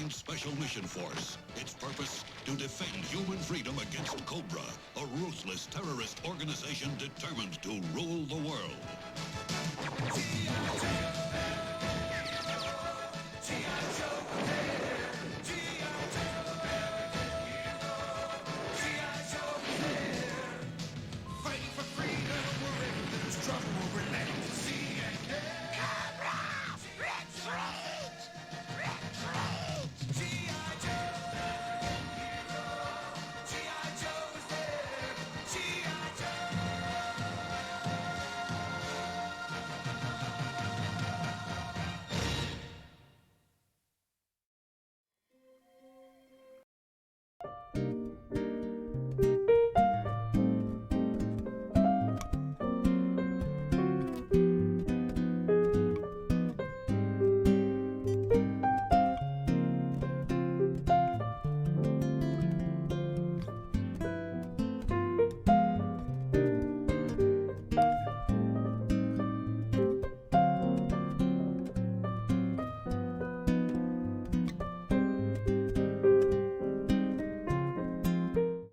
Special Mission Force. Its purpose, to defend human freedom against Cobra, a ruthless terrorist organization determined to rule the world.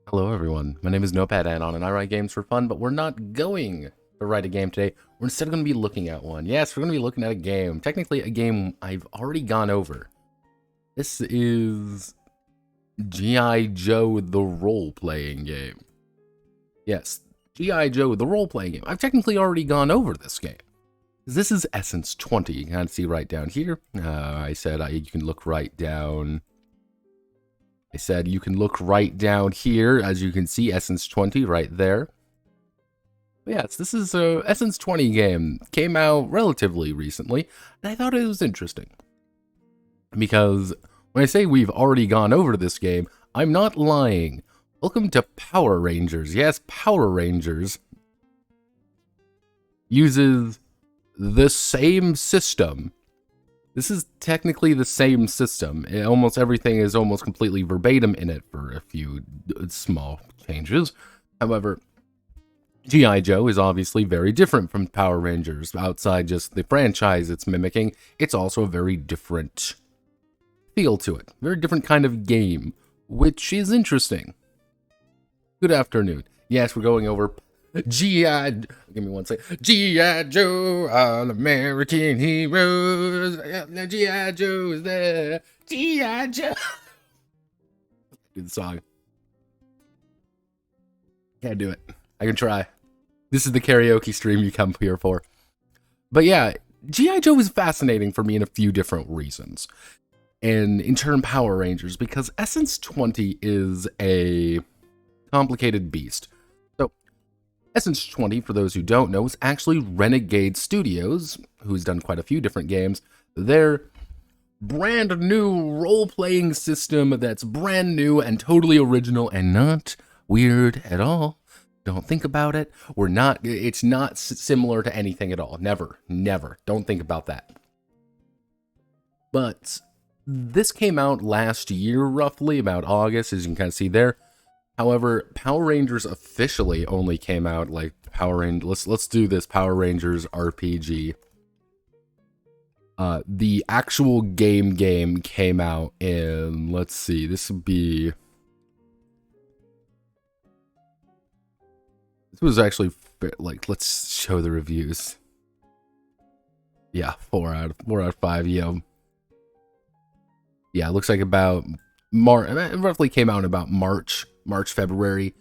Hello everyone, my name is Notepad Anon and I write games for fun, but we're not going to write a game today. We're instead going to be looking at one. Yes, we're going to be looking at a game. Technically a game I've already gone over. This is G.I Joe the role-playing game. Yes, G.I Joe the role-playing game. I've technically already gone over this game. This is Essence20. You can see right down here. I said you can look right down. I said you can look right down here, as you can see, Essence20 right there. But yes, this is a Essence20 game. Came out relatively recently, and I thought it was interesting. Because when I say we've already gone over this game, I'm not lying. Welcome to Power Rangers. Yes, Power Rangers uses the same system. This is technically the same system. Almost everything is almost completely verbatim in it for a few small changes. However, G.I Joe is obviously very different from Power Rangers. Outside just the franchise it's mimicking, it's also a very different feel to it. Very different kind of game, which is interesting. Good afternoon. Yes, we're going over G.I. Give me one second. G.I. Joe, all American heroes. G.I. Joe is there. G.I. Joe. Good song. Can't do it. I can try. This is the karaoke stream you come here for. But yeah, G.I. Joe is fascinating for me in a few different reasons. And in turn, Power Rangers, because Essence20 is a complicated beast. So, Essence20, for those who don't know, is actually Renegade Studios, who's done quite a few different games. Their brand new role-playing system that's brand new and totally original and not weird at all. Don't think about it. It's not similar to anything at all. Never. Don't think about that. But this came out last year, roughly, about August, as you can kind of see there. However, Power Rangers officially only came out, like, let's do this Power Rangers RPG. The actual game came out in, let's see, this was actually, like, let's show the reviews. Yeah, 4 out of 5, yeah. Yeah, it looks like about March, it roughly came out in about March, February.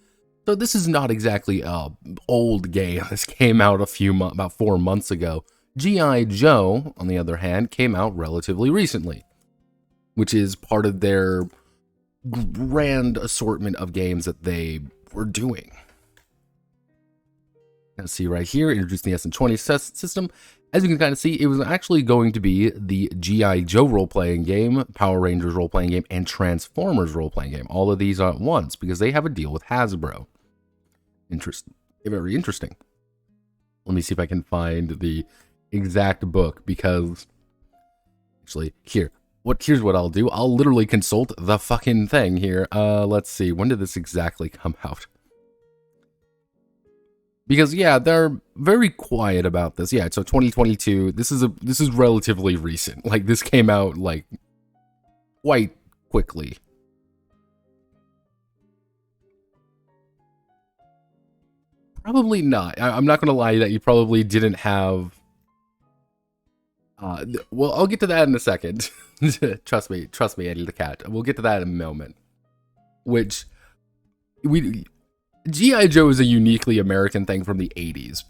So this is not exactly a old game. This came out about 4 months ago. G.I. Joe, on the other hand, came out relatively recently, which is part of their grand assortment of games that they were doing. Let's see right here, introducing the Essence20 system. As you can kind of see, it was actually going to be the G.I. Joe role-playing game, Power Rangers role-playing game, and Transformers role-playing game. All of these at once, because they have a deal with Hasbro. Very interesting. Let me see if I can find the exact book, because actually, here's what I'll do. I'll literally consult the fucking thing here. Let's see, when did this exactly come out? Because yeah, they're very quiet about this. Yeah, so 2022. This is relatively recent. Like, this came out like quite quickly. Probably not. I'm not gonna lie that you probably didn't have. Well, I'll get to that in a second. Trust me, Eddie the cat. We'll get to that in a moment. Which G.I. Joe is a uniquely American thing from the 80s.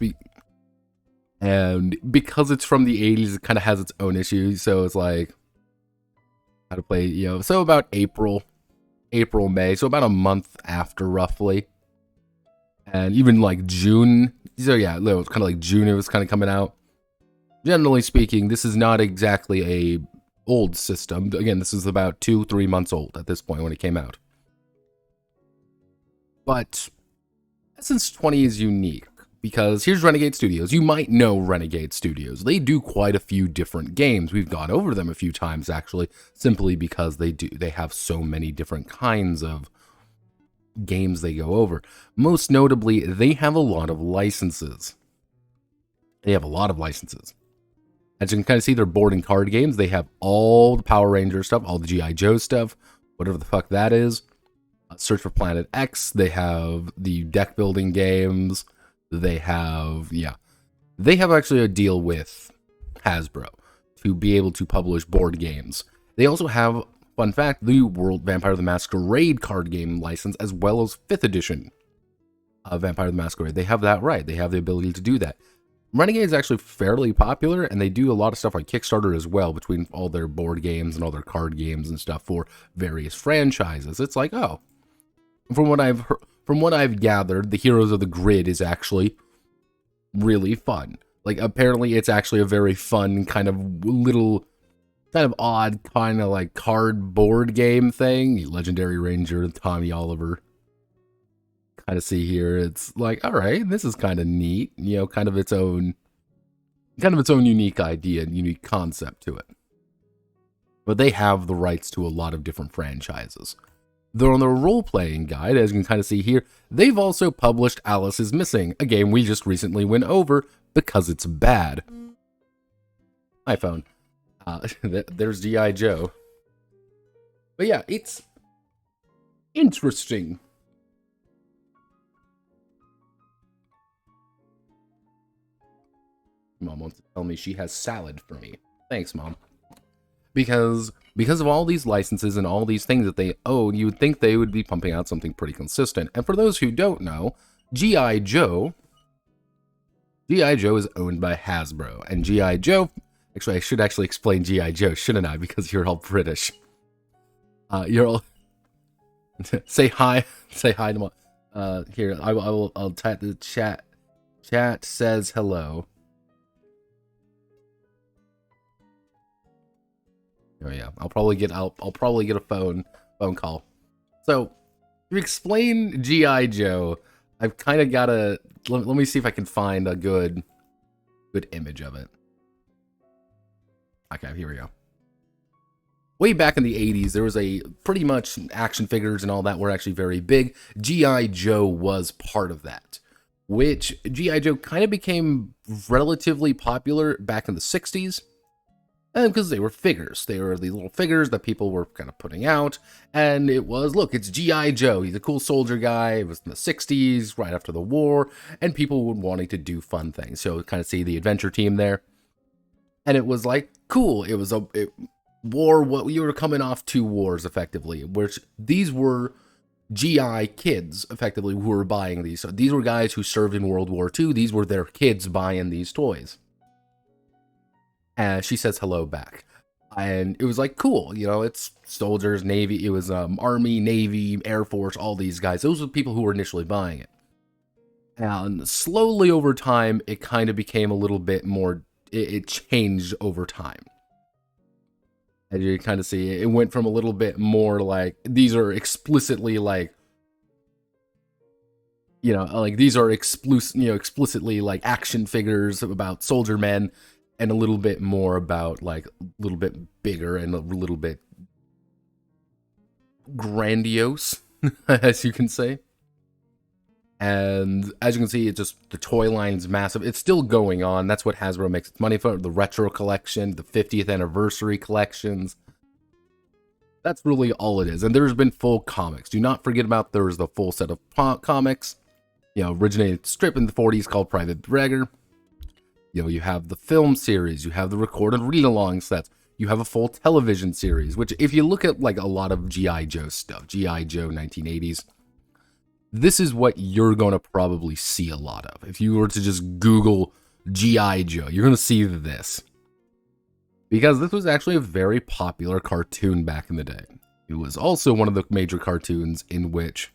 And because it's from the 80s, it kind of has its own issues. So it's like, how to play, so about April, May. So about a month after, roughly. And even like June. So yeah, it was kind of like June it was kind of coming out. Generally speaking, this is not exactly a old system. Again, this is about 2-3 months old at this point when it came out. But Essence20 is unique because here's Renegade Studios. You might know Renegade Studios. They do quite a few different games. We've gone over them a few times, actually, simply because they have so many different kinds of games they go over. Most notably, they have a lot of licenses. As you can kind of see, their board and card games. They have all the Power Ranger stuff, all the G.I. Joe stuff, whatever the fuck that is. Search for Planet X. They have the deck building games. They have actually a deal with Hasbro to be able to publish board games. They also have, fun fact, the World Vampire the Masquerade card game license, as well as 5th edition of Vampire the Masquerade. They have that right. They have the ability to do that. Renegade is actually fairly popular, and they do a lot of stuff on Kickstarter as well, between all their board games and all their card games and stuff for various franchises. It's like, oh, from what I've gathered, the Heroes of the Grid is actually really fun. Like, apparently it's actually a very fun kind of little, kind of odd, kind of like cardboard game thing. Legendary Ranger, Tommy Oliver. Kind of see here, it's like, all right, this is kind of neat, kind of its own unique idea and unique concept to it. But they have the rights to a lot of different franchises. They're on the role-playing guide, as you can kind of see here. They've also published Alice is Missing, a game we just recently went over because it's bad. iPhone. There's G.I. Joe. But yeah, it's interesting. Mom wants to tell me she has salad for me. Thanks, Mom. Because of all these licenses and all these things that they own, you would think they would be pumping out something pretty consistent. And for those who don't know, G.I Joe is owned by Hasbro. And G.I Joe, actually, I should actually explain G.I Joe, shouldn't I? Because you're all British. You're all... say hi to Mom. Here, I'll type the chat. Chat says hello. Oh yeah, I'll probably get a phone call. So to explain G.I Joe, I've kind of got to let me see if I can find a good image of it. Okay, here we go. Way back in the 80s, there was a pretty much action figures and all that were actually very big. G.I Joe was part of that, which G.I Joe kind of became relatively popular back in the 60s. Because they were figures. They were the little figures that people were kind of putting out. And it was, look, it's G.I Joe. He's a cool soldier guy. It was in the 60s, right after the war. And people were wanting to do fun things. So kind of see the adventure team there. And it was like, cool. It was what you were coming off 2 wars, effectively. Which these were GI kids, effectively, who were buying these. So these were guys who served in World War II. These were their kids buying these toys. And she says hello back. And it was like, cool, you know, it's soldiers, Navy, it was Army, Navy, Air Force, all these guys. Those were the people who were initially buying it. And slowly over time, it kind of became a little bit more, it changed over time. As you kind of see, it went from a little bit more like, these are explicitly like, you know, like these are explicitly like action figures about soldier men. And a little bit more about, like, a little bit bigger and a little bit grandiose, as you can say. And as you can see, it's just, the toy line's massive. It's still going on. That's what Hasbro makes its money for. The retro collection, the 50th anniversary collections. That's really all it is. And there's been full comics. Do not forget about there's the full set of comics. You know, originated strip in the 40s called Private Bragger. You know, you have the film series, you have the recorded read-along sets, you have a full television series, which if you look at like a lot of G.I Joe stuff, G.I Joe 1980s, this is what you're going to probably see a lot of. If you were to just Google G.I Joe, you're going to see this. Because this was actually a very popular cartoon back in the day. It was also one of the major cartoons in which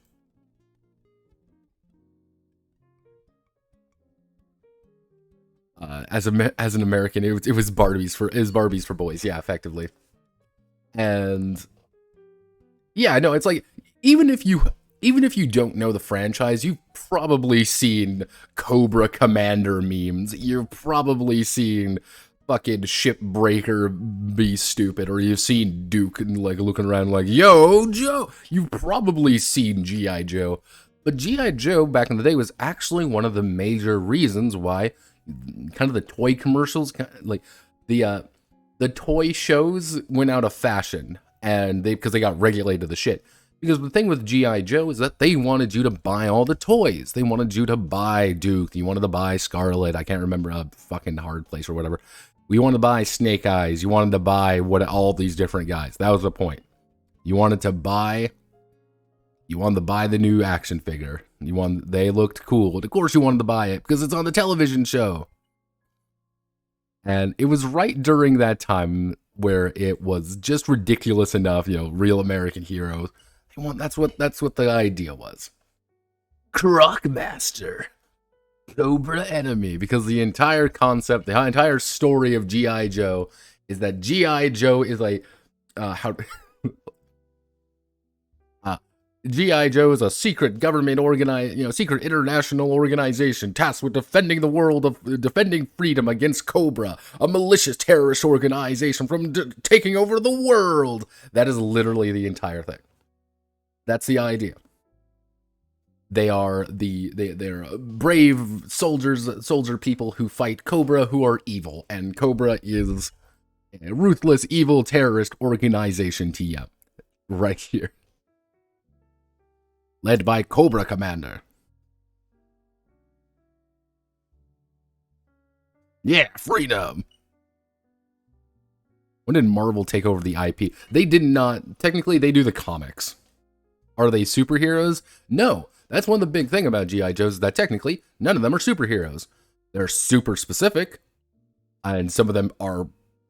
as an American, it was Barbies for boys, yeah, effectively. And yeah, no, it's like even if you don't know the franchise, you've probably seen Cobra Commander memes. You've probably seen fucking Shipbreaker be stupid, or you've seen Duke and like looking around like, yo, Joe. You've probably seen G.I Joe, but G.I Joe back in the day was actually one of the major reasons why kind of the toy commercials, like the toy shows went out of fashion, and because they got regulated to the shit. Because the thing with G.I Joe is that they wanted you to buy all the toys. They wanted you to buy Duke. You wanted to buy Scarlet. I can't remember, a fucking Hard Place or whatever. We wanted to buy Snake Eyes. You wanted to buy all these different guys. That was the point. You wanted to buy the new action figure. They looked cool. Of course you wanted to buy it because it's on the television show. And it was right during that time where it was just ridiculous enough, you know, real American heroes. That's what the idea was. Crockmaster. Cobra enemy. Because the entire concept, the entire story of G.I. Joe is that G.I. Joe is like, G.I. Joe is a secret government secret international organization tasked with defending the world defending freedom against Cobra, a malicious terrorist organization from taking over the world. That is literally the entire thing. That's the idea. They're brave soldier people who fight Cobra, who are evil, and Cobra is a ruthless, evil terrorist organization. Right here. Led by Cobra Commander. Yeah, freedom. When did Marvel take over the IP? They did not. Technically, they do the comics. Are they superheroes? No. That's one of the big thing about G.I. Joes is that technically none of them are superheroes. They're super specific, and some of them are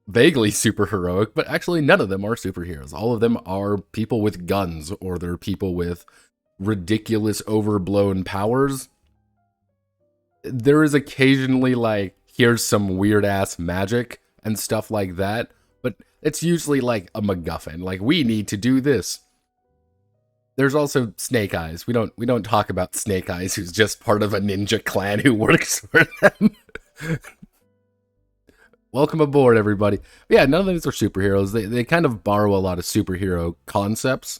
vaguely super heroic, but actually none of them are superheroes. All of them are people with guns, or they're people with ridiculous overblown powers. There is occasionally like, here's some weird ass magic and stuff like that, but it's usually like a MacGuffin. Like, we need to do this. There's also Snake Eyes. We don't talk about Snake Eyes, who's just part of a ninja clan who works for them. Welcome aboard, everybody. But yeah, none of these are superheroes. They kind of borrow a lot of superhero concepts.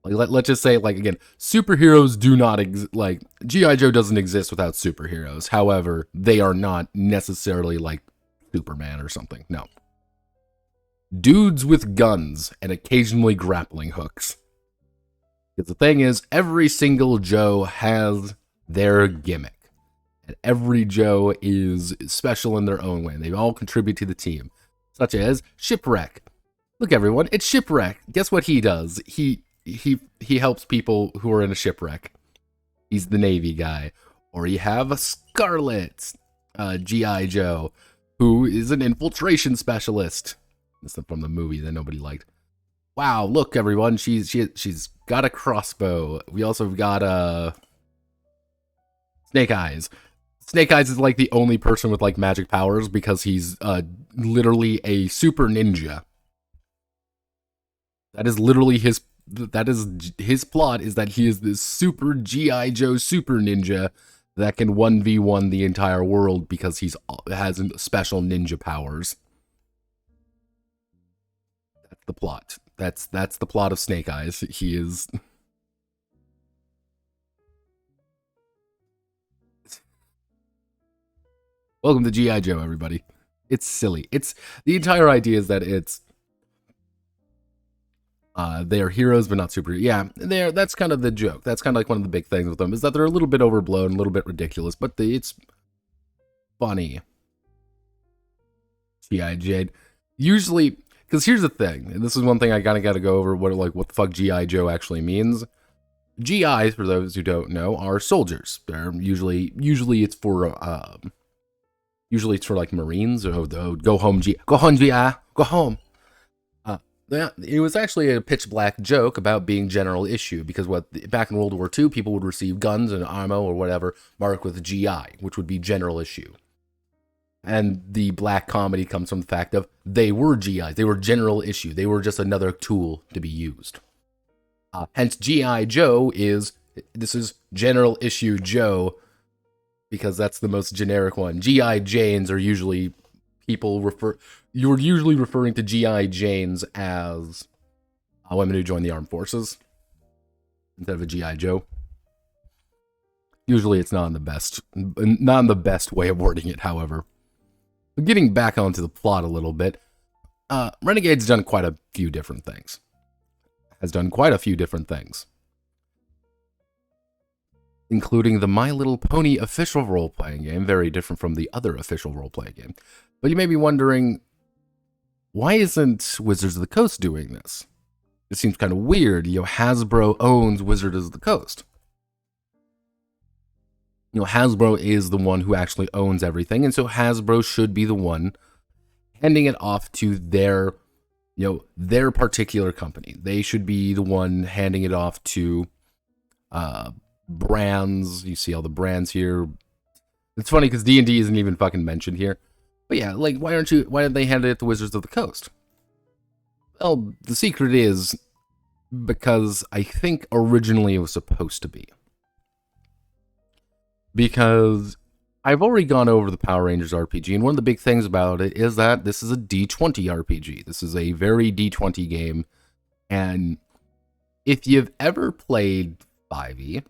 Like, let's just say, like, again, superheroes do not like, G.I. Joe doesn't exist without superheroes. However, they are not necessarily like Superman or something. No. Dudes with guns and occasionally grappling hooks. Because the thing is, every single Joe has their gimmick. And every Joe is special in their own way. And they all contribute to the team. Such as Shipwreck. Look, everyone, it's Shipwreck. Guess what he does? He helps people who are in a shipwreck. He's the Navy guy. Or you have a Scarlet G.I. Joe, who is an infiltration specialist. This is from the movie that nobody liked. Wow, look, everyone, she's got a crossbow. We also got Snake Eyes. Snake Eyes is like the only person with like magic powers because he's literally a super ninja. That is literally his plot, is that he is this super G.I. Joe super ninja that can 1v1 the entire world because has special ninja powers. That's the plot. That's the plot of Snake Eyes. He is... Welcome to G.I. Joe, everybody. It's silly. The entire idea is that it's... they are heroes, but not super. Yeah, that's kind of the joke. That's kind of like one of the big things with them, is that they're a little bit overblown, a little bit ridiculous, but it's funny. G.I. Jade. Usually... Because here's the thing, and this is one thing I gotta go over, what the fuck G.I. Joe actually means. GIs, for those who don't know, are soldiers. They're usually it's for like Marines, or go home GI, go home. It was actually a pitch black joke about being general issue, because back in World War II, people would receive guns and ammo or whatever marked with GI, which would be general issue. And the black comedy comes from the fact of they were GIs. They were general issue. They were just another tool to be used. Hence, G.I. Joe this is general issue Joe, because that's the most generic one. G.I. Janes are usually you're usually referring to G.I. Janes as women who join the armed forces instead of a G.I. Joe. Usually it's not in the best way of wording it, however. But getting back onto the plot a little bit, Renegade's done quite a few different things. Including the My Little Pony official role-playing game, very different from the other official role-playing game. But you may be wondering, why isn't Wizards of the Coast doing this? It seems kind of weird. Hasbro owns Wizards of the Coast. Hasbro is the one who actually owns everything, and so Hasbro should be the one handing it off to their particular company. They should be the one handing it off to brands. You see all the brands here. It's funny because D&D isn't even fucking mentioned here. But yeah, like, why didn't they hand it to Wizards of the Coast? Well, the secret is because I think originally it was supposed to be. Because I've already gone over the Power Rangers RPG, and one of the big things about it is that this is a D20 RPG. This is a very D20 game, and if you've ever played 5e,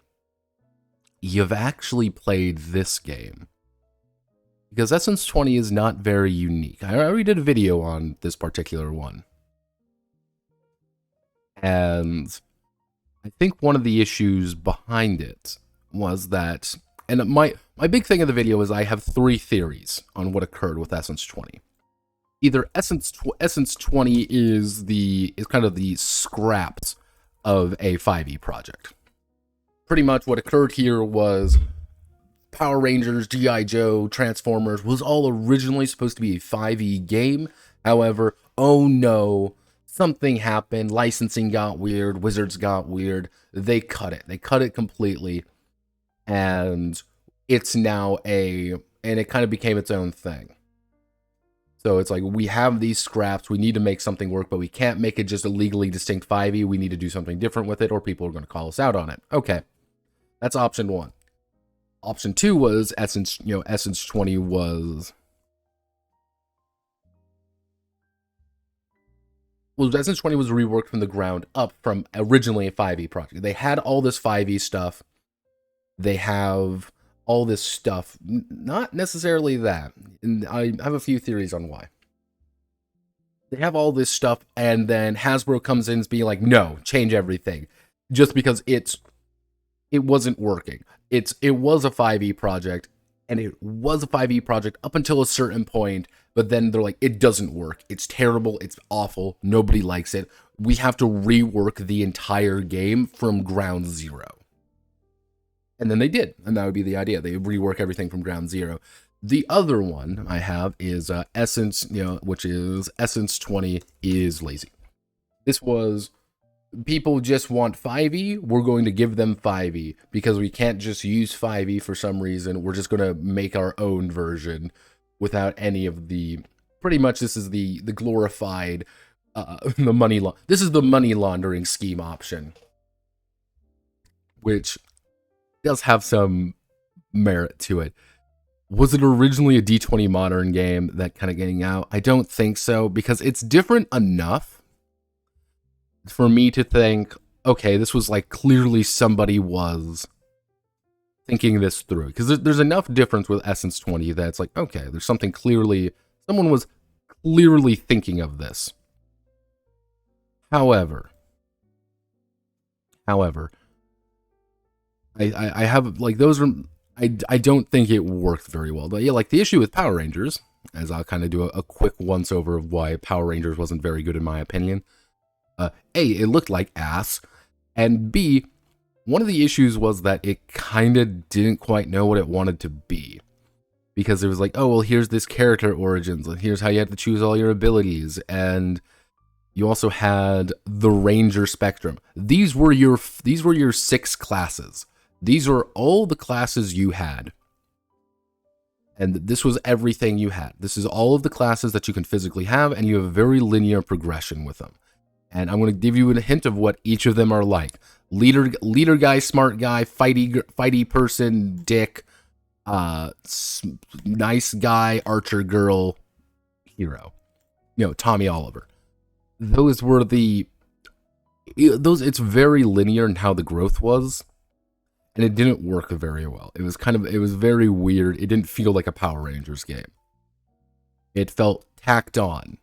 you've actually played this game. Because Essence20 is not very unique. I already did a video on this particular one. And I think one of the issues behind it was that And my big thing of the video is I have 3 theories on what occurred with Essence20. Either Essence20 is kind of the scraps of a 5e project. Pretty much what occurred here was Power Rangers, G.I Joe, Transformers was all originally supposed to be a 5e game. However, oh no, something happened, licensing got weird, Wizards got weird, they cut it completely, and it's now and it kind of became its own thing. So it's like, we have these scraps, we need to make something work, but we can't make it just a legally distinct 5e, we need to do something different with it, or people are going to call us out on it. Okay, that's option 1. Option 2 was Essence20 was... Well, Essence20 was reworked from the ground up from originally a 5e project. They had all this 5e stuff. They have all this stuff. Not necessarily that. And I have a few theories on why. They have all this stuff, and then Hasbro comes in and being like, no, change everything. Just because it wasn't working. It was a 5e project, and it was a 5e project up until a certain point, but then they're like, it doesn't work. It's terrible. It's awful. Nobody likes it. We have to rework the entire game from ground zero. And then they did, and that would be the idea. They rework everything from ground zero. The other one I have is Essence, which is Essence20 is lazy. This was... People just want 5e, we're going to give them 5e, because we can't just use 5e for some reason, we're just going to make our own version without any of the... Pretty much this is the glorified, this is the money laundering scheme option, which does have some merit to it. Was it originally a D20 modern game that kind of getting out? I don't think so, because it's different enough for me to think, okay, this was like clearly somebody was thinking this through. Because there's enough difference with Essence20 that it's like, okay, there's something clearly, someone was clearly thinking of this. However, I have, like, those are, I don't think it worked very well. But yeah, like the issue with Power Rangers, as I'll kind of do a quick once over of why Power Rangers wasn't very good in my opinion. A, it looked like ass, and B, one of the issues was that it kind of didn't quite know what it wanted to be. Because it was like, oh, well, here's this character origins, and here's how you have to choose all your abilities, and you also had the Ranger spectrum. These were your 6 classes. These were all the classes you had. And this was everything you had. This is all of the classes that you can physically have, and you have a very linear progression with them. And I'm going to give you a hint of what each of them are like. Leader guy, smart guy, fighty person, dick, nice guy, archer girl, hero. Tommy Oliver. Those were it's very linear in how the growth was. And it didn't work very well. It was very weird. It didn't feel like a Power Rangers game. It felt tacked on.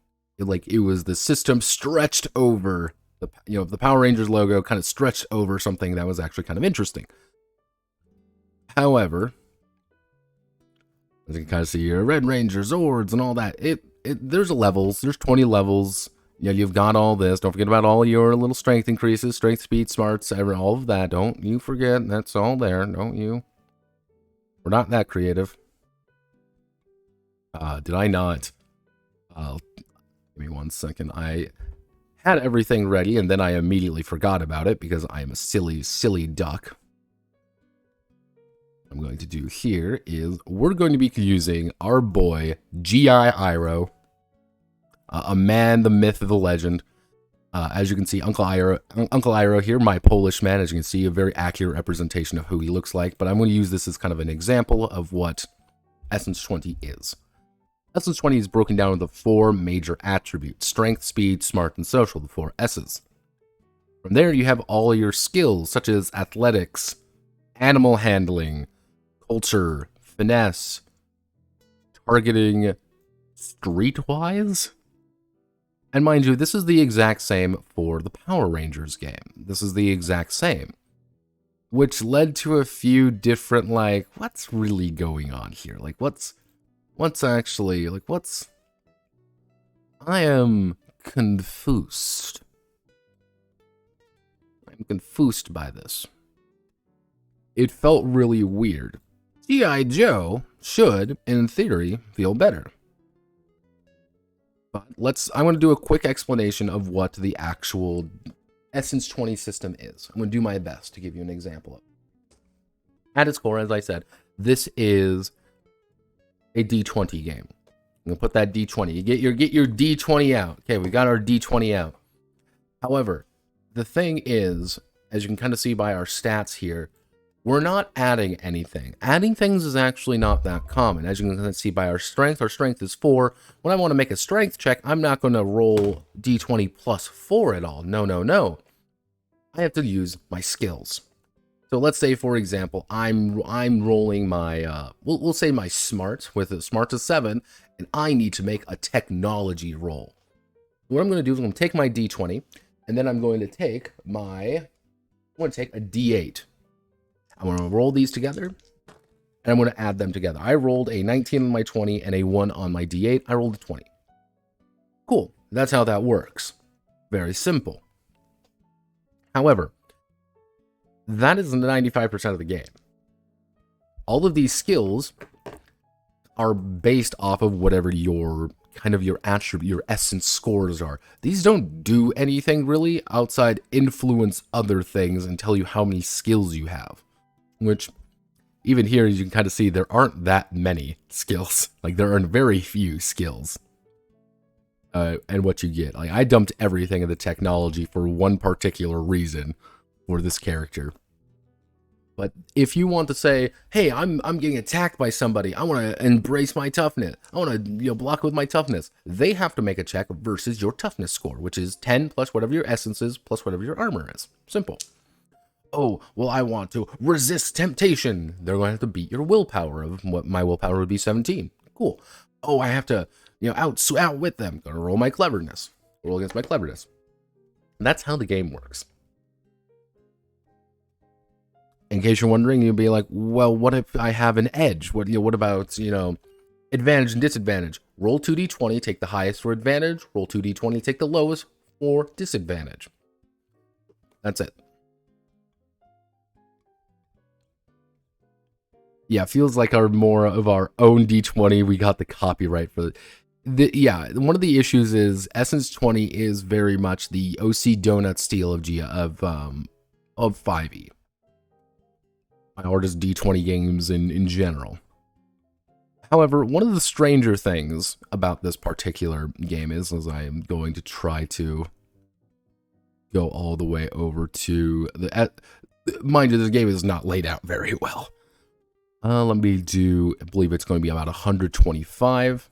It was the system stretched over the Power Rangers logo kind of stretched over something that was actually kind of interesting. However, as you can kind of see here, Red Ranger, Zords, and all that, there's levels. There's 20 levels. You've got all this. Don't forget about all your little strength increases, strength, speed, smarts, all of that. Don't you forget. That's all there. Don't you? We're not that creative. Did I not? Give me 1 second. I had everything ready, and then I immediately forgot about it because I am a silly, silly duck. What I'm going to do here is we're going to be using our boy G.I Joe, a man, the myth, the legend. As you can see, Uncle Iroh here, my Polish man. As you can see, a very accurate representation of who he looks like. But I'm going to use this as kind of an example of what Essence20 is. Essence20 is broken down into 4 major attributes: strength, speed, smart, and social, the 4 S's. From there, you have all your skills, such as athletics, animal handling, culture, finesse, targeting, streetwise. And mind you, this is the exact same for the Power Rangers game. This is the exact same. which led to a few different, like, what's really going on here? Like, what's actually, like, I am confused. I'm confused by this. It felt really weird. G.I Joe should, in theory, feel better. But I want to do a quick explanation of what the actual Essence20 system is. I'm going to do my best to give you an example of it. At its core, as I said, this is a D20 game. I'm going to put that D20. You get your D20 out. Okay, we got our D20 out. However, the thing is, as you can kind of see by our stats here, we're not adding anything. Adding things is actually not that common. As you can kind of see by our strength is 4. When I want to make a strength check, I'm not going to roll D20 plus 4 at all. No, no, no. I have to use my skills. So let's say, for example, I'm rolling my, we'll say my smart, with a smart to 7, and I need to make a technology roll. What I'm going to do is I'm going to take my D20, and then I'm going to take a D8. I'm going to roll these together, and I'm going to add them together. I rolled a 19 on my 20 and a 1 on my D8. I rolled a 20. Cool. That's how that works. Very simple. However, that is 95% of the game. All of these skills are based off of whatever your attribute, your essence scores are. These don't do anything really outside influence other things and tell you how many skills you have. Which, even here, as you can kind of see, there aren't that many skills. Like, there are very few skills. And what you get. Like, I dumped everything in the technology for one particular reason for this character. But if you want to say, hey, I'm getting attacked by somebody, I want to embrace my toughness, I want to block with my toughness, they have to make a check versus your toughness score, which is 10 plus whatever your essence is plus whatever your armor is. Simple. Oh, well, I want to resist temptation. They're going to have to beat your willpower. Of what my willpower would be 17. Cool. Oh, I have to, outwit them. Gonna roll my cleverness. Roll against my cleverness. And that's how the game works. In case you're wondering, you'd be like, well, what if I have an edge? What about, advantage and disadvantage? Roll 2d20, take the highest for advantage. Roll 2d20, take the lowest for disadvantage. That's it. Yeah, feels like more of our own D20. We got the copyright for one of the issues is Essence20 is very much the OC donut style of 5e. Or just D20 games in general. However, one of the stranger things about this particular game is, as I am going to try to go all the way over to mind you, this game is not laid out very well. Let me do, I believe it's going to be about 125.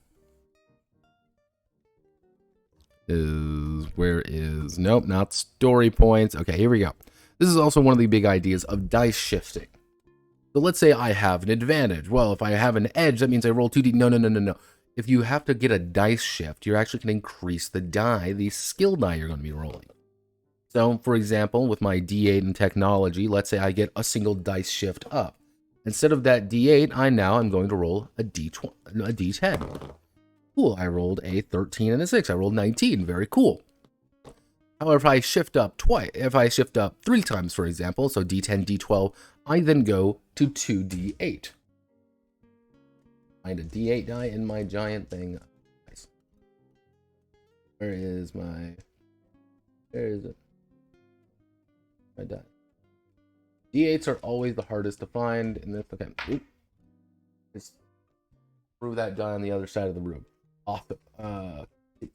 Nope, not story points. Okay, here we go. This is also one of the big ideas of dice shifting. So let's say I have an advantage. Well, if I have an edge, that means I roll 2d. No. If you have to get a dice shift, you're actually going to increase the skill die you're going to be rolling. So, for example, with my D8 in technology, let's say I get a single dice shift up. Instead of that D8, I'm going to roll a D10. Cool, I rolled a 13 and a 6. I rolled 19. Very cool. However, if I shift up 3 times, for example, so D10, D12, I then go to 2D8. Find a D8 die in my giant thing. Nice. Where is it? My die. D8s are always the hardest to find in this. Okay. Oop. Just threw that die on the other side of the room. Awesome.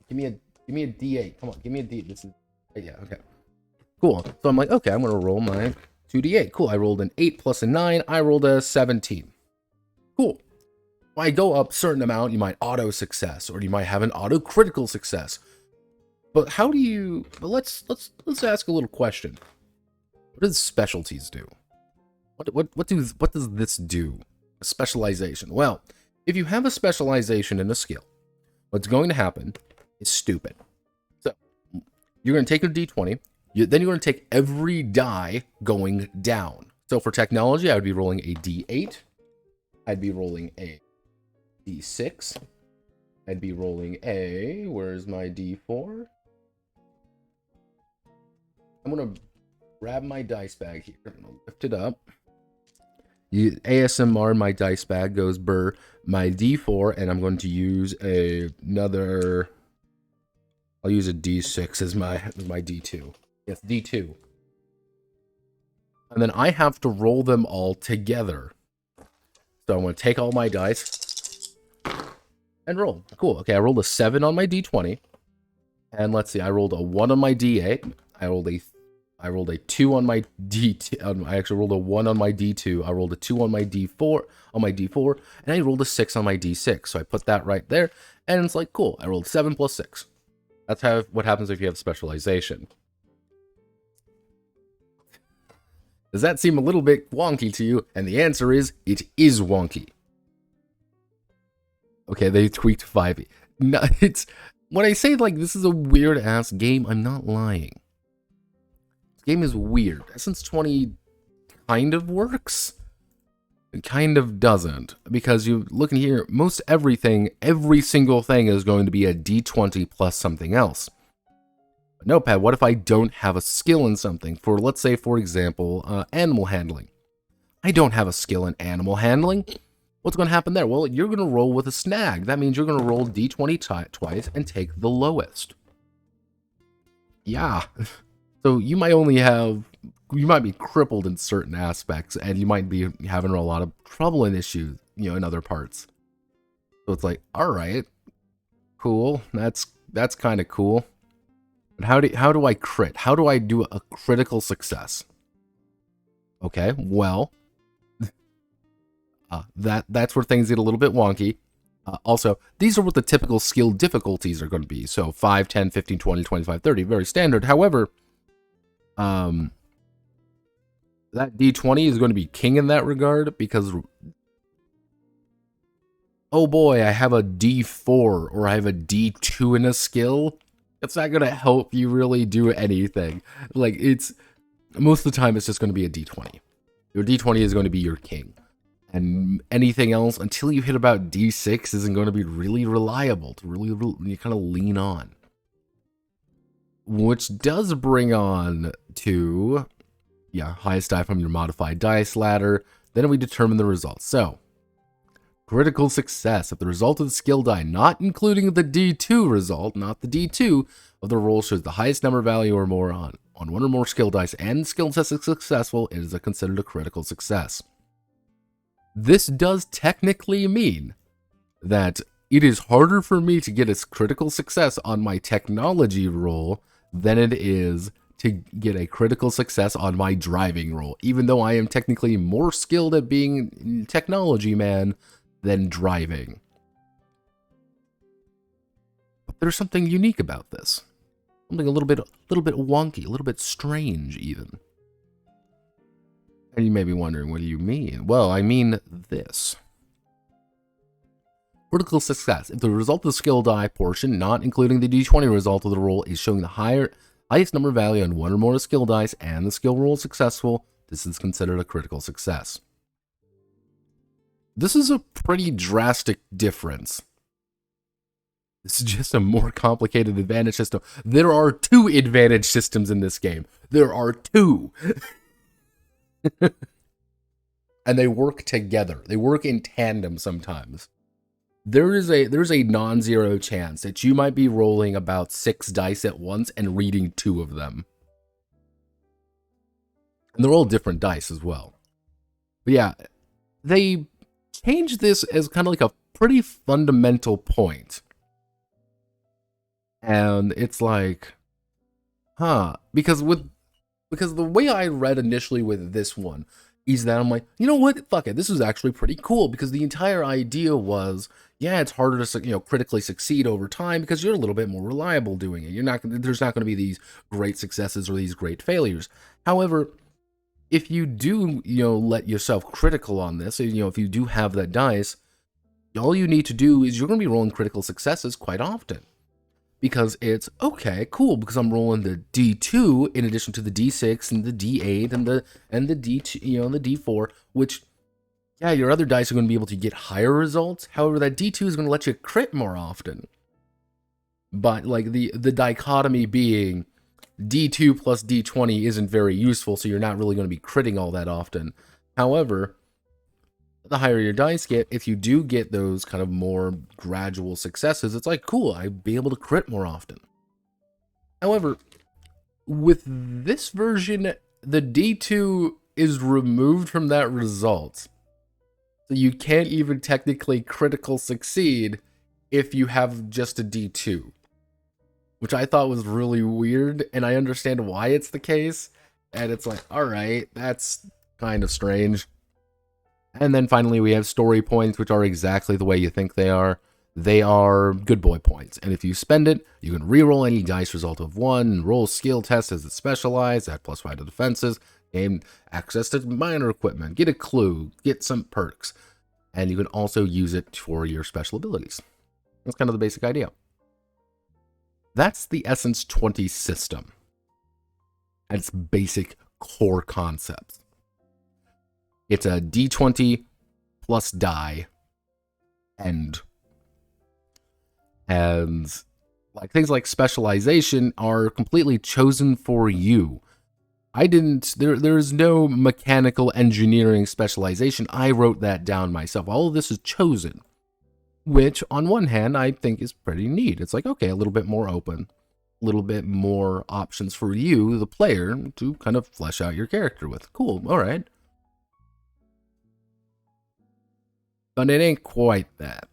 Give me a D8. Come on, give me a D8. This is yeah, okay. Cool. So I'm like, okay, I'm gonna roll my 2d8. Cool. I rolled an 8 plus a 9. I rolled a 17. Cool. If I go up a certain amount, you might auto success, or you might have an auto critical success. But how do you? But let's ask a little question. What does specialties do? What does this do? A specialization. Well, if you have a specialization in a skill, what's going to happen is stupid. So you're going to take your d20. Then you're going to take every die going down. So for technology, I would be rolling a D8. I'd be rolling a D6. I'd be rolling a... Where's my D4? I'm going to grab my dice bag here. I'm going to lift it up. ASMR, my dice bag goes burr. My D4, and I'm going to use another... I'll use a D6 as my D2. Yes, D2. And then I have to roll them all together. So I'm going to take all my dice and roll. Cool. Okay, I rolled a 7 on my D20. And let's see, I rolled a 1 on my D8. I rolled a 2 on my D2. I actually rolled a 1 on my D2. I rolled a 2 on my D4, and I rolled a 6 on my D6. So I put that right there, and it's like, cool. I rolled 7 plus 6. That's what happens if you have specialization. Does that seem a little bit wonky to you? And the answer is, it is wonky. Okay, they tweaked 5e. No, when I say, like, this is a weird-ass game, I'm not lying. This game is weird. Essence20 kind of works. It kind of doesn't. Because you look in here, most everything, every single thing is going to be a D20 plus something else. But Notepad, what if I don't have a skill in something? For, let's say, for example, animal handling. I don't have a skill in animal handling. What's going to happen there? Well, you're going to roll with a snag. That means you're going to roll D20 twice and take the lowest. Yeah. So you might be crippled in certain aspects, and you might be having a lot of trouble and issues, in other parts. So it's like, all right, cool. That's kind of cool. But how do I crit? How do I do a critical success? Okay, well, that's where things get a little bit wonky. Also, these are what the typical skill difficulties are going to be. So 5, 10, 15, 20, 25, 30, very standard. However, that D20 is going to be king in that regard because, oh boy, I have a D4 or I have a D2 in a skill. It's not going to help you really do anything. Like, most of the time, it's just going to be a D20. Your D20 is going to be your king. And anything else, until you hit about D6, isn't going to be really reliable to really you kind of lean on. Which does bring on to, highest die from your modified dice ladder. Then we determine the results. So, critical success. If the result of the skill die, not including the D2 result, not the D2 of the roll, shows the highest number value or more on one or more skill dice, and the skill test is successful, it is considered a critical success. This does technically mean that it is harder for me to get a critical success on my technology roll than it is to get a critical success on my driving roll, even though I am technically more skilled at being technology man than driving. But there's something unique about this. Something a little bit wonky, a little bit strange even. And you may be wondering, what do you mean? Well, I mean this. Critical success. If the result of the skill die portion, not including the D20 result of the roll, is showing the highest number value on one or more skill dice and the skill roll is successful, this is considered a critical success. This is a pretty drastic difference. This is just a more complicated advantage system. There are 2 advantage systems in this game. There are 2. And they work together. They work in tandem sometimes. There's a non-zero chance that you might be rolling about 6 dice at once and reading 2 of them. And they're all different dice as well. But yeah, they changed this as kind of like a pretty fundamental point. And it's like, because the way I read initially with this one is that I'm like, you know what, fuck it, this is actually pretty cool, because the entire idea was, it's harder to critically succeed over time because you're a little bit more reliable doing it. There's not going to be these great successes or these great failures. However, if you do let yourself critical on this, if you do have that dice, all you need to do is you're going to be rolling critical successes quite often. because it's okay, cool, because I'm rolling the D2 in addition to the D6 and the D8 and the D2, and the D4, which, yeah, your other dice are going to be able to get higher results. However, that D2 is going to let you crit more often. But like the dichotomy being D2 plus D20 isn't very useful, so you're not really going to be critting all that often. However, the higher your dice get, if you do get those kind of more gradual successes, it's like, cool, I'd be able to crit more often. However, with this version, the D2 is removed from that result. So you can't even technically critical succeed if you have just a D2. Which I thought was really weird, and I understand why it's the case. And it's like, alright, that's kind of strange. And then finally we have story points, which are exactly the way you think they are. They are good boy points, and if you spend it, you can reroll any dice result of 1, roll skill tests as it's specialized, add +5 to defenses, gain access to minor equipment, get a clue, get some perks, and you can also use it for your special abilities. That's kind of the basic idea. That's the Essence20 system at its basic core concepts. It's a D20 plus die end. And like things like specialization are completely chosen for you. There's no mechanical engineering specialization. I wrote that down myself. All of this is chosen, which on one hand I think is pretty neat. It's like, okay, a little bit more open, a little bit more options for you, the player, to kind of flesh out your character with. Cool, all right. But it ain't quite that.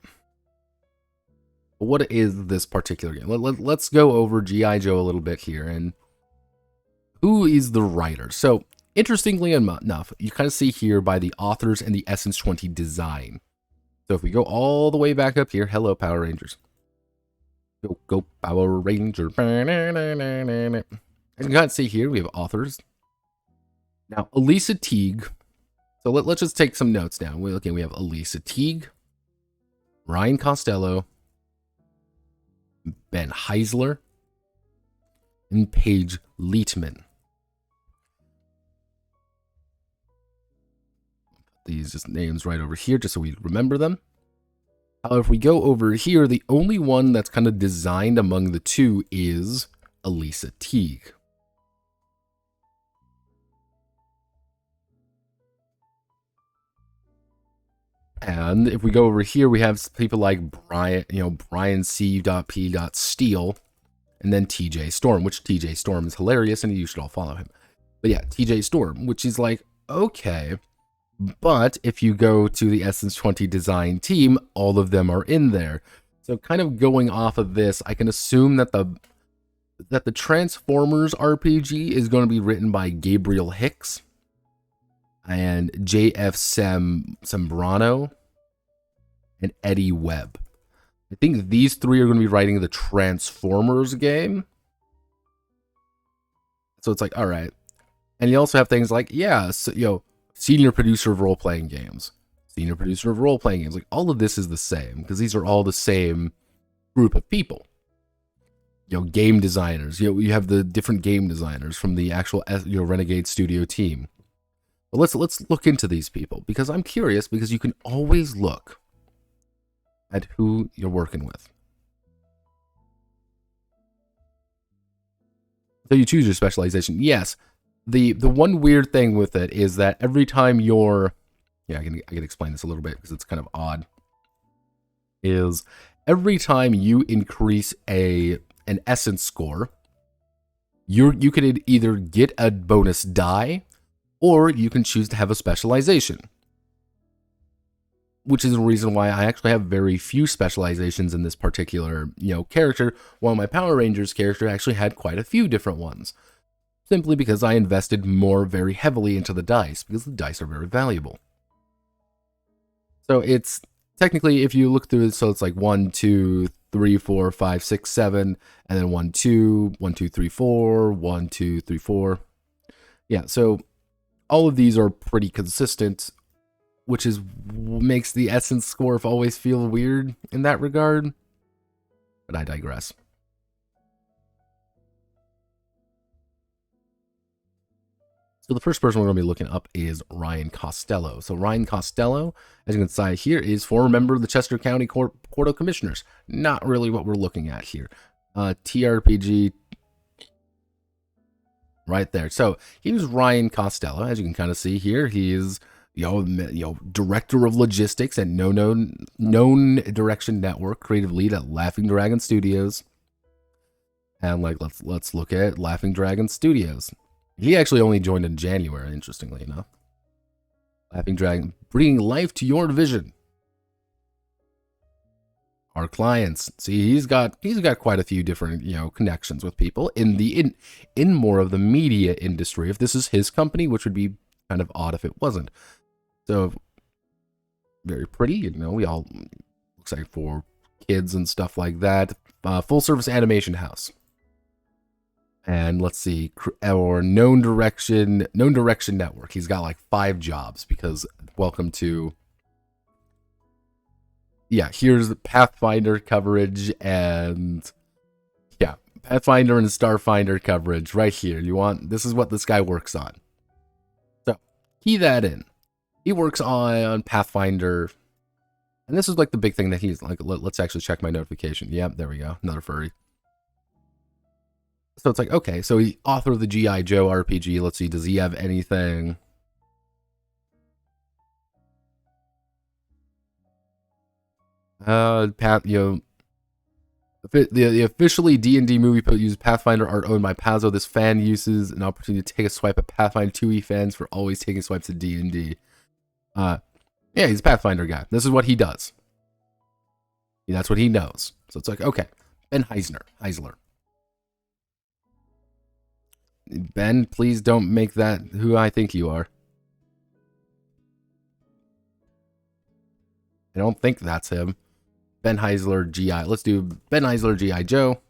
What is this particular game? Let's go over G.I Joe a little bit here, and who is the writer? So, interestingly enough, you kind of see here by the authors and the Essence20 design. So if we go all the way back up here, hello Power Rangers. Go Power Ranger. As you can kind of see here, we have authors. Now, Elisa Teague. So let's just take some notes down. We have Elisa Teague, Ryan Costello, Ben Heisler, and Paige Leitman. These just names right over here just so we remember them. However, if we go over here, the only one that's kind of designed among the two is Elisa Teague. And if we go over here, we have people like Brian C.P. Steele, and then TJ Storm, which TJ Storm is hilarious, and you should all follow him. But yeah, TJ Storm, which is like, okay. But if you go to the Essence20 design team, all of them are in there. So kind of going off of this, I can assume that the Transformers RPG is going to be written by Gabriel Hicks and J.F. Sembrano and Eddie Webb. I think these three are going to be writing the Transformers game. So it's like, all right. And you also have things like, yeah, so, senior producer of role-playing games. Senior producer of role-playing games. Like, all of this is the same, because these are all the same group of people. Game designers. You have the different game designers from the actual Renegade Studio team. But let's look into these people, because I'm curious, because you can always look at who you're working with. So you choose your specialization. Yes. The one weird thing with it is that every time you're... I can explain this a little bit because it's kind of odd. Is every time you increase an essence score, you can either get a bonus die, or you can choose to have a specialization. Which is the reason why I actually have very few specializations in this particular, character, while my Power Rangers character actually had quite a few different ones. Simply because I invested very heavily into the dice, because the dice are very valuable. So it's technically, if you look through it, so it's like 1, 2, 3, 4, 5, 6, 7, and then 1, 2, 1, 2, 3, 4, 1, 2, 3, 4. Yeah, so all of these are pretty consistent, which makes the essence score always feel weird in that regard. But I digress. So the first person we're going to be looking up is Ryan Costello. So Ryan Costello, as you can see here, is former member of the Chester County Court of Commissioners. Not really what we're looking at here. TRPG, right there. So he was Ryan Costello, as you can kind of see here. He is, director of logistics at Known Direction Network, creative lead at Laughing Dragon Studios. And let's look at Laughing Dragon Studios. He actually only joined in January, interestingly enough. Laughing Dragon, bringing life to your vision. Our clients. See, he's got quite a few different, connections with people in more of the media industry. If this is his company, which would be kind of odd if it wasn't. So very pretty, we all looks like for kids and stuff like that. Full service animation house. And let's see, or Known Direction Network. He's got like 5 jobs because welcome to, here's the Pathfinder coverage and Pathfinder and Starfinder coverage right here. This is what this guy works on. So key that in. He works on Pathfinder, and this is like the big thing that he's like, let's actually check my notification. Yep, there we go, another furry. So it's like, okay, so he author of the G.I Joe RPG. Let's see, does he have anything? The officially D&D movie uses Pathfinder art owned by Pazzo. This fan uses an opportunity to take a swipe at Pathfinder 2e fans for always taking swipes at D&D. He's a Pathfinder guy. This is what he does. That's what he knows. So it's like, okay, Ben Heisler. Ben, please don't make that who I think you are. I don't think that's him. Ben Heisler, G.I. Let's do Ben Heisler, G.I Joe.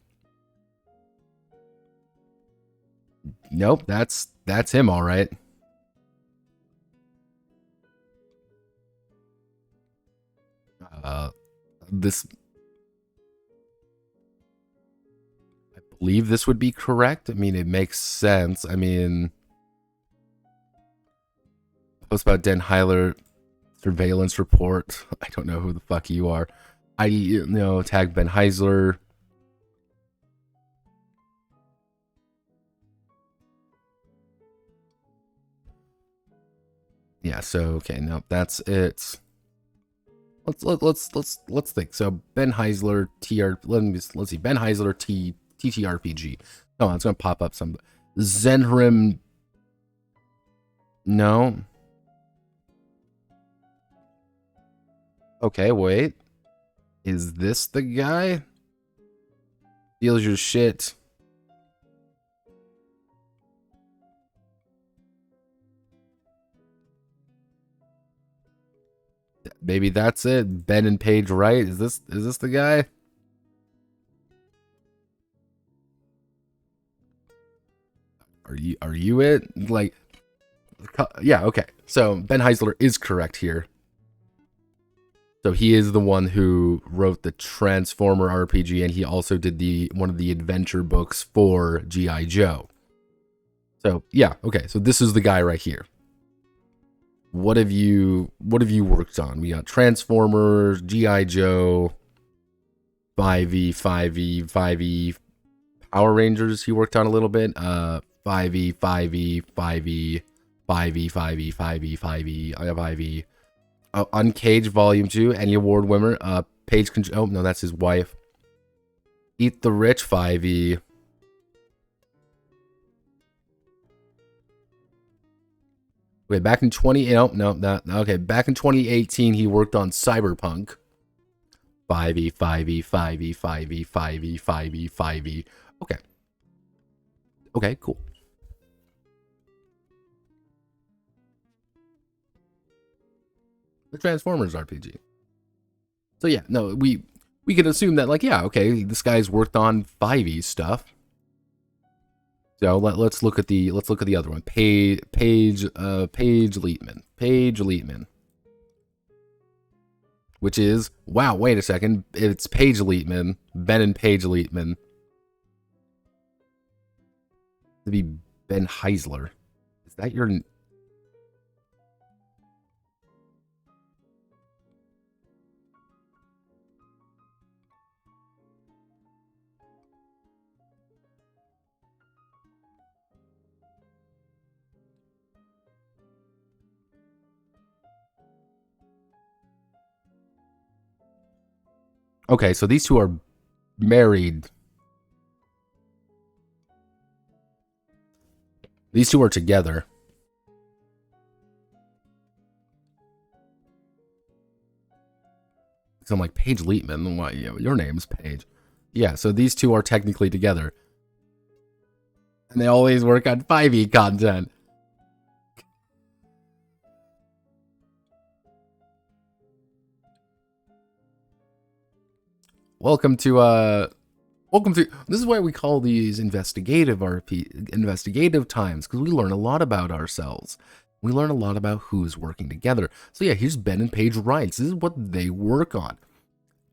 Nope, that's him, all right. This, I believe this would be correct. I mean, it makes sense. I mean, post about Den Heiler surveillance report. I don't know who the fuck you are. Tag Ben Heisler. Yeah, so okay, no, that's it. Let's think. So Ben Heisler let's see, Ben Heisler TTRPG. Oh, it's gonna pop up some Zenhrim. No. Okay, wait. Is this the guy? Steals your shit. Maybe that's it. Ben and Paige Wright. Is this the guy? Are you it? Like, yeah, okay. So Ben Heisler is correct here. So he is the one who wrote the Transformer RPG, and he also did one of the adventure books for G.I Joe. So yeah, okay. So this is the guy right here. What have you worked on? We got Transformers, G.I Joe, 5e, 5e, 5e, Power Rangers. He worked on a little bit. 5e, 5e, 5e, 5e, 5e, 5e, 5e, 5e. Uncaged Volume 2, Emmy Award winner. Paige. Oh no, that's his wife. Eat the Rich 5e. Wait, back in 2018, he worked on Cyberpunk. 5e, 5e, 5e, 5e, 5e, 5e, 5e. Okay. Okay, cool. The Transformers RPG. So yeah, no, we could assume that, like, yeah, okay, this guy's worked on 5e stuff. So let's look at the other one. Paige Leitman. Which is, wow, wait a second. It's Paige Leitman. Ben and Paige Leitman. It'd be Ben Heisler. that your... Okay, so these two are married. These two are together. So I'm like, Paige Leitman. Why? Your name's Paige. Yeah, so these two are technically together. And they always work on 5e content. Welcome to this is why we call these investigative times, because we learn a lot about ourselves. We learn a lot about who's working together. So yeah, here's Ben and Paige Wrights. This is what they work on.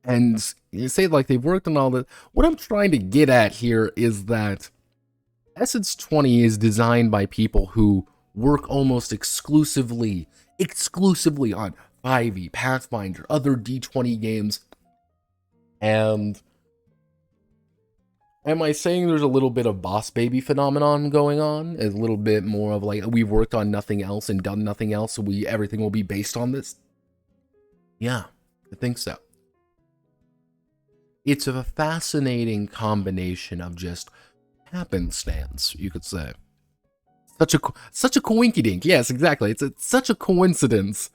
And you say like they've worked on all that. What I'm trying to get at here is that Essence20 is designed by people who work almost exclusively on 5e, Pathfinder, other D20 games. And am I saying there's a little bit of boss baby phenomenon going on? A little bit more of like, we've worked on nothing else and done nothing else, so everything will be based on this? Yeah, I think so. It's a fascinating combination of just happenstance, you could say. Such a coinkydink. Yes, exactly. It's such a coincidence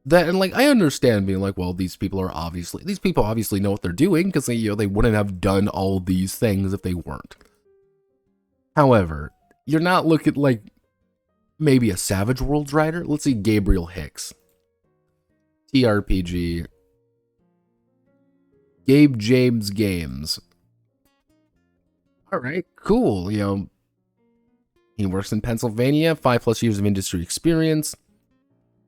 that, and like, I understand being like, well, these people obviously know what they're doing, because they wouldn't have done all these things if they weren't. However, you're not looking like maybe a Savage Worlds writer. Let's see, Gabriel Hicks, TRPG, Gabe James Games. All right, cool. He works in Pennsylvania, 5+ years of industry experience.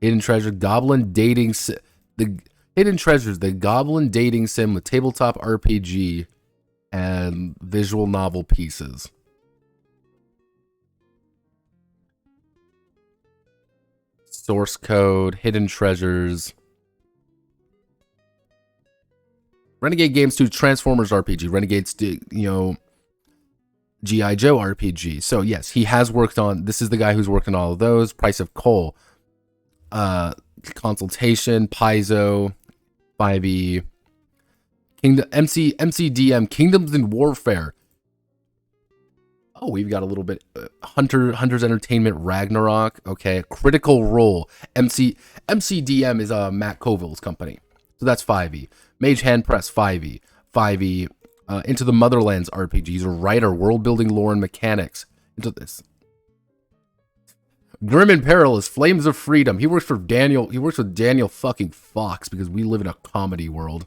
Hidden Treasure, the Hidden Treasures, the Goblin dating sim with tabletop RPG and visual novel pieces. Source Code, Hidden Treasures. Renegade Games 2, Transformers RPG, Renegades, G.I Joe RPG. So yes, he has worked on, this is the guy who's worked on all of those. Price of Coal, Consultation, Paizo, 5e, Kingdom, MCDM, Kingdoms in Warfare. Oh, we've got a little bit, Hunter's Entertainment, Ragnarok. Okay, Critical Role, MCDM is Matt Colville's company, so that's 5e. Mage Hand Press, 5e, 5e. Into the Motherlands RPG. He's a writer, world building, lore, and mechanics. Into this. Grim and Perilous, Flames of Freedom. He works with Daniel fucking Fox, because we live in a comedy world.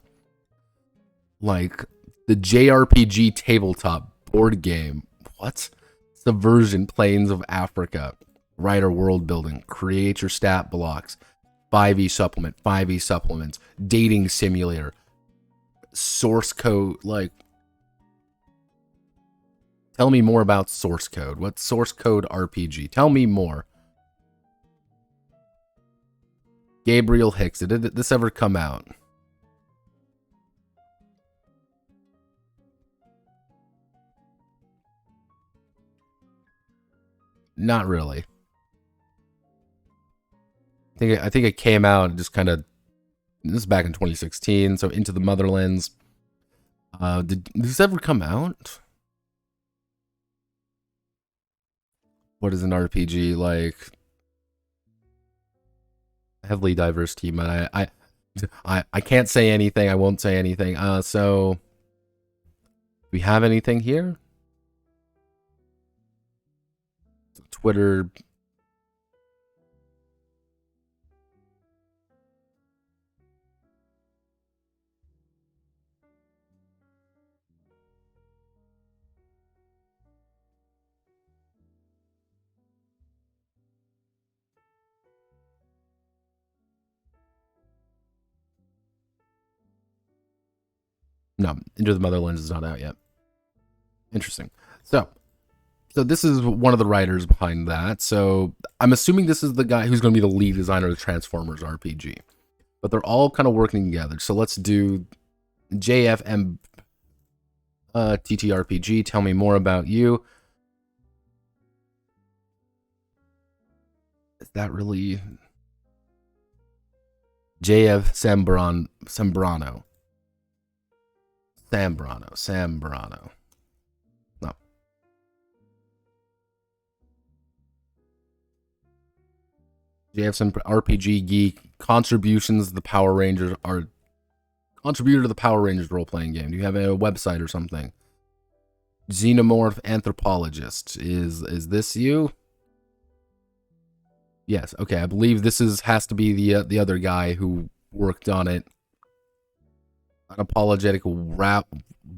Like the JRPG tabletop board game. What? Subversion, Plains of Africa. Writer, world building. Create your stat blocks. 5e supplement. 5e supplements. Dating simulator. Source Code, like, tell me more about Source Code. What's Source Code RPG? Tell me more. Gabriel Hicks. Did this ever come out? Not really. I think it came out just kind of, this is back in 2016, so Into the Motherlands. Did this ever come out? What is an RPG? Like, heavily diverse team, and I can't say anything. I won't say anything. So do we have anything here? Twitter. No, Into the Motherlands is not out yet. Interesting. So So this is one of the writers behind that. So I'm assuming this is the guy who's going to be the lead designer of the Transformers RPG. But they're all kind of working together. So let's do JFM TTRPG. Tell me more about you. Is that really JF Sambrano? No. JF some RPG geek contributions. The Power Rangers are contributor to the Power Rangers role-playing game. Do you have a website or something? Xenomorph anthropologist. Is this you? Yes. Okay. I believe this has to be the other guy who worked on it. Unapologetic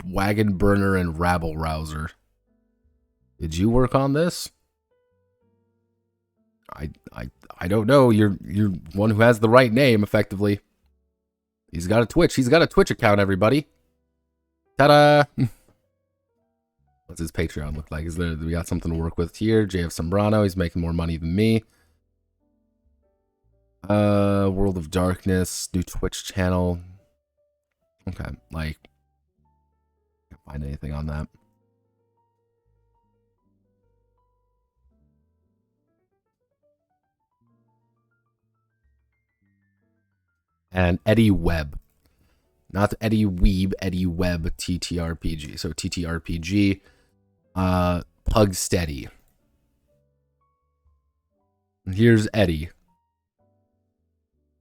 wagon burner and rabble rouser. Did you work on this? I don't know. You're one who has the right name, effectively. He's got a Twitch. He's got a Twitch account, everybody. Ta-da! What's his Patreon look like? We got something to work with here? JF Sombrano, he's making more money than me. World of Darkness, new Twitch channel. Okay, like, can't find anything on that. And Eddie Webb. Not Eddie Weeb, Eddie Webb TTRPG. So TTRPG, Pug Steady. And here's Eddie.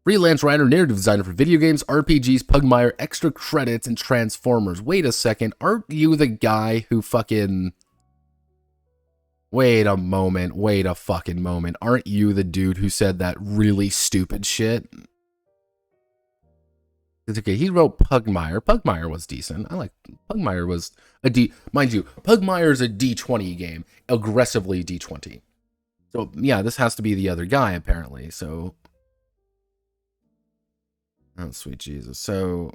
Freelance writer, narrative designer for video games, RPGs, Pugmire, extra credits, and Transformers. Wait a second, aren't you the guy who fucking... Wait a fucking moment. Aren't you the dude who said that really stupid shit? It's okay, he wrote Pugmire. Pugmire was decent. I like... Pugmire was a D... Mind you, Pugmire's a D20 game. Aggressively D20. So, yeah, this has to be the other guy, apparently. So... Oh, sweet Jesus. So...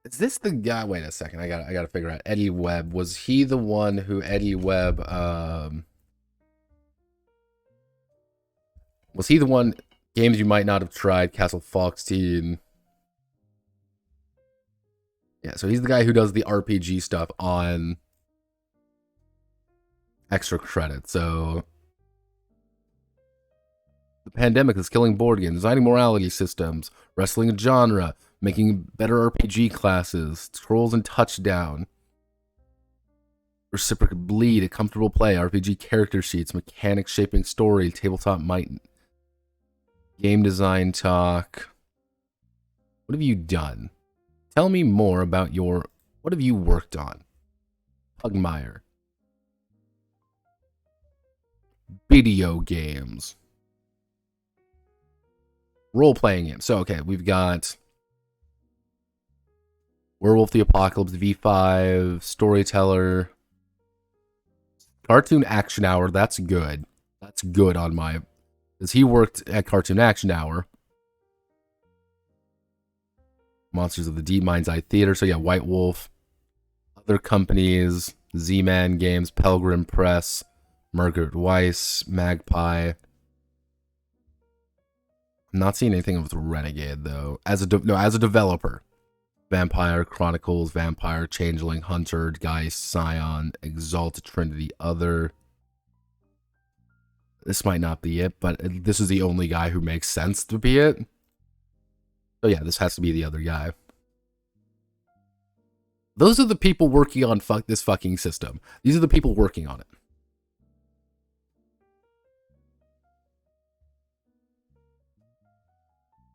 Is this the guy? Wait a second. I gotta figure out. Eddie Webb. Was he the one who Eddie Webb, was he the one... Games you might not have tried, Castle Foxteen. Yeah, so he's the guy who does the RPG stuff on extra credit. So the pandemic is killing board games, designing morality systems, wrestling a genre, making better RPG classes, scrolls and touchdown, reciprocal bleed, a comfortable play, RPG character sheets, mechanics shaping story, tabletop might. Game design talk. What have you done? Tell me more about your... What have you worked on? Pugmire. Video games. Role-playing games. So, okay, we've got... Werewolf the Apocalypse, V5, Storyteller. Cartoon Action Hour, that's good. That's good on my... Because he worked at Cartoon Action Hour. Monsters of the Deep, Mind's Eye Theater. So yeah, White Wolf. Other companies. Z-Man Games, Pelgrim Press, Margaret Weiss, Magpie. I'm not seeing anything with Renegade, though. As a developer. Vampire Chronicles, Vampire, Changeling, Hunter, Geist, Scion, Exalted Trinity, Other... This might not be it, but this is the only guy who makes sense to be it. So yeah, this has to be the other guy. Those are the people working on this fucking system. These are the people working on it.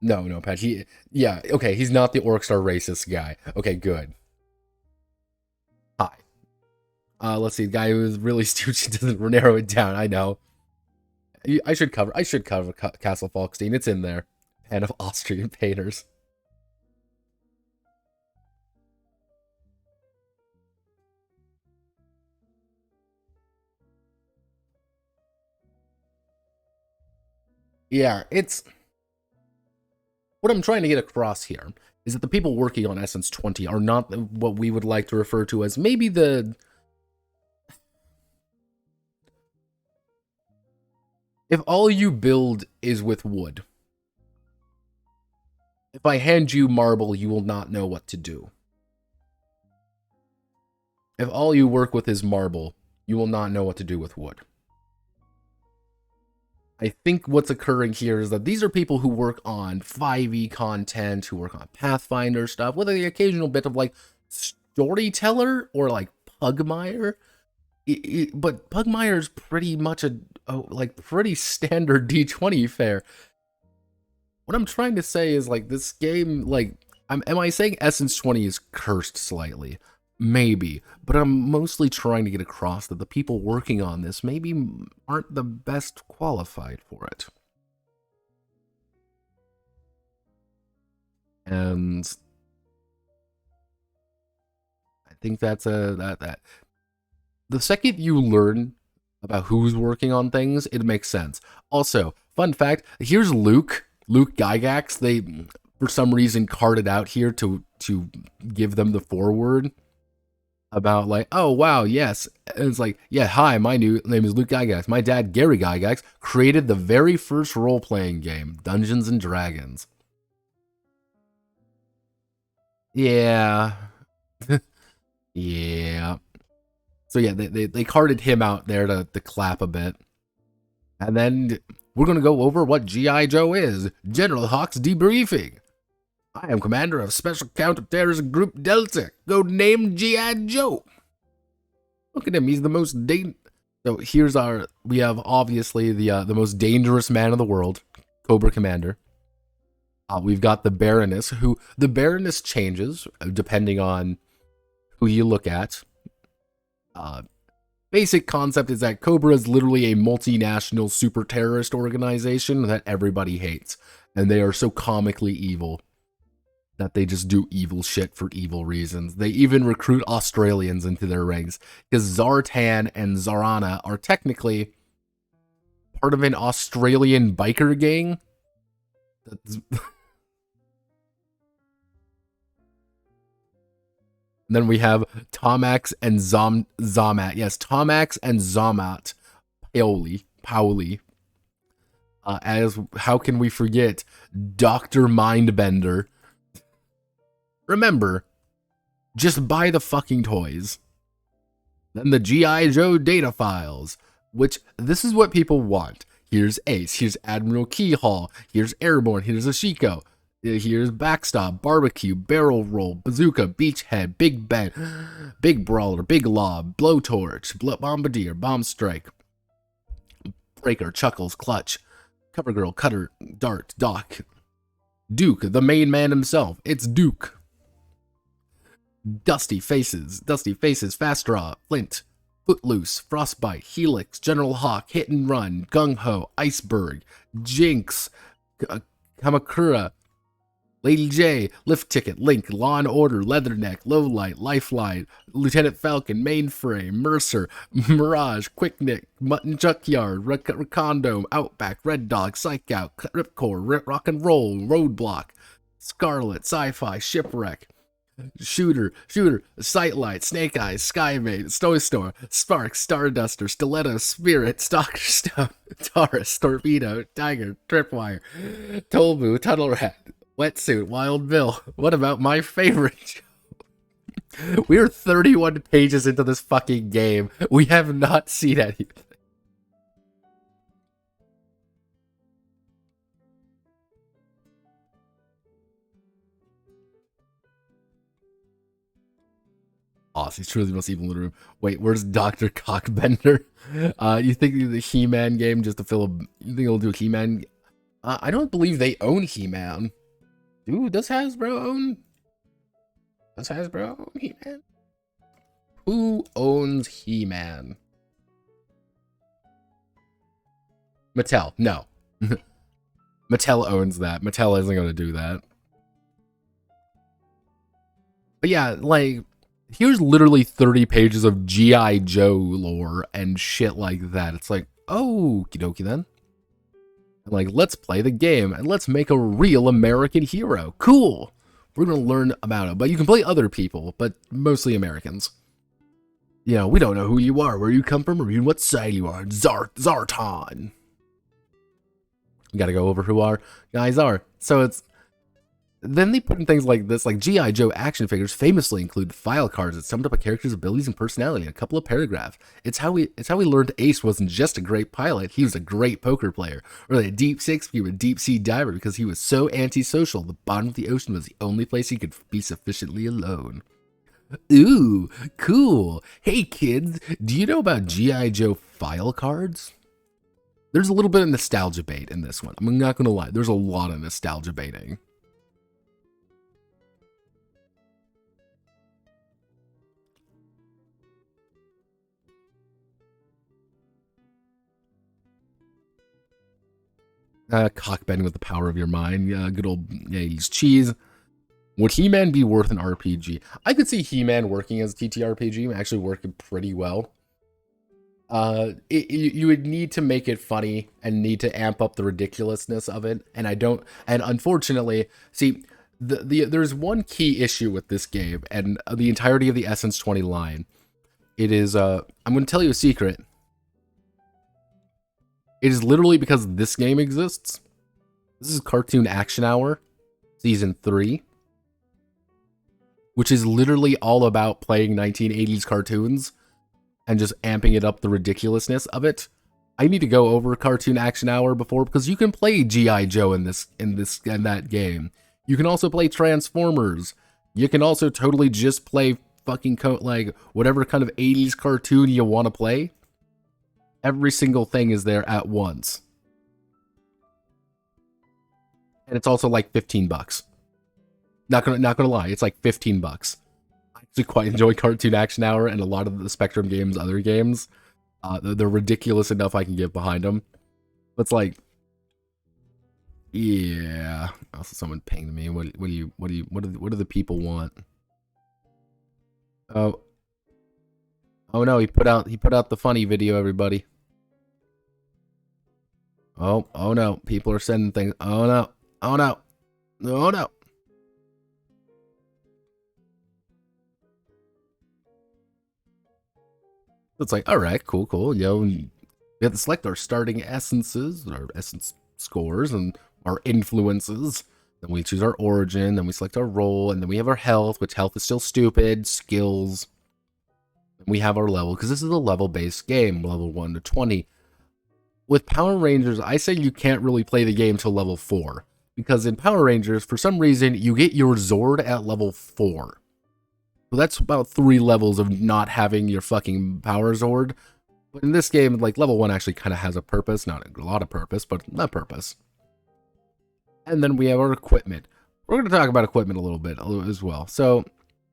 No, Patch. Yeah, okay, he's not the Orcstar racist guy. Okay, good. Hi. Let's see, the guy who is really stupid doesn't narrow it down, I know. I should cover Castle Falkstein. It's in there. Pen of Austrian painters. Yeah, it's... what I'm trying to get across here is that the people working on Essence20 are not what we would like to refer to as maybe the... If all you build is with wood, if I hand you marble, you will not know what to do. If all you work with is marble, you will not know what to do with wood. I think what's occurring here is that these are people who work on 5e content, who work on Pathfinder stuff, with the occasional bit of, like, storyteller or, like, Pugmire. But Pugmire's pretty much pretty standard D20 fare. What I'm trying to say is, like, this game, like, am I saying Essence20 is cursed slightly? Maybe, but I'm mostly trying to get across that the people working on this maybe aren't the best qualified for it. And I think that's that. The second you learn about who's working on things, it makes sense. Also, fun fact, here's Luke Gygax. They, for some reason, carded out here to give them the foreword about, like, oh, wow, yes. And it's like, yeah, hi, my new name is Luke Gygax. My dad, Gary Gygax, created the very first role-playing game, Dungeons & Dragons. Yeah. Yeah. So yeah, they carded him out there to clap a bit. And then we're going to go over what G.I Joe is. General Hawk's debriefing. I am commander of Special Counterterrorism Group Delta, codenamed G.I Joe. Look at him, he's the most So here's we have obviously the most dangerous man in the world, Cobra Commander. We've got the Baroness, the Baroness changes depending on who you look at. Basic concept is that Cobra is literally a multinational super terrorist organization that everybody hates. And they are so comically evil that they just do evil shit for evil reasons. They even recruit Australians into their ranks, because Zartan and Zarana are technically part of an Australian biker gang. Then we have Tomax and Zamat. Yes, Tomax and Zamat Paoli. As how can we forget Dr. Mindbender? Remember, just buy the fucking toys. Then the G.I. Joe data files, which this is what people want. Here's Ace, here's Admiral Keyhall, here's Airborne, here's Ashiko, here's Backstop, Barbecue, Barrel Roll, Bazooka, Beachhead, Big Ben, Big Brawler, Big Lob, Blowtorch, Bombardier, Bomb Strike, Breaker, Chuckles, Clutch, Covergirl, Cutter, Dart, Doc, Duke, the main man himself. It's Duke. Dusty Faces, Fast Draw, Flint, Footloose, Frostbite, Helix, General Hawk, Hit and Run, Gung Ho, Iceberg, Jinx, Kamakura, Lady J, Lift Ticket, Link, Law and Order, Leatherneck, Lowlight, Lifeline, Lieutenant Falcon, Mainframe, Mercer, Mirage, Quicknick, Mutton Junkyard, Recondome, Outback, Red Dog, Psych Out, Ripcore, Rock and Roll, Roadblock, Scarlet, Sci-Fi, Shipwreck, Shooter, Sightlight, Snake Eyes, Skymate, Snowstorm, Spark, Starduster, Stiletto, Spirit, Stalker Stone, Taurus, Torpedo, Tiger, Tripwire, Tolbu, Tunnel Rat, Wetsuit, Wild Bill. What about my favorite? We're 31 pages into this fucking game. We have not seen anything. Awesome, he's truly the most evil in the room. Wait, where's Dr. Cockbender? You think the He-Man game just to fill a... You think he'll do He-Man? I don't believe they own He-Man. Dude, does Hasbro own He-Man? Who owns He-Man? Mattel, no. Mattel owns that. Mattel isn't going to do that. But yeah, like... Here's literally 30 pages of G.I. Joe lore and shit like that. It's like, oh, okie dokie then. Like, let's play the game and let's make a real American hero. Cool. We're going to learn about it. But you can play other people, but mostly Americans. You know, we don't know who you are, where you come from, or even what side you are. Zartan. You got to go over who our guys are. So it's... Then they put in things like this, like G.I Joe action figures famously include file cards that summed up a character's abilities and personality in a couple of paragraphs. It's how we learned Ace wasn't just a great pilot, he was a great poker player. Or a deep six, he was a deep sea diver because he was so antisocial, the bottom of the ocean was the only place he could be sufficiently alone. Ooh, cool. Hey kids, do you know about G.I Joe file cards? There's a little bit of nostalgia bait in this one. I'm not going to lie, there's a lot of nostalgia baiting. Cockbending with the power of your mind. Good old 80s cheese. Would He-Man be worth an RPG? I could see He-Man working as TTRPG, actually working pretty well. You would need to make it funny and need to amp up the ridiculousness of it. And unfortunately, see, there's one key issue with this game and the entirety of the Essence20 line. It is, I'm going to tell you a secret. It is literally because this game exists. This is Cartoon Action Hour, Season 3. Which is literally all about playing 1980s cartoons and just amping it up the ridiculousness of it. I need to go over Cartoon Action Hour before, because you can play G.I Joe in that game. You can also play Transformers. You can also totally just play fucking like whatever kind of 80s cartoon you want to play. Every single thing is there at once. And it's also like $15. Not gonna lie, it's like $15. I actually quite enjoy Cartoon Action Hour and a lot of the Spectrum games, other games. They're ridiculous enough I can get behind them. But it's like, yeah. Also, someone pinged me. What do the people want? Oh no, he put out the funny video, everybody. Oh no, people are sending things. Oh no. It's like, all right, cool. You know, we have to select our starting essences, our essence scores, and our influences. Then we choose our origin, then we select our role, and then we have our health, which health is still stupid, skills. And we have our level, because this is a level-based game, level 1 to 20. With Power Rangers, I say you can't really play the game till level 4. Because in Power Rangers, for some reason, you get your Zord at level 4. So that's about 3 levels of not having your fucking Power Zord. But in this game, like, level 1 actually kind of has a purpose. Not a lot of purpose, but a purpose. And then we have our equipment. We're going to talk about equipment a little bit as well. So,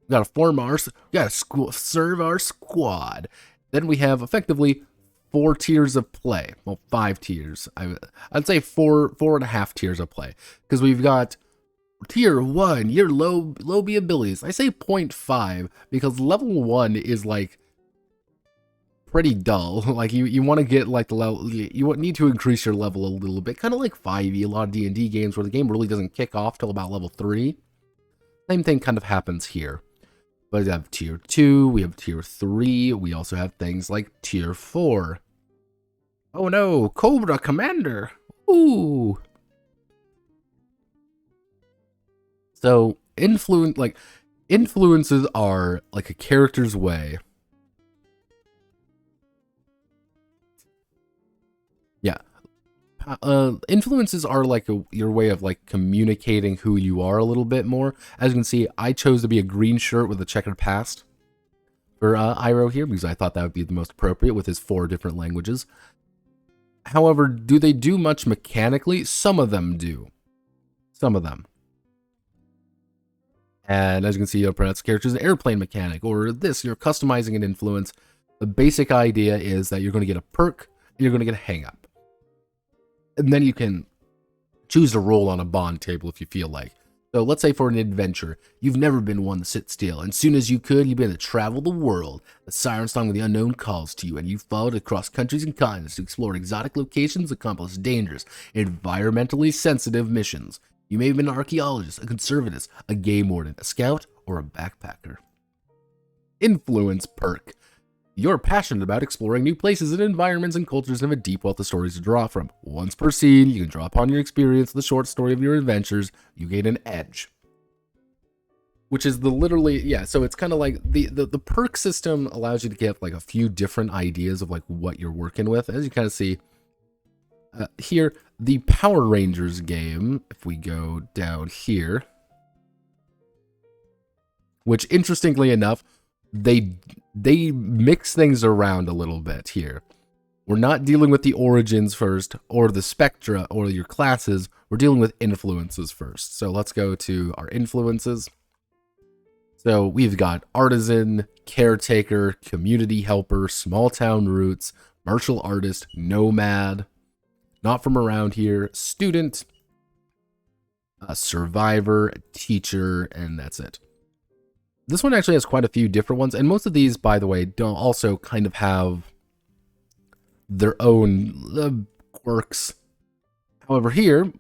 we got to serve our squad. Then we have, effectively, 4 tiers of play. Well, 5 tiers. I'd say 4.5 tiers of play. Because we've got tier 1, your low B abilities. I say 0.5 because level 1 is like pretty dull. Like you want to get like the level, you need to increase your level a little bit. Kind of like 5e, a lot of D&D games where the game really doesn't kick off till about level 3. Same thing kind of happens here. But we have tier 2, we have tier 3, we also have things like tier 4. Oh no, Cobra Commander! Ooh! So, influences are like a character's way. Yeah. Influences are like your way of like communicating who you are a little bit more. As you can see, I chose to be a green shirt with a checkered past for Iroh here because I thought that would be the most appropriate with his 4 different languages. However, do they do much mechanically? Some of them do. Some of them. And as you can see, you'll pronounce characters an airplane mechanic, or this, you're customizing an influence. The basic idea is that you're going to get a perk, and you're going to get a hang-up. And then you can choose to roll on a bond table if you feel like. So let's say for an adventure, you've never been one to sit still, and soon as you could, you've been to travel the world. The siren song of the unknown calls to you, and you've followed across countries and continents to explore exotic locations, accomplish dangerous, environmentally sensitive missions. You may have been an archaeologist, a conservatist, a game warden, a scout, or a backpacker. Influence perk. You're passionate about exploring new places and environments and cultures and have a deep wealth of stories to draw from. Once per scene, you can draw upon your experience, the short story of your adventures. You gain an edge. Which is so it's kind of like the perk system allows you to get like a few different ideas of like what you're working with. As you kind of see here, the Power Rangers game, if we go down here, which interestingly enough, they mix things around a little bit here. We're not dealing with the origins first, or the spectra, or your classes. We're dealing with influences first. So let's go to our influences. So we've got artisan, caretaker, community helper, small town roots, martial artist, nomad, not from around here, student, a survivor, a teacher, and that's it. This one actually has quite a few different ones, and most of these, by the way, don't also kind of have their own quirks. However, here,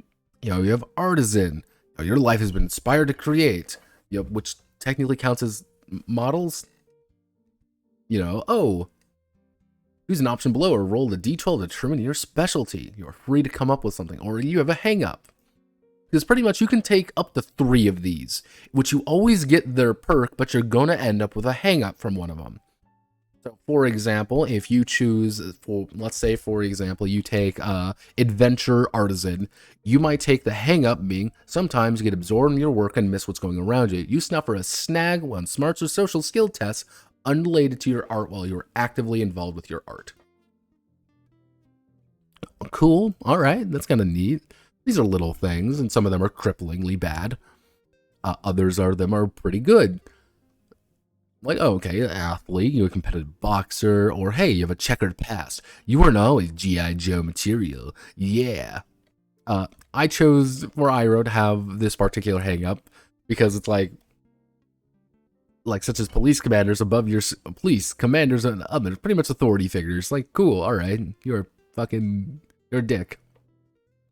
you have artisan. Your life has been inspired to create, which technically counts as models. Use an option below or roll the d12 to determine your specialty. You're free to come up with something, or you have a hang-up. Because pretty much you can take up to 3 of these, which you always get their perk, but you're going to end up with a hang-up from one of them. So, for example, if you choose, let's say, for example, you take Adventure Artisan, you might take the hang-up being sometimes you get absorbed in your work and miss what's going around you. You suffer a snag on smarts or social skill tests unrelated to your art while you're actively involved with your art. Cool. All right. That's kind of neat. These are little things, and some of them are cripplingly bad. Others are pretty good. Like, okay, athlete, you're a competitive boxer, or hey, you have a checkered past. You are not always G.I Joe material. Yeah. I chose for Iroh to have this particular hang-up because it's like such as police commanders above your police commanders and others, pretty much authority figures. Like, cool, all right, you're a dick.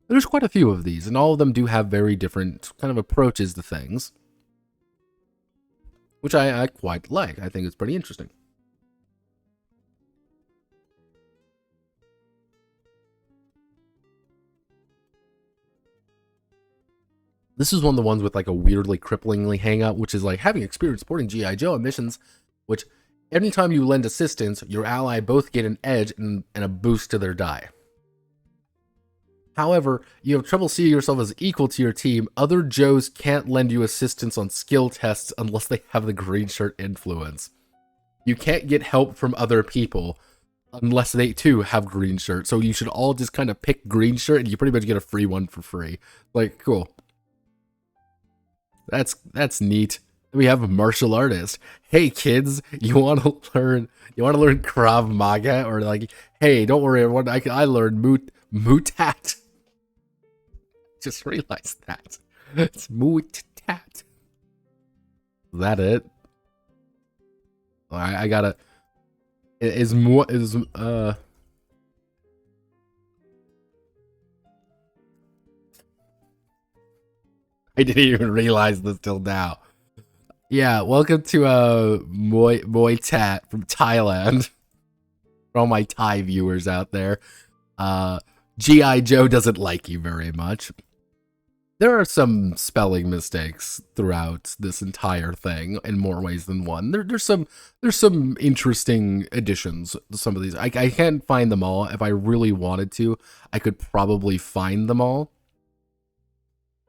There's quite a few of these, and all of them do have very different kind of approaches to things, which I quite like. I think it's pretty interesting. This is one of the ones with like a weirdly cripplingly hang-up, which is like having experience supporting G.I Joe missions, which anytime you lend assistance, your ally both get an edge and a boost to their die. However, you have trouble seeing yourself as equal to your team. Other Joes can't lend you assistance on skill tests unless they have the green shirt influence. You can't get help from other people unless they too have green shirt. So you should all just kind of pick green shirt and you pretty much get a free one for free. Like, cool. That's neat. We have a martial artist. Hey kids, you want to learn Krav Maga? Or like, hey, don't worry, everyone, I learned Mutat. Just realized that. It's Mutat. Is that it? I gotta. I didn't even realize this till now. Yeah, welcome to Muay Tat from Thailand. For all my Thai viewers out there. G.I Joe doesn't like you very much. There are some spelling mistakes throughout this entire thing in more ways than one. There's some interesting additions to some of these. I can't find them all. If I really wanted to, I could probably find them all.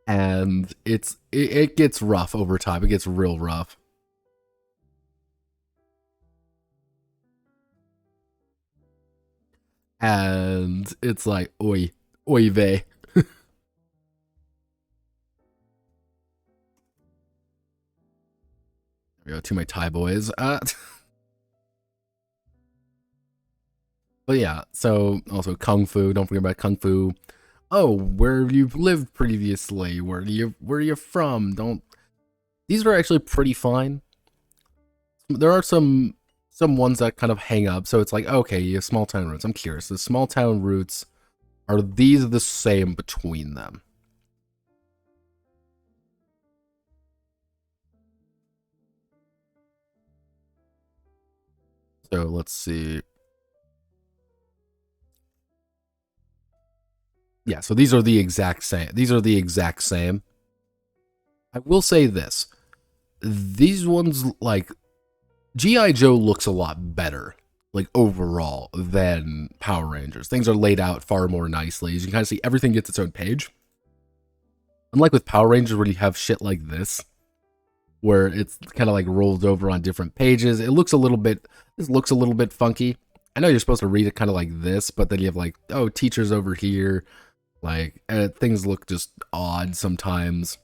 And it gets rough over time. It gets real rough. And it's like, oy vey. There we go, to my Thai boys. But yeah, so also Kung Fu. Don't forget about Kung Fu. oh, where you've lived previously, where you from. Don't These are actually pretty fine. There are some ones that kind of hang up, so it's like, okay, you have small town roots. I'm curious, the small town roots, are these the same between them? So let's see. Yeah, so these are the exact same. These are the exact same. I will say this. These ones, like, G.I Joe looks a lot better, like, overall, than Power Rangers. Things are laid out far more nicely. As you can kind of see, everything gets its own page. Unlike with Power Rangers, where you have shit like this, where it's kind of like rolled over on different pages. This looks a little bit funky. I know you're supposed to read it kind of like this, but then you have like, oh, teachers over here. Like, things look just odd sometimes.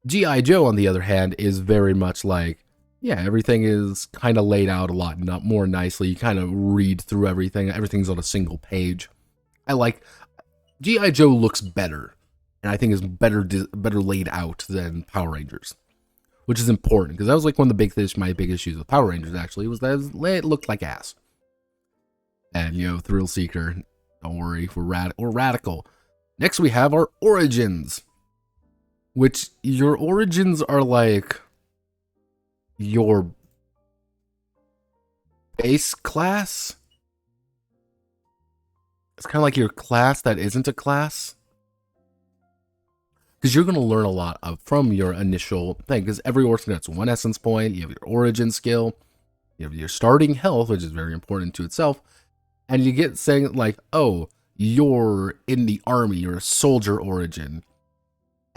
G.I. Joe, on the other hand, is very much like, yeah, everything is kind of laid out a lot not more nicely. You kind of read through everything. Everything's on a single page. I like G.I. Joe looks better, and I think is better laid out than Power Rangers, which is important because that was like one of the my big issues with Power Rangers actually was that it looked like ass. And you know, Thrill Seeker, don't worry, we're radical. Next we have our origins, which your origins are like your base class. It's kind of like your class that isn't a class. Because you're going to learn a lot from your initial thing. Because every origin gets one essence point. You have your origin skill. You have your starting health, which is very important to itself. And you get saying like, oh, you're in the army. You're a soldier origin.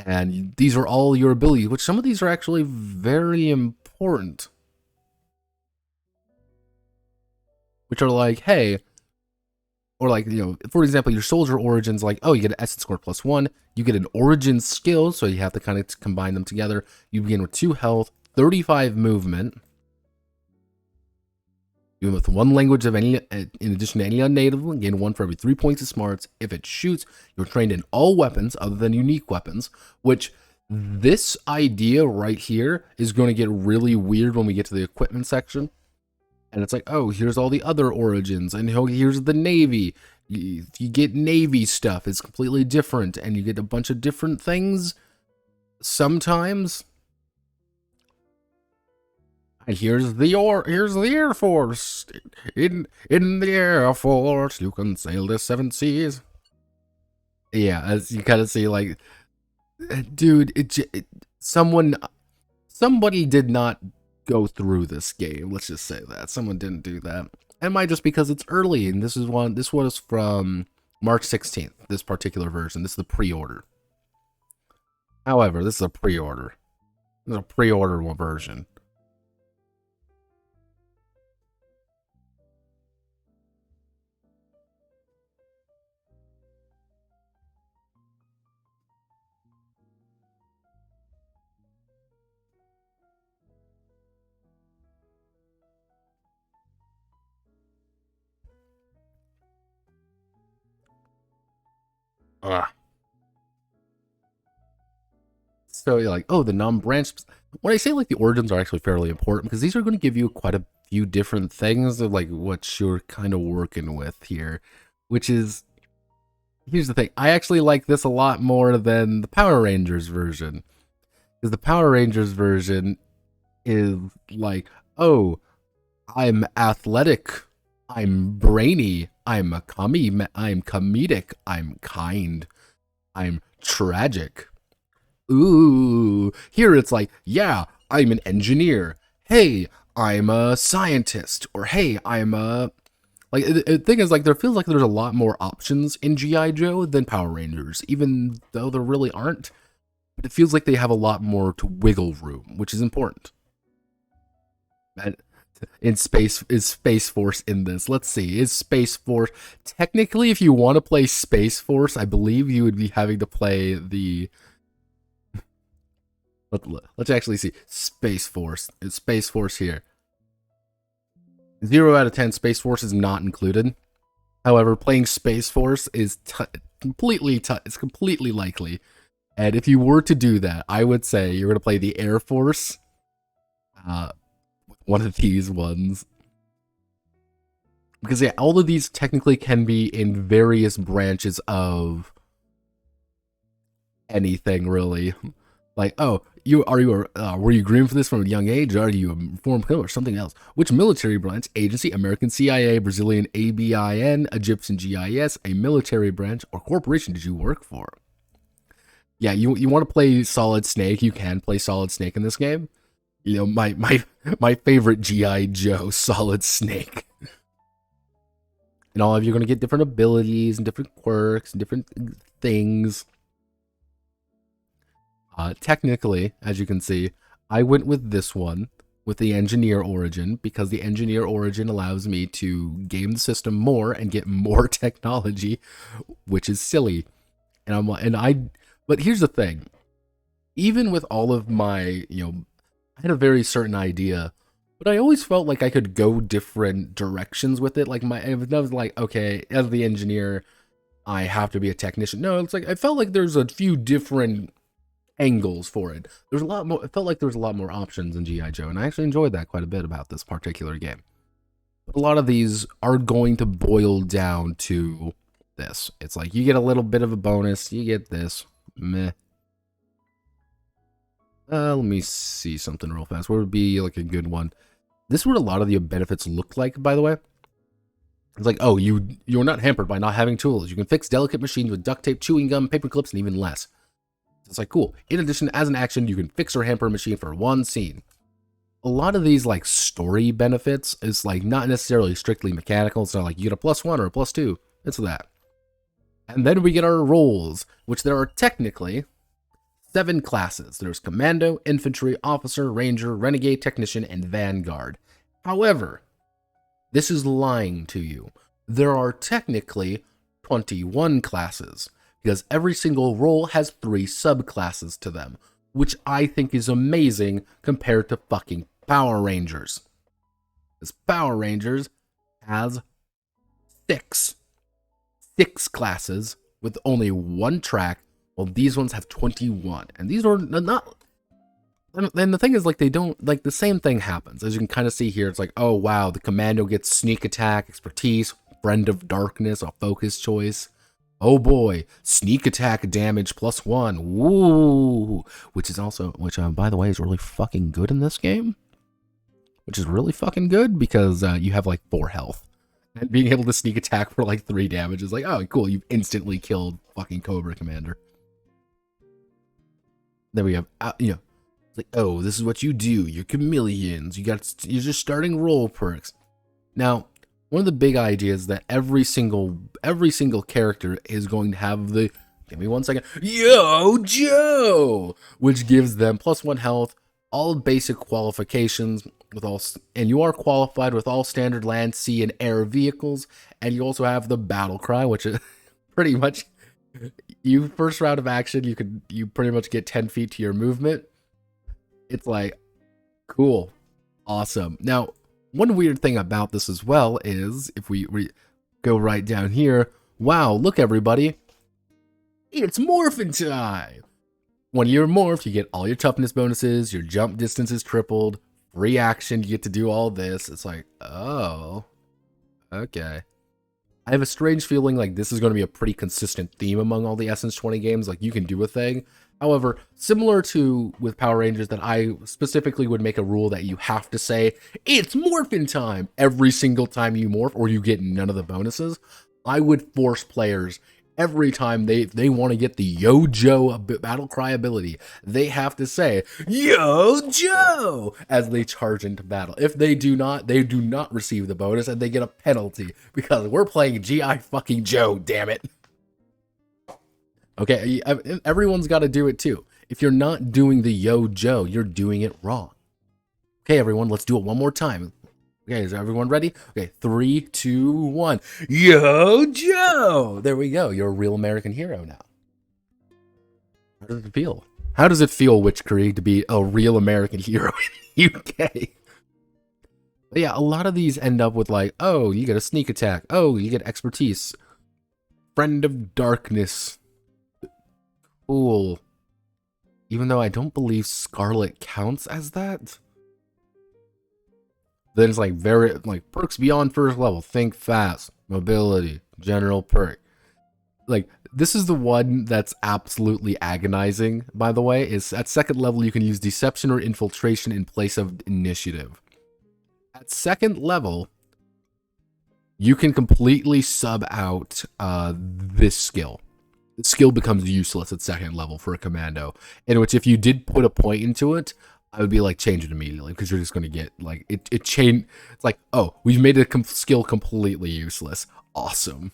And these are all your abilities, which some of these are actually very important. Which are like, hey, or like, you know, for example, your soldier origins, like, oh, you get an essence score +1. You get an origin skill, so you have to kind of combine them together. You begin with 2 health, 35 movement. You with 1 language of any, in addition to any unnative, gain 1 for every 3 points of smarts. If it shoots, you're trained in all weapons other than unique weapons, which this idea right here is going to get really weird when we get to the equipment section. And it's like, oh, here's all the other origins, and here's the Navy. If you get Navy stuff, it's completely different, and you get a bunch of different things sometimes. And here's the Air Force. In the Air Force, you can sail the 7 seas. Yeah, as you kind of see, like, dude, somebody did not go through this game. Let's just say that someone didn't do that. It might just because it's early, and this was from March 16th. This particular version. This is the pre-order. However, this is a pre-order. This is a pre-order version. So you're like, oh, the non-branch. When I say like the origins are actually fairly important, because these are going to give you quite a few different things of like what you're kind of working with here, which is, here's the thing. I actually like this a lot more than the Power Rangers version, because the Power Rangers version is like, oh, I'm athletic, I'm brainy, I'm comedic, I'm kind, I'm tragic. Ooh, here it's like, yeah, I'm an engineer. Hey, I'm a scientist. Or hey, I'm a... Like, the thing is, like, there feels like there's a lot more options in G.I. Joe than Power Rangers, even though there really aren't. But it feels like they have a lot more to wiggle room, which is important. And is Space Force in this? Let's see, is Space Force... Technically, if you want to play Space Force, I believe you would be having to play the... Let's actually see. Space Force. It's Space Force here. 0 out of 10. Space Force is not included. However, playing Space Force is it's completely likely. And if you were to do that, I would say you're going to play the Air Force, one of these ones. Because yeah, all of these technically can be in various branches of anything, really. Like, oh, were you groomed for this from a young age? Or are you a former killer or something else? Which military branch, agency, American CIA, Brazilian ABIN, Egyptian GIS, a military branch, or corporation did you work for? Yeah, you want to play Solid Snake, you can play Solid Snake in this game. You know, my favorite G.I Joe, Solid Snake. And all of you are going to get different abilities and different quirks and different things. Technically, as you can see, I went with this one, with the Engineer Origin, because the Engineer Origin allows me to game the system more and get more technology, which is silly. But here's the thing. Even with all of my, I had a very certain idea, but I always felt like I could go different directions with it. Like I was like, okay, as the engineer, I have to be a technician. No, it's like I felt like there's a few different angles for it. There's a lot more. It felt like there was a lot more options in G.I Joe, and I actually enjoyed that quite a bit about this particular game. But a lot of these are going to boil down to this. It's like you get a little bit of a bonus, you get this. Meh. Let me see something real fast. What would be like a good one? This is what a lot of the benefits look like, by the way. It's like, oh, you're not hampered by not having tools. You can fix delicate machines with duct tape, chewing gum, paper clips, and even less. It's like, cool. In addition, as an action, you can fix or hamper a machine for one scene. A lot of these, like, story benefits is, like, not necessarily strictly mechanical. It's not like you get a +1 or a +2. It's that. And then we get our roles, which there are technically 7 classes. There's Commando, Infantry, Officer, Ranger, Renegade, Technician, and Vanguard. However, this is lying to you. There are technically 21 classes, because every single role has 3 subclasses to them, which I think is amazing compared to fucking Power Rangers. Because Power Rangers has 6 classes with only 1 track, while these ones have 21. And these are not... And the thing is, like, they don't... Like, the same thing happens. As you can kind of see here, it's like, oh, wow, the Commando gets Sneak Attack, Expertise, Friend of Darkness, a focus choice. Oh boy, Sneak Attack damage +1. Woo! Which, by the way, is really fucking good in this game. Which is really fucking good because you have, like, 4 health. And being able to Sneak Attack for, like, 3 damage is like, oh, cool, you've instantly killed fucking Cobra Commander. Then we have, it's like, oh, this is what you do. You're chameleons. You're just starting role perks. Now, one of the big ideas that every single character is going to have the, give me one second, Yo Joe, which gives them +1 health, all basic qualifications and you are qualified with all standard land, sea, and air vehicles, and you also have the battle cry, which is pretty much you first round of action, you pretty much get 10 feet to your movement. It's like, cool, awesome. Now, one weird thing about this as well is, if we go right down here, wow, look everybody, it's morphin' time! When you're morphed, you get all your toughness bonuses, your jump distance is tripled, free action, you get to do all this. It's like, oh, okay. I have a strange feeling like this is going to be a pretty consistent theme among all the Essence20 games, like you can do a thing. However, similar to with Power Rangers, that I specifically would make a rule that you have to say, it's morphin' time every single time you morph, or you get none of the bonuses. I would force players, every time they want to get the Yo Joe battle cry ability, they have to say, Yo Joe, as they charge into battle. If they do not receive the bonus, and they get a penalty, because we're playing G.I fucking Joe, damn it. Okay, everyone's got to do it too. If you're not doing the Yo Joe, you're doing it wrong. Okay, everyone, let's do it one more time. Okay, is everyone ready? Okay, 3, 2, 1. Yo Joe! There we go. You're a real American hero now. How does it feel? How does it feel, Witch Creek, to be a real American hero in the UK? But yeah, a lot of these end up with like, oh, you get a sneak attack. Oh, you get expertise. Friend of Darkness. Cool. Even though I don't believe Scarlet counts as that. Then it's like perks beyond first level. Think fast. Mobility. General perk. Like, this is the one that's absolutely agonizing, by the way. Is at second level you can use deception or infiltration in place of initiative. At second level, you can completely sub out this skill. The skill becomes useless at second level for a commando, in which if you did put a point into it, I would be like, change it immediately, because you're just going to get, like, it's like, oh, we've made a skill completely useless. Awesome.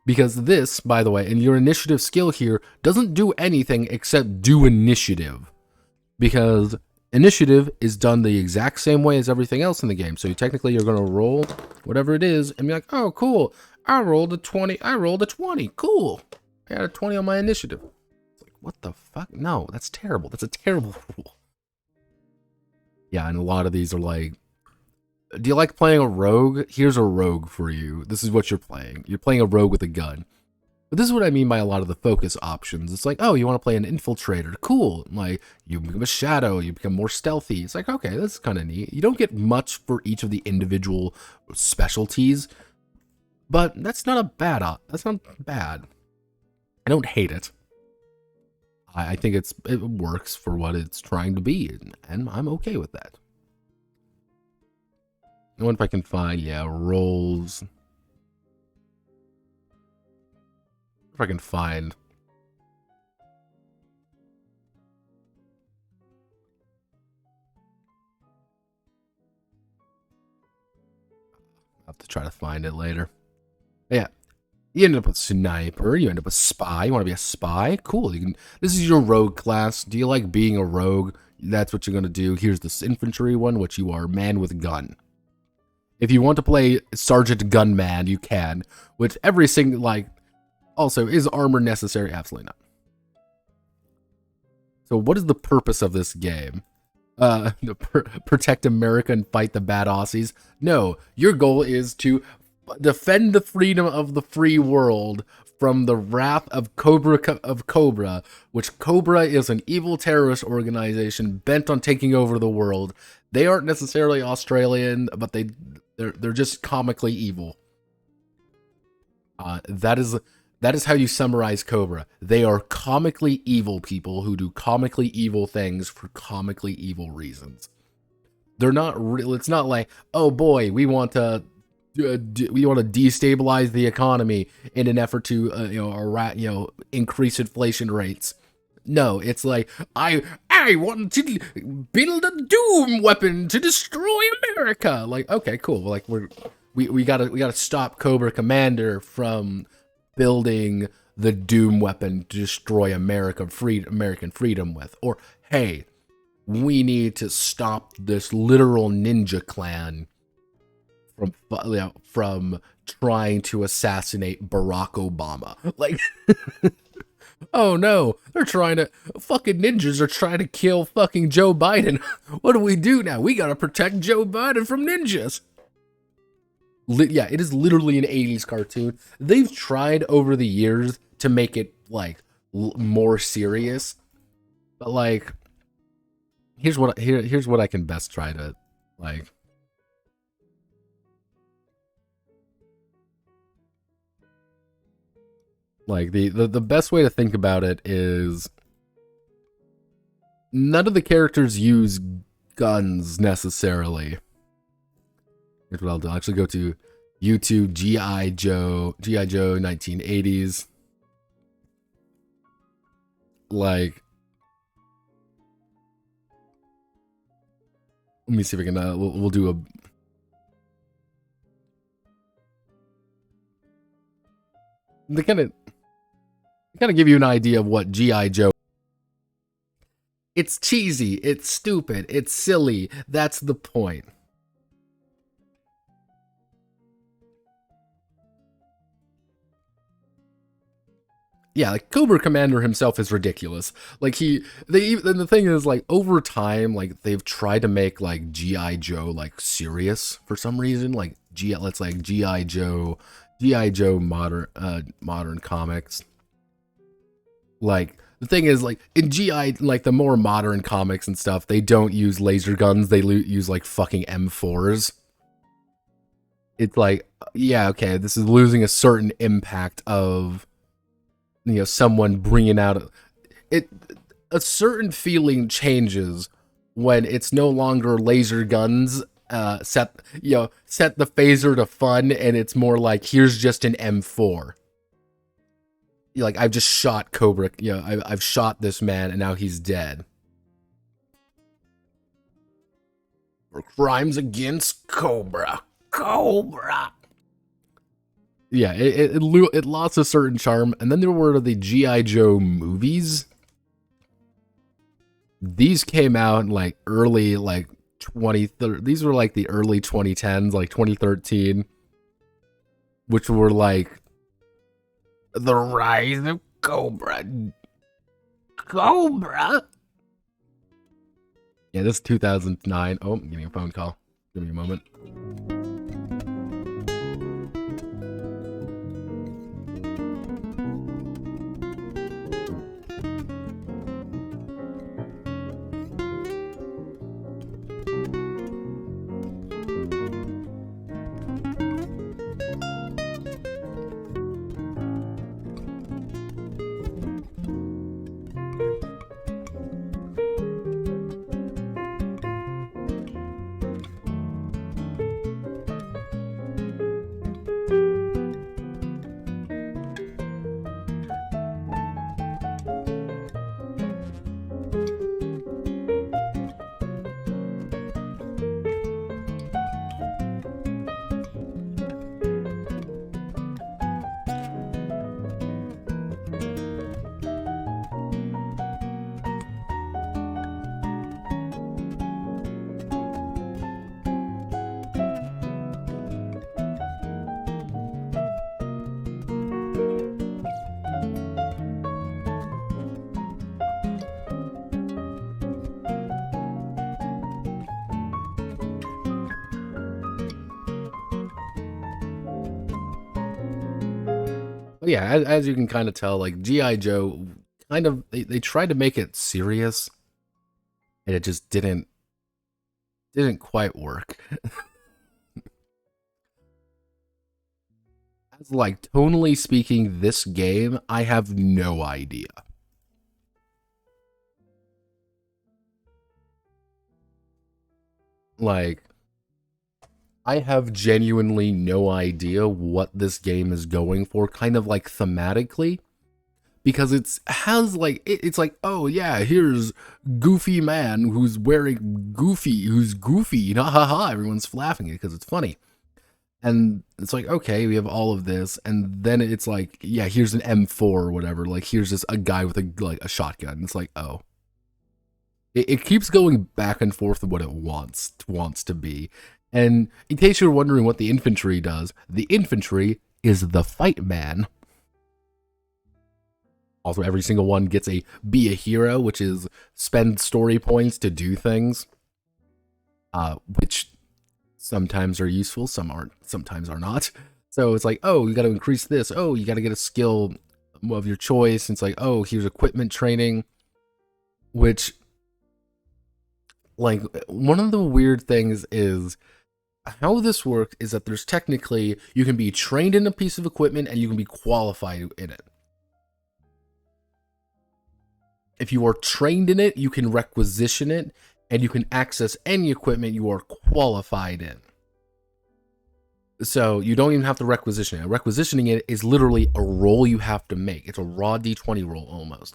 Because this, by the way, and your initiative skill here, doesn't do anything except do initiative. Because initiative is done the exact same way as everything else in the game. So you're going to roll whatever it is and be like, oh, cool. I rolled a 20. I rolled a 20. Cool. I got a 20 on my initiative. It's like, what the fuck? No, that's terrible. That's a terrible rule. Yeah, and a lot of these are like, do you like playing a rogue? Here's a rogue for you. This is what you're playing. You're playing a rogue with a gun. But this is what I mean by a lot of the focus options. It's like, oh, you want to play an infiltrator. Cool. Like, you become a shadow. You become more stealthy. It's like, okay, that's kind of neat. You don't get much for each of the individual specialties. But that's not a bad that's not bad. I don't hate it. I think it works for what it's trying to be, and I'm okay with that. I wonder if I can find, yeah, roles. If I can find. I'll have to try to find it later. Yeah. You end up with sniper, you end up with spy. You want to be a spy? Cool. You can. This is your rogue class. Do you like being a rogue? That's what you're going to do. Here's this infantry one, which you are man with gun. If you want to play Sergeant Gunman, you can. Which every single, like, also, is armor necessary? Absolutely not. So what is the purpose of this game? Protect America and fight the bad Aussies? No, your goal is to defend the freedom of the free world from the wrath of Cobra, which Cobra is an evil terrorist organization bent on taking over the world. They aren't necessarily Australian, but they're just comically evil. That is how you summarize Cobra. They are comically evil people who do comically evil things for comically evil reasons. They're not real. It's not like, oh boy, we want to destabilize the economy in an effort to increase inflation rates. No, it's like, I want to build a doom weapon to destroy America. Like, okay, cool. Like, we gotta stop Cobra Commander from building the doom weapon to destroy American freedom with. Or, hey, we need to stop this literal ninja clan from trying to assassinate Barack Obama. Like, oh no, fucking ninjas are trying to kill fucking Joe Biden. What do we do now? We gotta protect Joe Biden from ninjas. Yeah, it is literally an 80s cartoon. They've tried over the years to make it, like, more serious. But, like, here's what I can best try to, like. Like, the best way to think about it is none of the characters use guns necessarily. Here's what I'll do. I'll actually go to YouTube, G.I Joe 1980s. Like, let me see if we can, we'll do a... They kind of give you an idea of what G.I Joe. It's cheesy, it's stupid, it's silly. That's the point. Yeah, like, Cobra Commander himself is ridiculous. Like, and the thing is, like, over time, like, they've tried to make, like, G.I Joe, like, serious for some reason. Like, G.I Joe G.I Joe modern comics. Like, the thing is, like, in G.I., like, the more modern comics and stuff, they don't use laser guns, they use, like, fucking M4s. It's like, yeah, okay, this is losing a certain impact of, you know, someone bringing out... A certain feeling changes when it's no longer laser guns, set the phaser to fun, and it's more like, here's just an M4. Like, I've just shot Cobra, you know, I've shot this man and now he's dead. For crimes against Cobra. Yeah, it lost a certain charm. And then there were the G.I. Joe movies. These came out in like early, like 2013. These were like the early 2010s, like 2013, which were like the rise of Cobra. Yeah, this is 2009. Oh, I'm getting a phone call. Give me a moment. But yeah, as you can kind of tell, like G.I. Joe, kind of they tried to make it serious, and it just didn't quite work. As like tonally speaking, this game, I have no idea. Like, I have genuinely no idea what this game is going for, kind of like thematically, because it's like, oh yeah, here's Goofy Man who's goofy, ha ha ha, everyone's laughing at it because it's funny. And it's like, okay, we have all of this, and then it's like, yeah, here's an M4 or whatever, like here's just a guy with a shotgun. It's like, oh. It keeps going back and forth to what it wants to be. And in case you're wondering what the infantry does, the infantry is the fight man. Also, every single one gets a be a hero, which is spend story points to do things, which sometimes are useful, sometimes are not. So it's like, oh, you got to increase this. Oh, you got to get a skill of your choice. And it's like, oh, here's equipment training, which, like, one of the weird things is how this works is that there's technically, you can be trained in a piece of equipment and you can be qualified in it. If you are trained in it, you can requisition it, and you can access any equipment you are qualified in. So you don't even have to requisition it. Requisitioning it is literally a roll you have to make. It's a raw D20 roll almost.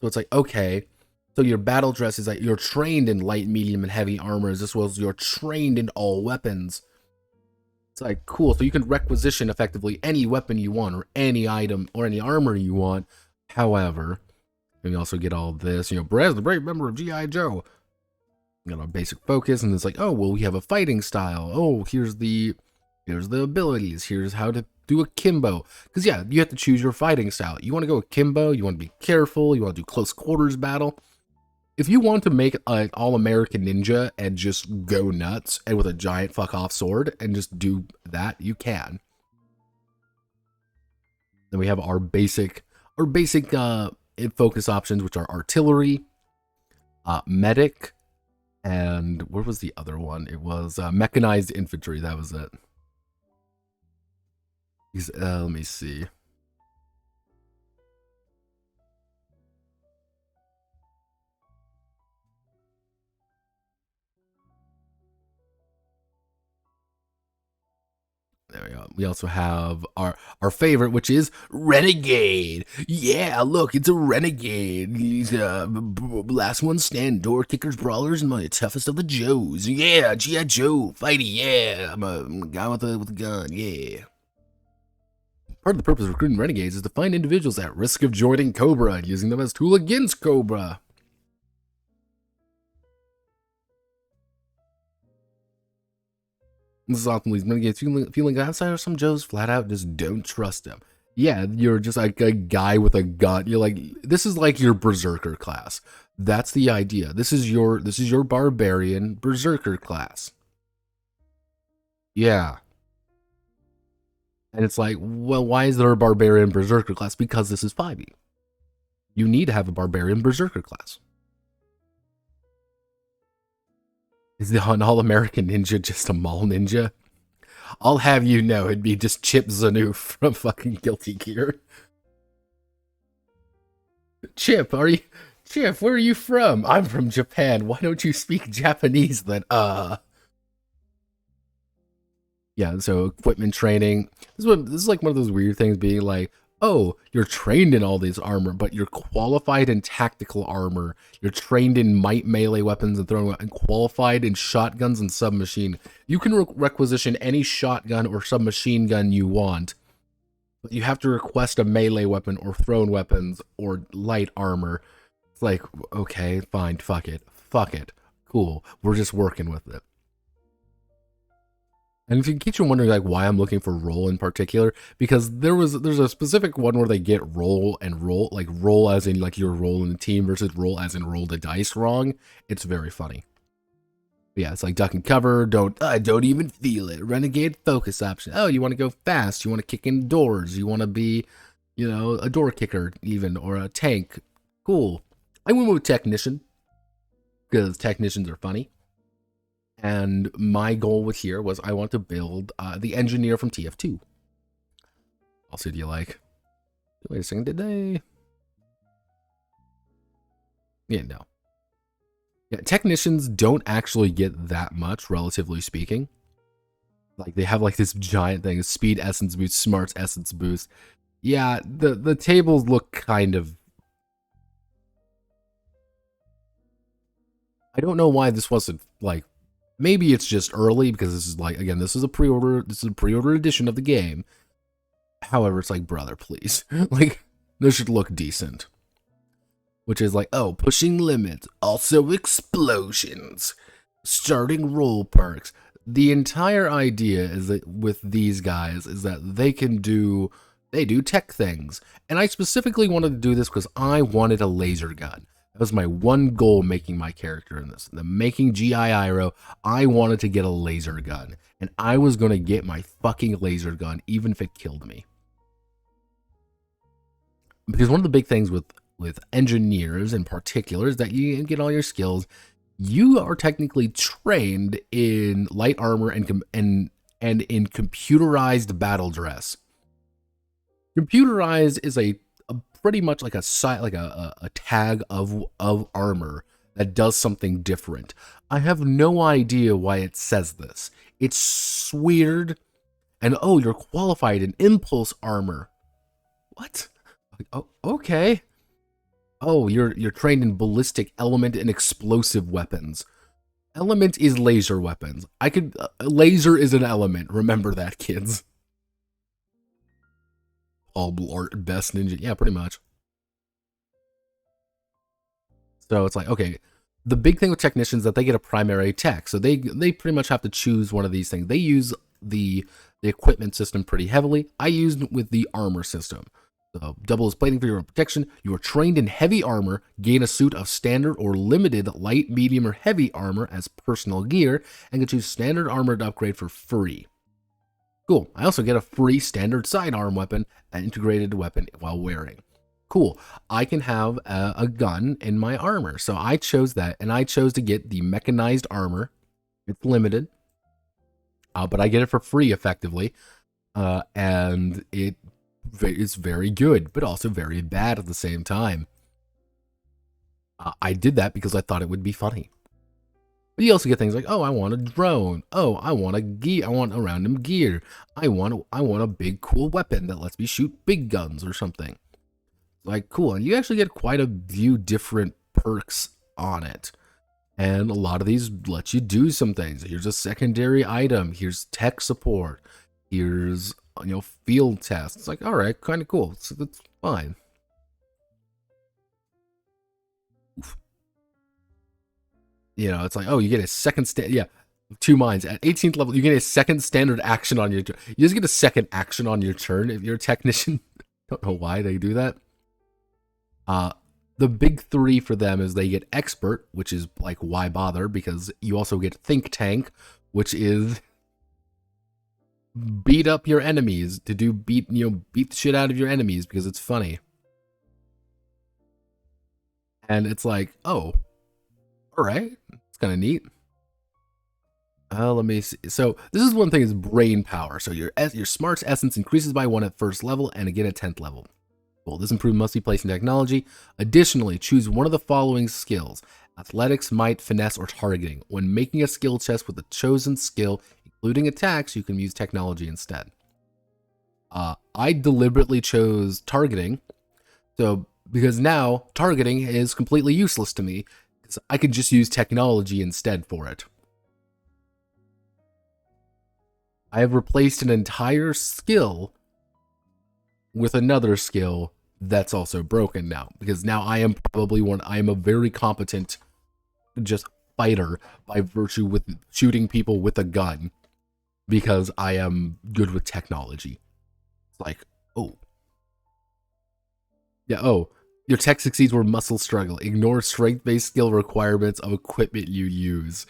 So it's like, okay, so your battle dress is like you're trained in light, medium, and heavy armors, as well as you're trained in all weapons. It's like, cool, so you can requisition effectively any weapon you want, or any item, or any armor you want. However, and you also get all of this, you know, Brez, the brave member of G.I. Joe. You know, basic focus, and it's like, oh, well, we have a fighting style. Oh, here's the abilities. Here's how to do a kimbo. Because, yeah, you have to choose your fighting style. You want to go akimbo, you want to be careful, you want to do close quarters battle. If you want to make an all-American ninja and just go nuts and with a giant fuck-off sword and just do that, you can. Then we have our basic focus options, which are artillery, medic, and what was the other one? It was mechanized infantry. That was it. Let me see. There we go. We also have our favorite, which is Renegade. Yeah, look, it's a Renegade. He's last one stand, door kickers, brawlers, and my toughest of the Joes. Yeah, G.I Joe, fighty. Yeah, I'm a guy with a gun. Yeah. Part of the purpose of recruiting Renegades is to find individuals at risk of joining Cobra and using them as tool against Cobra. This is often leads Renegades feeling outside of some Joes flat out just don't trust them. Yeah, you're just like a guy with a gun. You're like, this is like your berserker class. That's the idea. This is your barbarian berserker class. Yeah. And it's like, well, why is there a barbarian berserker class? Because this is 5e. You need to have a barbarian berserker class. Is the All-American Ninja just a mall ninja? I'll have you know it'd be just Chip Zanoof from fucking Guilty Gear. Chip, where are you from? I'm from Japan. Why don't you speak Japanese then? Yeah, so equipment training. This is like one of those weird things being like, oh, you're trained in all these armor, but you're qualified in tactical armor. You're trained in melee weapons and throwing and qualified in shotguns and submachine. You can requisition any shotgun or submachine gun you want, but you have to request a melee weapon or thrown weapons or light armor. It's like, okay, fine, fuck it, cool. We're just working with it. And if you get you wondering like why I'm looking for roll in particular, because there's a specific one where they get roll like roll as in like you're rolling the team versus roll as in roll the dice wrong. It's very funny. But yeah, it's like duck and cover, don't even feel it. Renegade focus option. Oh, you want to go fast, you want to kick in doors, you want to be, you know, a door kicker even, or a tank. Cool. I went with technician because technicians are funny. And my goal with here was I want to build the engineer from TF2. I'll see what you like. Wait a second, did they? Yeah, no. Yeah, technicians don't actually get that much, relatively speaking. Like, they have like this giant thing, speed essence boost, smarts essence boost. Yeah, the tables look kind of... I don't know why this wasn't, like... Maybe it's just early because this is like, again, this is a pre-order edition of the game. However, it's like, brother, please. Like, this should look decent. Which is like, oh, pushing limits, also explosions, starting roll perks. The entire idea is that with these guys is that they do tech things. And I specifically wanted to do this because I wanted a laser gun. That was my one goal making my character in this. Making G.I. Joe, I wanted to get a laser gun. And I was going to get my fucking laser gun, even if it killed me. Because one of the big things with engineers in particular is that you get all your skills. You are technically trained in light armor and in computerized battle dress. Computerized is a pretty much like a tag of armor that does something different. I have no idea why it says this. It's weird. And oh, you're qualified in impulse armor. What? Oh, okay. Oh, you're trained in ballistic, element, and explosive weapons. Element is laser weapons. Laser is an element. Remember that, kids. All Blart, best ninja. Yeah, pretty much. So it's like, okay, the big thing with technicians is that they get a primary tech. So they pretty much have to choose one of these things. They use the equipment system pretty heavily. I used with the armor system. So double is plating for your protection. You are trained in heavy armor. Gain a suit of standard or limited light, medium, or heavy armor as personal gear, and can choose standard armor to upgrade for free. Cool. I also get a free standard sidearm weapon, an integrated weapon while wearing. Cool. I can have a gun in my armor. So I chose that, and I chose to get the mechanized armor. It's limited, but I get it for free effectively. And it is very good, but also very bad at the same time. I did that because I thought it would be funny. But you also get things like, oh, I want a drone. Oh, I want a gear. I want a random gear. I want a big cool weapon that lets me shoot big guns or something. Like, cool. And you actually get quite a few different perks on it. And a lot of these let you do some things. Here's a secondary item. Here's tech support. Here's, field tests. It's like, all right, kind of cool. So that's fine. It's like, oh, you get a second yeah, 2 minds. At 18th level, you get a second standard action on your turn. You just get a second action on your turn if you're a technician. Don't know why they do that. The big 3 for them is they get expert, which is like, why bother? Because you also get think tank, which is beat up your enemies to do beat the shit out of your enemies because it's funny. And it's like, oh, all right, it's kind of neat. Let me see. So this is one thing is brain power. So your smart's essence increases by 1 at first level and again at 10th level. Well, this improvement must be placed in technology. Additionally, choose one of the following skills: athletics, might, finesse, or targeting. When making a skill chest with a chosen skill, including attacks, you can use technology instead. I deliberately chose targeting, because now targeting is completely useless to me, because I could just use technology instead for it. I have replaced an entire skill with another skill that's also broken now, because now I am a very competent just fighter by virtue with shooting people with a gun, because I am good with technology. It's like, oh. Yeah, oh. Your tech succeeds where muscle struggle. Ignore strength-based skill requirements of equipment you use.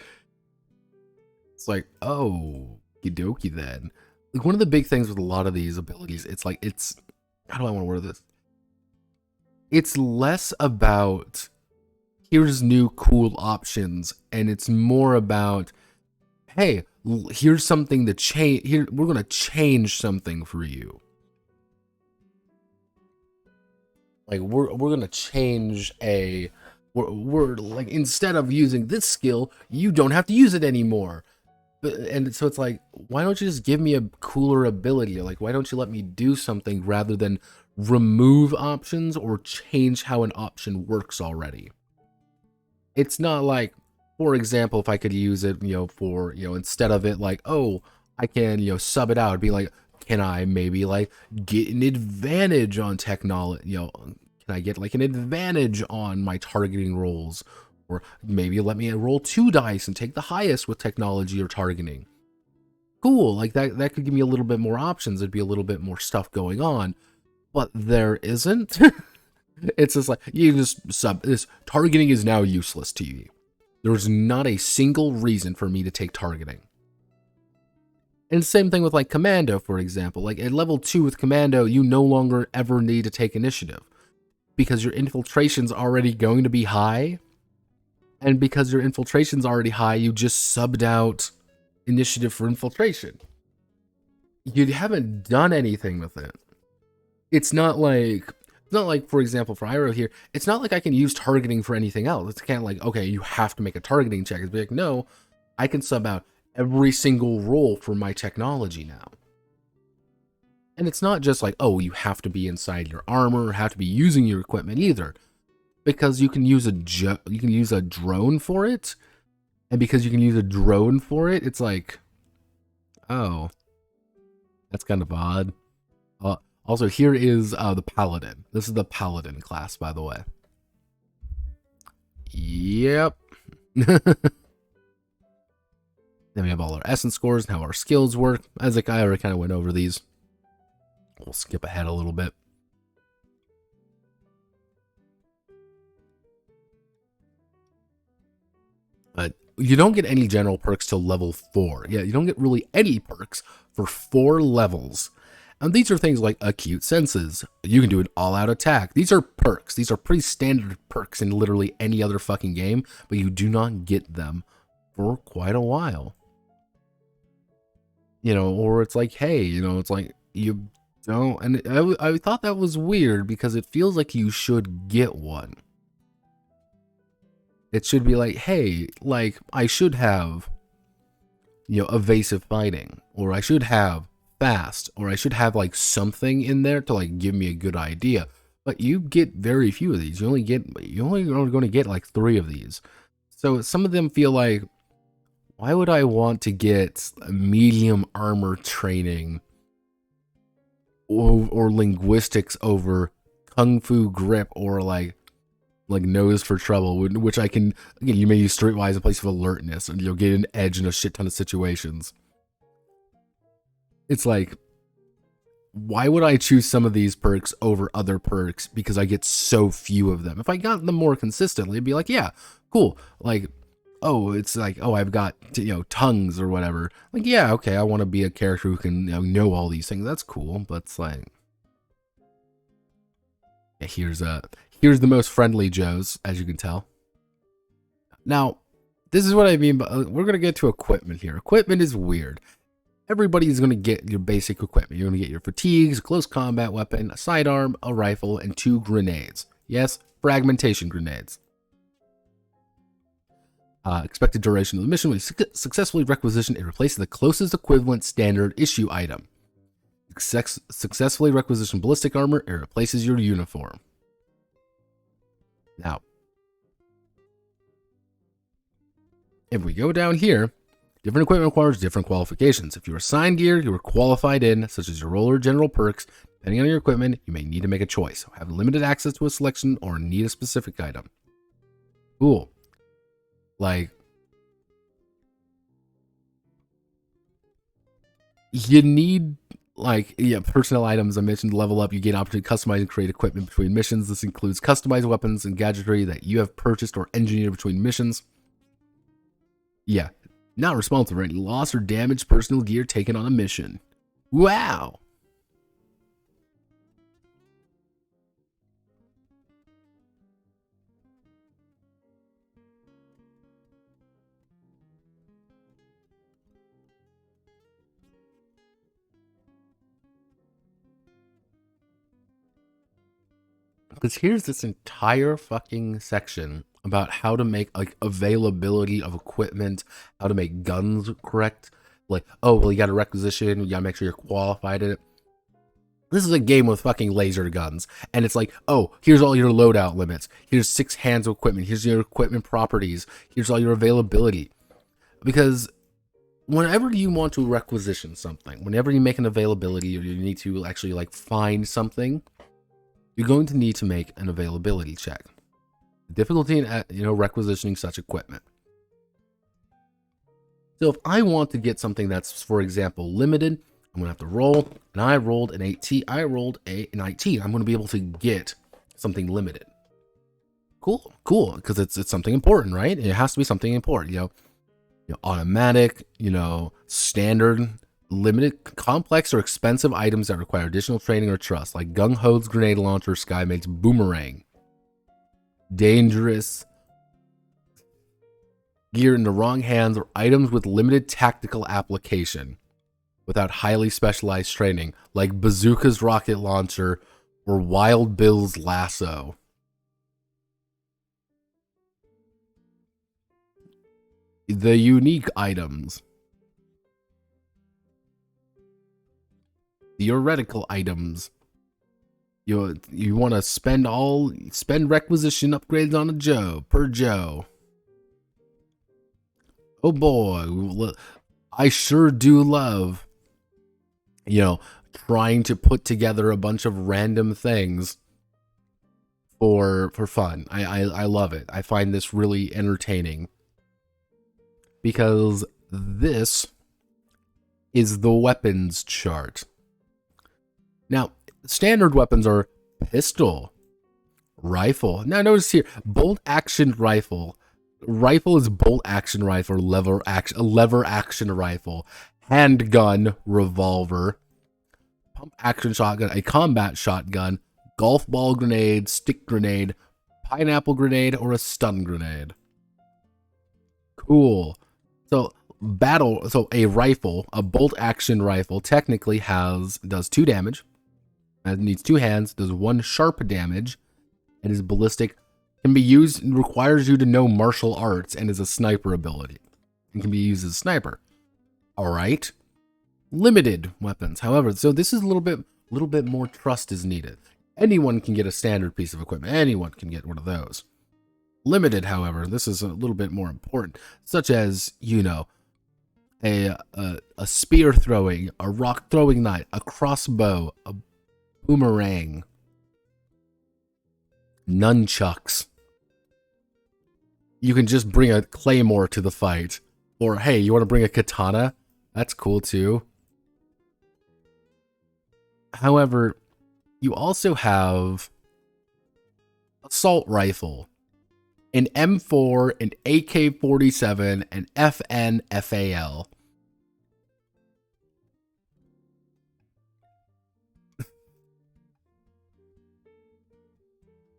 It's like, oh, okie dokie then. Like, one of the big things with a lot of these abilities, how do I want to word this? It's less about here's new cool options, and it's more about, hey, here's something to change. Here, we're gonna change something for you. Like we're gonna change we're like, instead of using this skill, you don't have to use it anymore. And so it's like, why don't you just give me a cooler ability? Like, why don't you let me do something rather than remove options or change how an option works already? It's not like, for example, if I could use it, for, instead of it like, oh, I can, sub it out, it'd be like, can I maybe like get an advantage on technology? Can I get like an advantage on my targeting rolls? Or maybe let me roll 2 dice and take the highest with technology or targeting. Cool, like that could give me a little bit more options. There'd be a little bit more stuff going on, but there isn't. It's just like, you just this targeting is now useless to you. There's not a single reason for me to take targeting. And same thing with like commando, for example. Like at level 2 with commando, you no longer ever need to take initiative because your infiltration's already going to be high. And because your infiltration's already high, you just subbed out initiative for infiltration. You haven't done anything with it. It's not like, for example, for Iroh here, it's not like I can use targeting for anything else. It's kind of like, okay, you have to make a targeting check. It's like, no, I can sub out every single roll for my technology now. And it's not just like, oh, you have to be inside your armor or have to be using your equipment either. Because you can use a drone for it, and because you can use a drone for it, it's like, oh, that's kind of odd. Also, here is the Paladin. This is the Paladin class, by the way. Yep. Then we have all our essence scores and how our skills work. As I already kind of went over these. We'll skip ahead a little bit. But you don't get any general perks till level 4. Yeah, you don't get really any perks for 4 levels. And these are things like acute senses. You can do an all-out attack. These are perks. These are pretty standard perks in literally any other fucking game, but you do not get them for quite a while. You know, or it's like, hey, you know, it's like you don't, and I thought that was weird because it feels like you should get one. It should be like, hey, like I should have, you know, evasive fighting, or I should have fast, or I should have like something in there to like give me a good idea. But you get very few of these. You only are going to get like 3 of these. So some of them feel like, why would I want to get medium armor training or linguistics over kung fu grip or like nose for trouble, which I can, again, you may use streetwise in place of alertness, and you'll get an edge in a shit ton of situations. It's like, why would I choose some of these perks over other perks because I get so few of them? If I got them more consistently, it'd be like, yeah, cool. Like, oh, it's like, oh, I've got, you know, tongues or whatever. Like, yeah, okay, I want to be a character who can, you know all these things. That's cool, but it's like, yeah, here's the most friendly Joes, as you can tell. Now, this is what I mean, but we're going to get to equipment here. Equipment is weird. Everybody is going to get your basic equipment. You're going to get your fatigues, close combat weapon, a sidearm, a rifle, and 2 grenades. Yes, fragmentation grenades. Expected duration of the mission: when you successfully requisition, it replaces the closest equivalent standard issue item. Successfully requisition ballistic armor, it replaces your uniform. Now, if we go down here, different equipment requires different qualifications. If you assign gear you are qualified in, such as your roller general perks, depending on your equipment, you may need to make a choice. Have limited access to a selection or need a specific item. Cool. Like, you need, like, yeah, personnel items I mentioned. Level up, you gain opportunity to customize and create equipment between missions. This includes customized weapons and gadgetry that you have purchased or engineered between missions. Yeah, not responsible for any loss or damaged personal gear taken on a mission. Wow. Because here's this entire fucking section about how to make like availability of equipment, how to make guns correct. Like, oh, well, you got a requisition, you gotta make sure you're qualified in it. This is a game with fucking laser guns, and it's like, oh, here's all your loadout limits. Here's 6 hands of equipment. Here's your equipment properties. Here's all your availability. Because whenever you want to requisition something, whenever you make an availability or you need to actually like find something, you're going to need to make an availability check. Difficulty in, you know, requisitioning such equipment. So if I want to get something that's, for example, limited, I'm going to have to roll, and I rolled an 18. I rolled a 19. I'm going to be able to get something limited. Cool, because it's something important, right? It has to be something important, you know, automatic, you know, standard, limited, complex, or expensive items that require additional training or trust, like Gung Ho's grenade launcher, Skymate's boomerang. Dangerous gear in the wrong hands, or items with limited tactical application without highly specialized training, like Bazooka's rocket launcher or Wild Bill's lasso. The unique items. Theoretical items. You want to spend requisition upgrades on a Joe, per Joe. Oh boy, I sure do love, you know, trying to put together a bunch of random things for fun. I love it. I find this really entertaining because this is the weapons chart. Now, standard weapons are pistol, rifle. Now notice here, bolt action rifle Rifle is bolt action rifle, lever action rifle, handgun, revolver, pump action shotgun, a combat shotgun, golf ball grenade, stick grenade, pineapple grenade, or a stun grenade. Cool. So a rifle, a bolt action rifle, technically does 2 damage. It needs 2 hands, does 1 sharp damage, and is ballistic. Can be used, requires you to know martial arts, and is a sniper ability. And can be used as a sniper. Alright. Limited weapons. However, so this is a little bit more trust is needed. Anyone can get a standard piece of equipment. Anyone can get one of those. Limited, however, this is a little bit more important, such as, you know, a spear throwing, a rock throwing knife, a crossbow, a boomerang, nunchucks. You can just bring a claymore to the fight. Or, hey, you want to bring a katana? That's cool too. However, you also have assault rifle, an M4, an AK-47, an FN-FAL.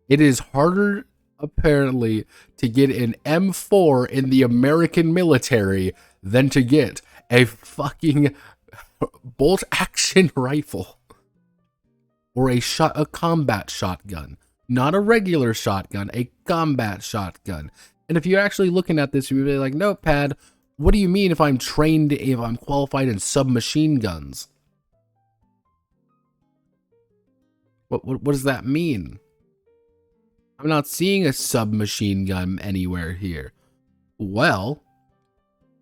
It is harder, apparently, to get an M4 in the American military than to get a fucking bolt-action rifle. Or a combat shotgun. Not a regular shotgun, a combat shotgun. And if you're actually looking at this, you'll be like, Notepad, what do you mean if I'm qualified in submachine guns? What does that mean? I'm not seeing a submachine gun anywhere here. Well,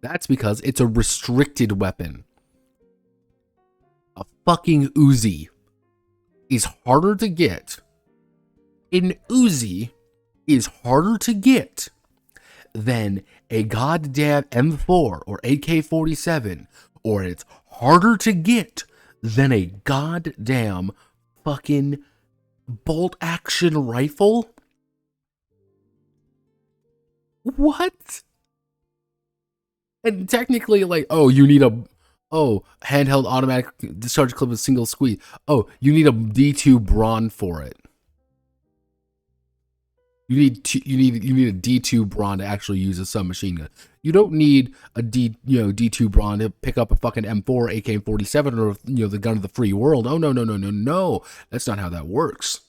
that's because it's a restricted weapon. A fucking Uzi is harder to get. An Uzi is harder to get than a goddamn M4 or AK-47, or it's harder to get than a goddamn fucking bolt action rifle? What? And technically, like, oh, you need handheld automatic discharge clip with single squeeze. Oh, you need a D2 Brawn for it. You need a D2 Brawn to actually use a submachine gun. You don't need a D2 Brawn to pick up a fucking M4, AK-47, or the gun of the free world. Oh no. That's not how that works.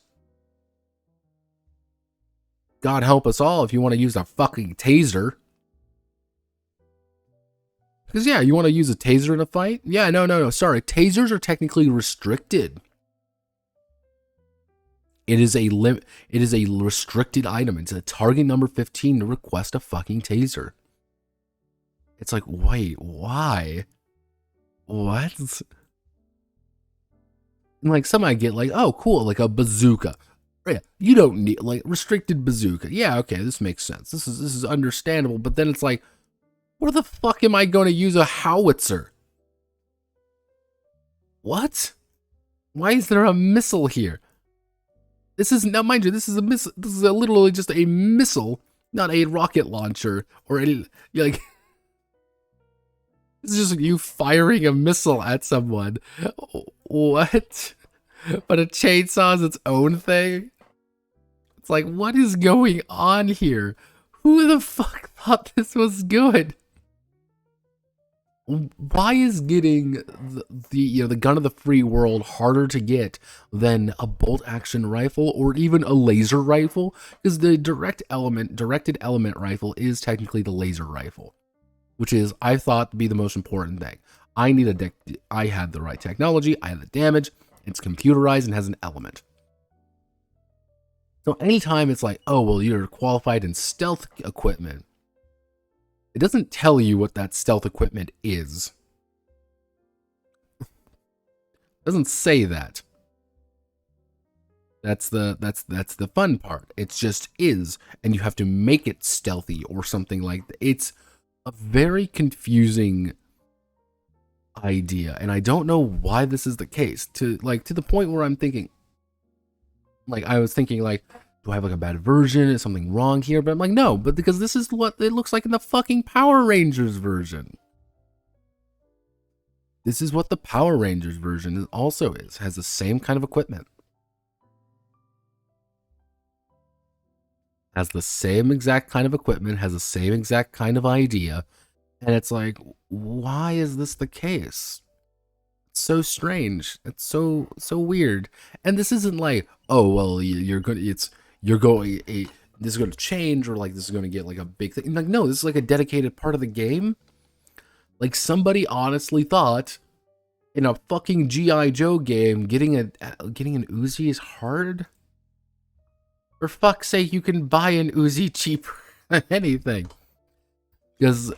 God help us all if you want to use a fucking taser. Because yeah, you want to use a taser in a fight? Yeah, no. Sorry, tasers are technically restricted. It is a restricted item. It's a target number 15 to request a fucking taser. It's like, wait, why? What? And like some I get like, oh cool, like a bazooka. Yeah, you don't need like restricted bazooka. Yeah, okay, this makes sense. This is understandable. But then it's like, where the fuck am I going to use a howitzer? What? Why is there a missile here? This is, now mind you, this is a missile. This is literally just a missile, not a rocket launcher or any, like, this is just you firing a missile at someone. What? But a chainsaw is its own thing? It's like, what is going on here? Who the fuck thought this was good? Why is getting the gun of the free world harder to get than a bolt action rifle or even a laser rifle? Because the directed element rifle is technically the laser rifle, which is, I thought, to be the most important thing. I had the right technology, I had the damage, it's computerized and has an element. So anytime it's like, oh, well, you're qualified in stealth equipment, it doesn't tell you what that stealth equipment is. It doesn't say that. That's the fun part. It just is, and you have to make it stealthy or something like that. It's a very confusing idea, and I don't know why this is the case. To the point where I'm thinking, like, I was thinking, like, do I have like a bad version? Is something wrong here? But I'm like, no, but because this is what it looks like in the fucking Power Rangers version. This is what the Power Rangers version also is. Has the same kind of equipment. Has the same exact kind of equipment, has the same exact kind of idea. And it's like, why is this the case? It's so strange. It's so weird. And this isn't like, oh, well, you're going this is going to change, or like this is going to get like a big thing. Like, no, this is like a dedicated part of the game. Like, somebody honestly thought in a fucking G.I Joe game, getting an Uzi is hard. For fuck's sake, you can buy an Uzi cheaper than anything. Because,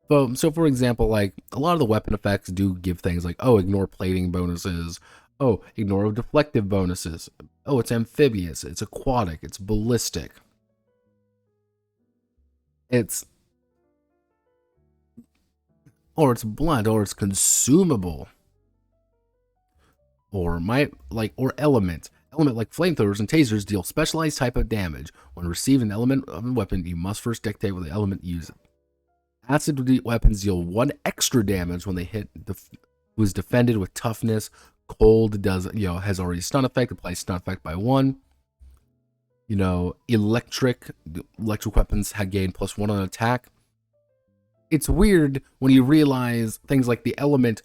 so for example, like, a lot of the weapon effects do give things like, oh, ignore plating bonuses. Oh, ignore deflective bonuses. Oh, it's amphibious. It's aquatic. It's ballistic. Or it's blunt, or it's consumable. Or element. Element like flamethrowers and tasers deal specialized type of damage. When received an element of a weapon, you must first dictate what the element uses. Acid weapons deal 1 extra damage when they hit who's defended with toughness. Cold has already stun effect, applies stun effect by 1. Electric weapons gain +1 on attack. It's weird when you realize things like the element,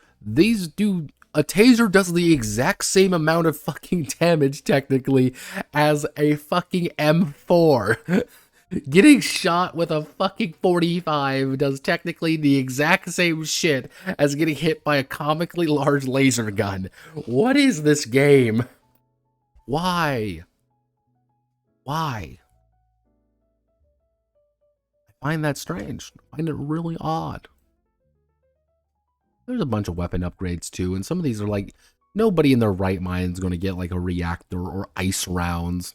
a taser does the exact same amount of fucking damage, technically, as a fucking M4. Getting shot with a fucking 45 does technically the exact same shit as getting hit by a comically large laser gun. What is this game? Why? I find that strange. I find it really odd. There's a bunch of weapon upgrades too, and some of these are like, nobody in their right mind is going to get like a reactor or ice rounds.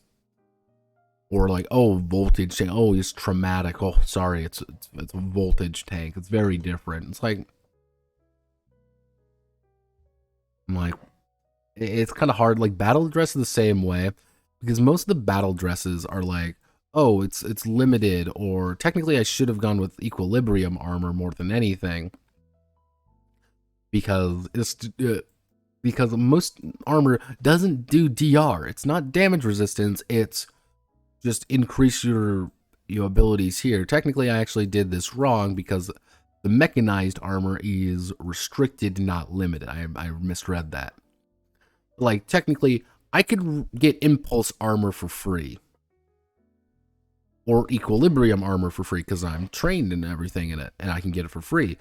Or like, oh, voltage tank. Oh, it's traumatic. Oh, sorry, it's a voltage tank. It's very different. It's like, it's kind of hard. Like, battle dress is the same way, because most of the battle dresses are like, oh, it's limited, or technically I should have gone with equilibrium armor more than anything, because because most armor doesn't do DR. It's not damage resistance. It's just increase your abilities here. Technically, I actually did this wrong because the mechanized armor is restricted, not limited. I misread that. Like, technically, I could get impulse armor for free. Or equilibrium armor for free because I'm trained in everything in it and I can get it for free.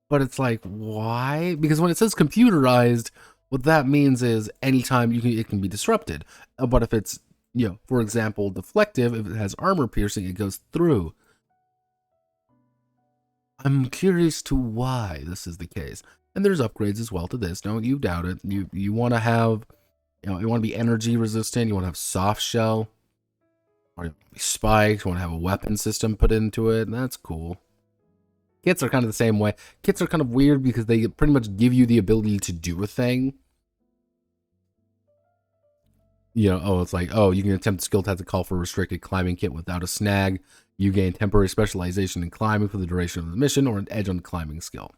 But it's like, why? Because when it says computerized, what that means is anytime it can be disrupted. But if it's, for example, deflective, if it has armor piercing, it goes through. I'm curious to why this is the case. And there's upgrades as well to this. Don't you doubt it. You want to have, you want to be energy resistant. You want to have soft shell. Or you want to be spiked. You want to have a weapon system put into it. And that's cool. Kits are kind of the same way. Kits are kind of weird because they pretty much give you the ability to do a thing. It's like, oh, you can attempt skill test to call for a restricted climbing kit without a snag. You gain temporary specialization in climbing for the duration of the mission, or an edge on the climbing skill.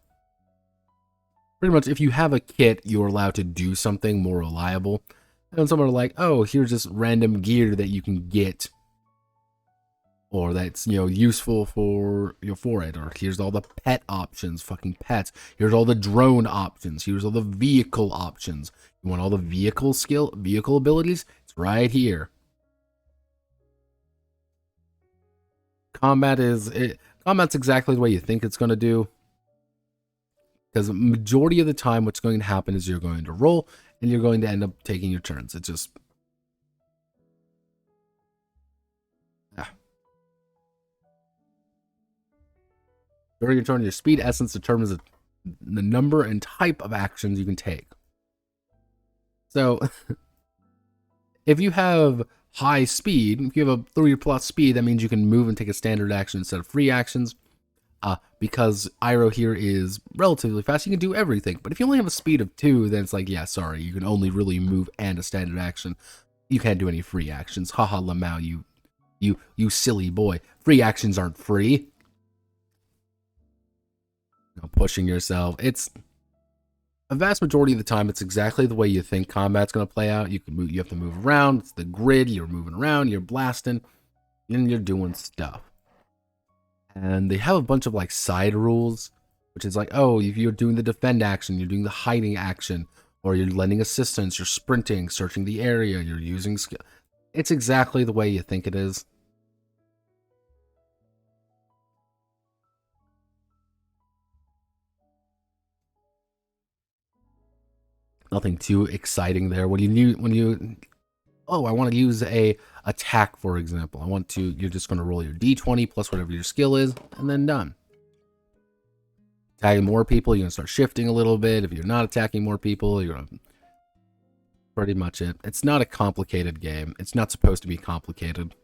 Pretty much, if you have a kit, you're allowed to do something more reliable. And some are like, oh, here's this random gear that you can get, or that's, useful for it. Or here's all the pet options, fucking pets. Here's all the drone options. Here's all the vehicle options. You want all the vehicle abilities? It's right here. Combat's exactly the way you think it's going to do. Because the majority of the time, what's going to happen is you're going to roll, and you're going to end up taking your turns. It's just... During your turn, your speed essence determines the number and type of actions you can take. So, if you have high speed, if you have a 3+ speed, that means you can move and take a standard action instead of free actions. Because Iroh here is relatively fast, you can do everything. But if you only have a speed of 2, then it's like, yeah, sorry, you can only really move and a standard action. You can't do any free actions. Haha, Lamau, you silly boy. Free actions aren't free. Pushing yourself. It's a vast majority of the time, it's exactly the way you think combat's going to play out. You have to move around. It's the grid. You're moving around. You're blasting, and you're doing stuff. And they have a bunch of like side rules, which is like, oh, if you're doing the defend action, you're doing the hiding action, or you're lending assistance, you're sprinting, searching the area, you're using skill. It's exactly the way you think it is. Nothing too exciting there. When you oh, I want to use a attack, for example. You're just going to roll your d20 plus whatever your skill is, and then done. Attacking more people, you're going to start shifting a little bit. If you're not attacking more people, you're going to... Pretty much it. It's not a complicated game. It's not supposed to be complicated.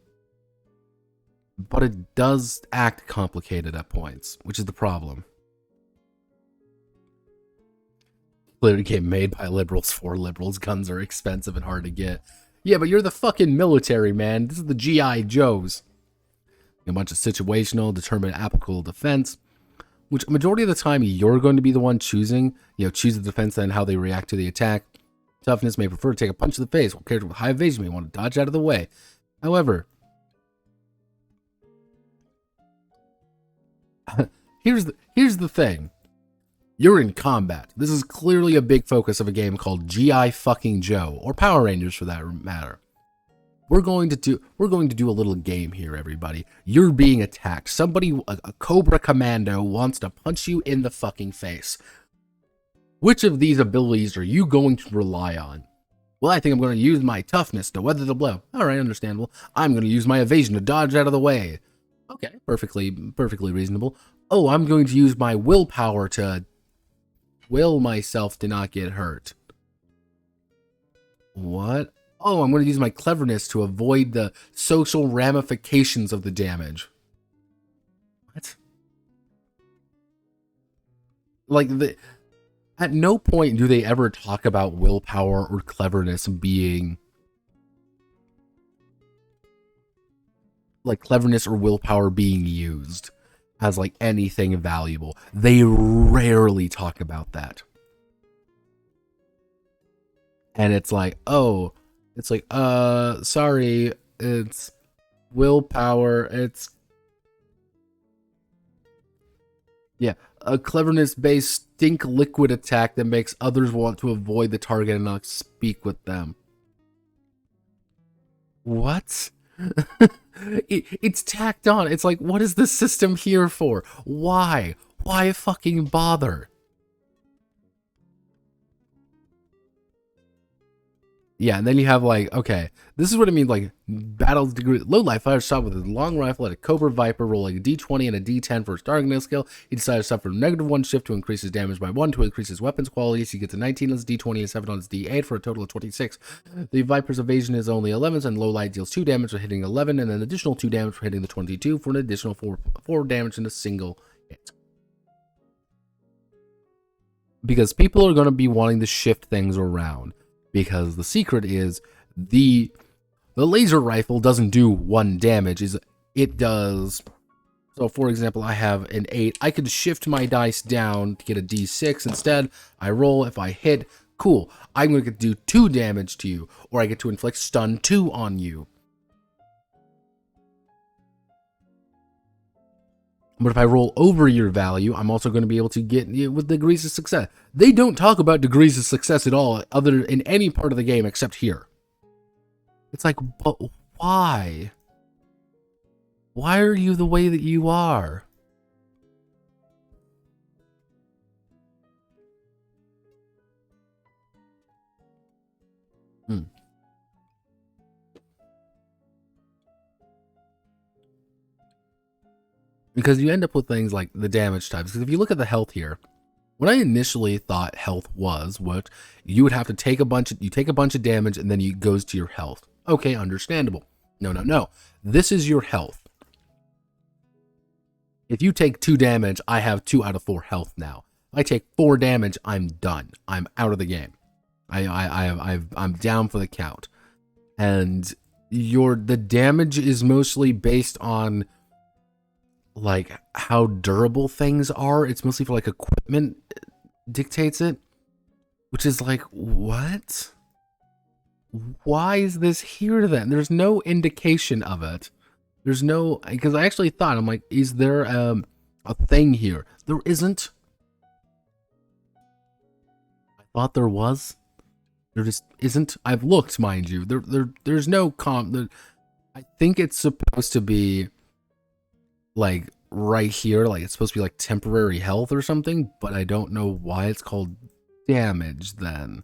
But it does act complicated at points, which is the problem. Literally game made by liberals for liberals. Guns are expensive and hard to get. Yeah, but you're the fucking military, man. This is the G.I Joes. A bunch of situational, determined applicable defense, which a majority of the time you're going to be the one choosing. Choose the defense and how they react to the attack. Toughness may prefer to take a punch to the face, while character with high evasion may want to dodge out of the way. However, here's the thing. You're in combat. This is clearly a big focus of a game called G.I fucking Joe, or Power Rangers for that matter. We're going to do a little game here, everybody. You're being attacked. Somebody, a Cobra Commando, wants to punch you in the fucking face. Which of these abilities are you going to rely on? Well, I think I'm going to use my toughness to weather the blow. Alright, understandable. I'm going to use my evasion to dodge out of the way. Okay, perfectly reasonable. Oh, I'm going to use my willpower to will myself to not get hurt. What? Oh, I'm going to use my cleverness to avoid the social ramifications of the damage. What? Like, at no point do they ever talk about willpower or cleverness being... like, cleverness or willpower being used as, like, anything valuable. They rarely talk about that. And it's like, oh, it's like, sorry, it's willpower, it's... yeah, a cleverness-based stink liquid attack that makes others want to avoid the target and not speak with them. What? It's tacked on. It's like, what is the system here for? Why? Why fucking bother? Yeah, and then you have like, okay, this is what I mean, like, battle degree. Low life fire shot with his long rifle at a Cobra Viper, rolling a d20 and a d10 for his targeting skill. He decided to suffer -1 shift to increase his damage by 1 to increase his weapons qualities. He gets a 19 on his d20 and 7 on his d8 for a total of 26. The Viper's evasion is only 11, and low light deals 2 damage for hitting 11, and an additional 2 damage for hitting the 22 for an additional 4 damage in a single hit. Because people are going to be wanting to shift things around. Because the secret is the laser rifle doesn't do 1 damage, it does. So for example, I have an 8. I could shift my dice down to get a d6 instead. I roll. If I hit, cool. I'm going to do 2 damage to you, or I get to inflict stun 2 on you. But if I roll over your value, I'm also going to be able to get with degrees of success. They don't talk about degrees of success at all, other in any part of the game except here. It's like, but why? Why are you the way that you are? Because you end up with things like the damage types. Because if you look at the health here, what I initially thought health was what you would have to take a bunch of damage and then it goes to your health. Okay, understandable. No. This is your health. If you take 2 damage, I have 2 out of 4 health now. If I take 4 damage, I'm done. I'm out of the game. I'm down for the count. and the damage is mostly based on like how durable things are. It's mostly for like equipment dictates it, which is like, what? Why is this here then? There's no indication of it. There's no, because I actually thought, I'm like, is there a thing here? There isn't. I thought there was. There just isn't. I've looked, mind you. There's no I think it's supposed to be like right here, like it's supposed to be like temporary health or something, but I don't know why it's called damage then.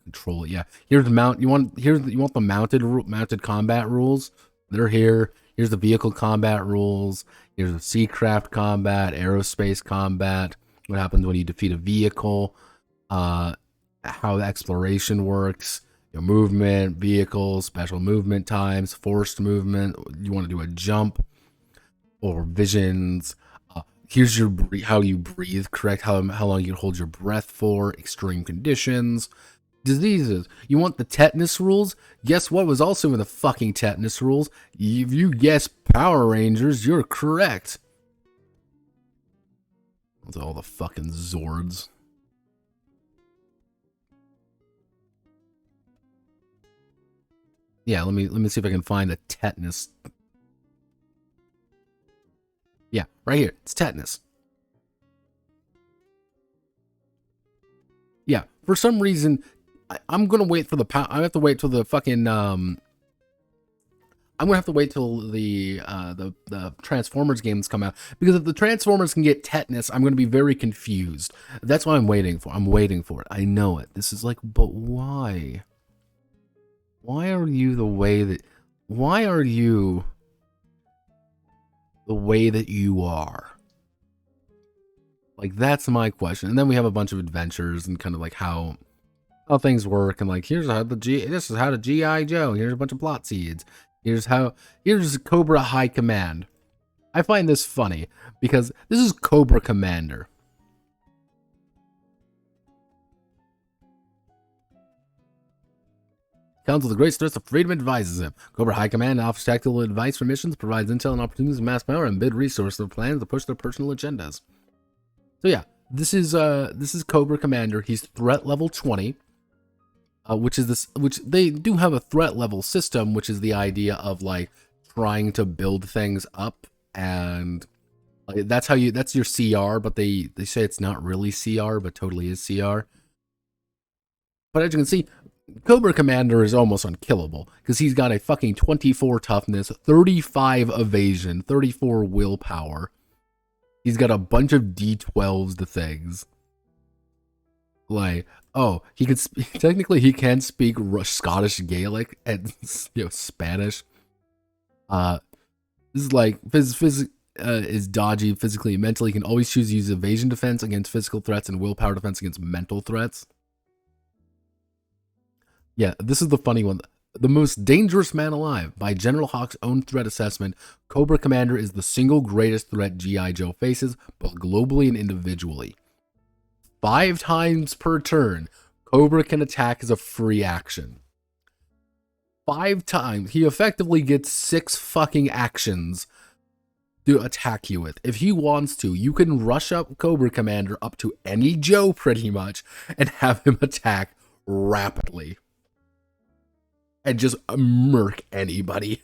Control it. Yeah. Here's the mount. You want the mounted combat rules. They're here. Here's the vehicle combat rules. Here's the seacraft combat, aerospace combat. What happens when you defeat a vehicle? How the exploration works. Your movement, vehicles, special movement times, forced movement. You want to do a jump or visions. Here's your how you breathe. Correct. How long you hold your breath for. Extreme conditions. Diseases. You want the tetanus rules? Guess what was also in the fucking tetanus rules? If you guess Power Rangers, you're correct. That's all the fucking Zords. Yeah, let me see if I can find a tetanus. Yeah, right here. It's tetanus. Yeah, for some reason I'm gonna wait for the I have to wait till the fucking I'm gonna have to wait till the Transformers games come out, because if the Transformers can get tetanus, I'm gonna be very confused. That's what I'm waiting for. I'm waiting for it. I know it. This is like, but why? Why are you the way that? Why are you the way that you are? Like, that's my question. And then we have a bunch of adventures and kind of like how things work, and like, here's how this is how the G.I Joe. Here's a bunch of plot seeds. Here's Cobra High Command. I find this funny because this is Cobra Commander. Counsel the great stress of freedom advises him. Cobra High Command offers tactical advice for missions, provides intel and opportunities to mass power, and bid resources for plans to push their personal agendas. So yeah, this is Cobra Commander. He's threat level 20. Which they do have a threat level system, which is the idea of like trying to build things up, and that's your CR, but they say it's not really CR, but totally is CR. But as you can see, Cobra Commander is almost unkillable because he's got a fucking 24 toughness, 35 evasion, 34 willpower. He's got a bunch of D12s to things. Like, oh, he could technically he can speak Scottish Gaelic and Spanish. This is like is dodgy physically and mentally. He can always choose to use evasion defense against physical threats and willpower defense against mental threats. Yeah, this is the funny one. The most dangerous man alive. By General Hawk's own threat assessment, Cobra Commander is the single greatest threat G.I. Joe faces, both globally and individually. 5 times per turn, Cobra can attack as a free action. 5 times. He effectively gets 6 fucking actions to attack you with. If he wants to, you can rush up Cobra Commander up to any Joe pretty much and have him attack rapidly. And just murk anybody.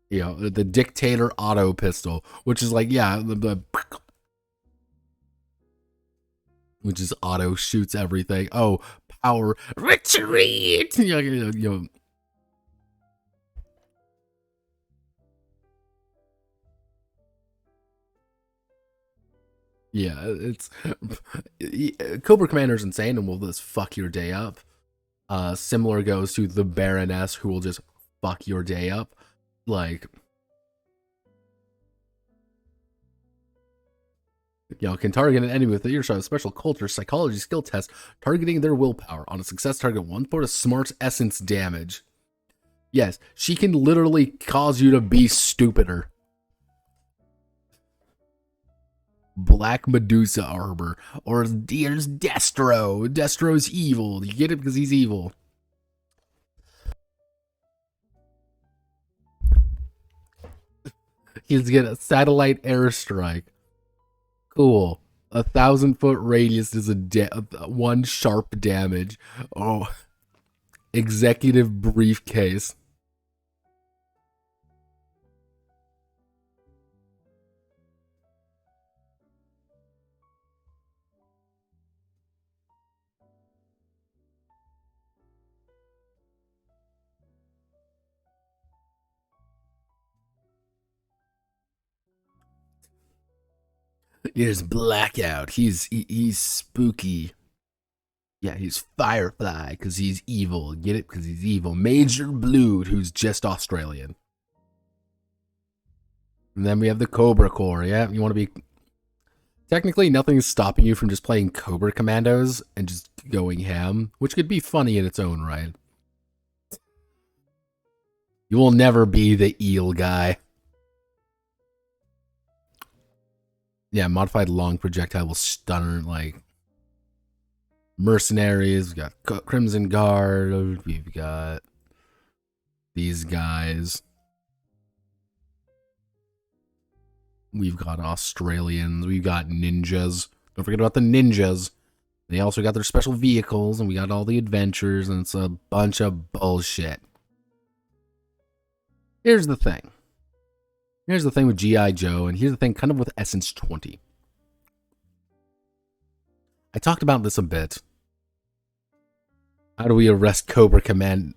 You know, the Dictator auto pistol, which is like, yeah, which is auto shoots everything. Oh, power retreat. You know. Yeah, it's Cobra Commander's insane and will just fuck your day up. Similar goes to the Baroness, who will just fuck your day up. Like, can target an enemy with earshot of special culture psychology skill test, targeting their willpower. On a success, target 1 point of smart essence damage. Yes, she can literally cause you to be stupider. Black Medusa armor. Or there's Destro. Destro's evil. You get it because he's evil. He's get a satellite airstrike. Cool. 1,000-foot radius is one sharp damage. Oh, executive briefcase. Here's Blackout. He's spooky. Yeah, he's Firefly because he's evil. Get it? Because he's evil. Major Blued, who's just Australian. And then we have the Cobra Corps. Yeah, you want to be... Technically, nothing's stopping you from just playing Cobra Commandos and just going ham, which could be funny in its own right. You will never be the eel guy. Yeah, modified long projectile will stun, like... Mercenaries, we've got Crimson Guard, we've got these guys. We've got Australians, we've got ninjas. Don't forget about the ninjas. They also got their special vehicles, and we got all the adventures, and it's a bunch of bullshit. Here's the thing. Here's the thing with G.I Joe, and here's the thing kind of with Essence20. I talked about this a bit. How do we arrest Cobra Commander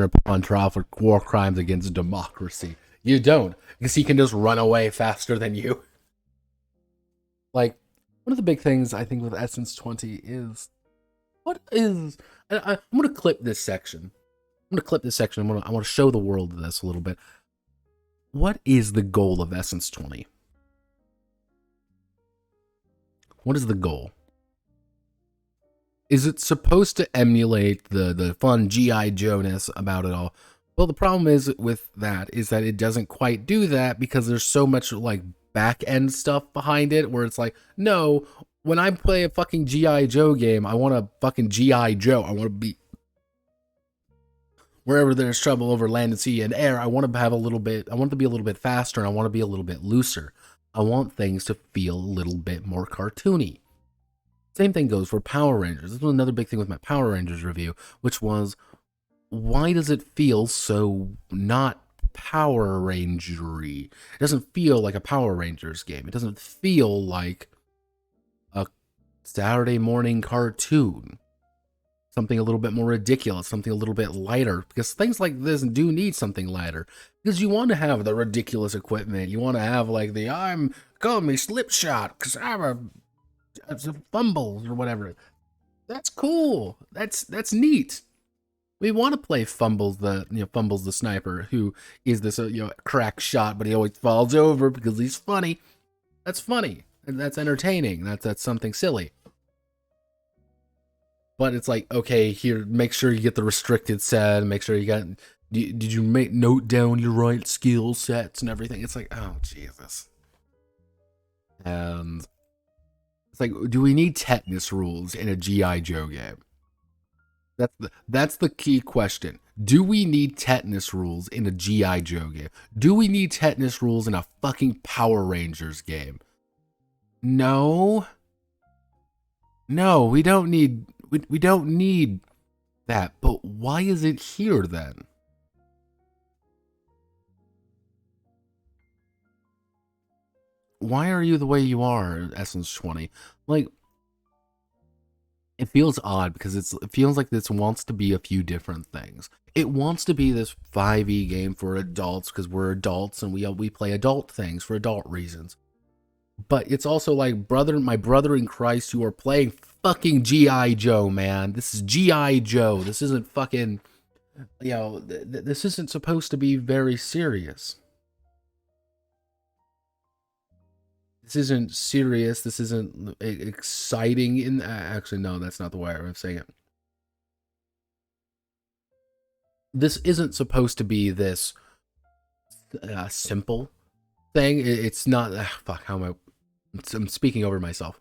upon trial for war crimes against democracy? You don't, because he can just run away faster than you. Like, one of the big things I think with Essence20 is, I'm going to clip this section. I want to show the world this a little bit. What is the goal of Essence20? What is the goal? Is it supposed to emulate the fun G.I Joe-ness about it all? Well, the problem is with that is that it doesn't quite do that because there's so much like back-end stuff behind it where it's like, no, when I play a fucking G.I Joe game, I want a fucking G.I Joe. I want to be... Wherever there's trouble over land and sea and air, I want to have a little bit... I want it to be a little bit faster and I want to be a little bit looser. I want things to feel a little bit more cartoony. Same thing goes for Power Rangers. This was another big thing with my Power Rangers review, which was, why does it feel so not Power Rangery? It doesn't feel like a Power Rangers game. It doesn't feel like a Saturday morning cartoon. Something a little bit more ridiculous, something a little bit lighter, because things like this do need something lighter. Because you want to have the ridiculous equipment. You want to have like the, call me Slipshot, because I'm a Fumbles or whatever. That's cool. That's neat. We want to play Fumbles the sniper, who is this crack shot, but he always falls over because he's funny. That's funny. That's entertaining. That's something silly. But it's like, okay, here, make sure you get the restricted set. Make sure you got. Did you note down your right skill sets and everything? It's like, oh Jesus. And it's like, do we need tetanus rules in a G.I Joe game? That's the key question. Do we need tetanus rules in a G.I Joe game? Do we need tetanus rules in a fucking Power Rangers game? No. No, we don't need that. But why is it here then? Why are you the way you are, Essence20? Like, it feels odd because it feels like this wants to be a few different things. It wants to be this 5e game for adults because we're adults and we play adult things for adult reasons. But it's also like, my brother in Christ, you are playing fucking G.I Joe, man. This is G.I Joe. This isn't fucking, this isn't supposed to be very serious. This isn't serious. This isn't exciting. Actually, no, that's not the way I'm saying it. This isn't supposed to be this simple thing. It's not. Fuck. How am I? I'm speaking over myself.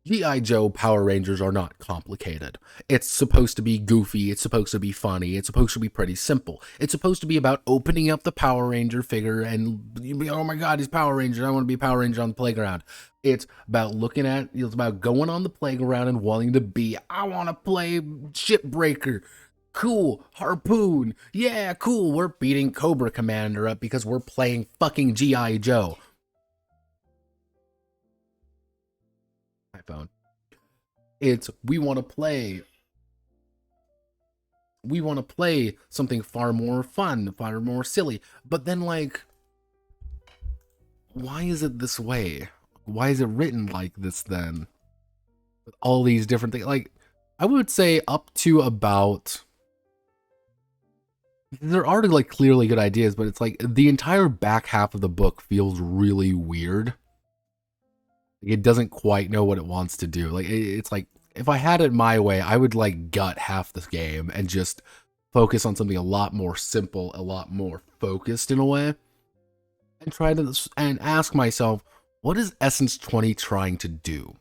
G.I Joe Power Rangers are not complicated. It's supposed to be goofy, it's supposed to be funny, it's supposed to be pretty simple. It's supposed to be about opening up the Power Ranger figure and, oh my god, he's Power Ranger, I want to be Power Ranger on the playground. It's about it's about going on the playground and wanting to be, I want to play Shipbreaker. Cool, Harpoon, yeah, cool, we're beating Cobra Commander up because we're playing fucking G.I Joe. iPhone. It's we want to play something far more fun, far more silly. But then, like, why is it this way? Why is it written like this then? With all these different things. Like, I would say up to about, there are like clearly good ideas, but it's like the entire back half of the book feels really weird. It doesn't quite know what it wants to do. Like, it's like, if I had it my way, I would like gut half this game and just focus on something a lot more simple, a lot more focused in a way, and try to and ask myself, what is Essence20 trying to do?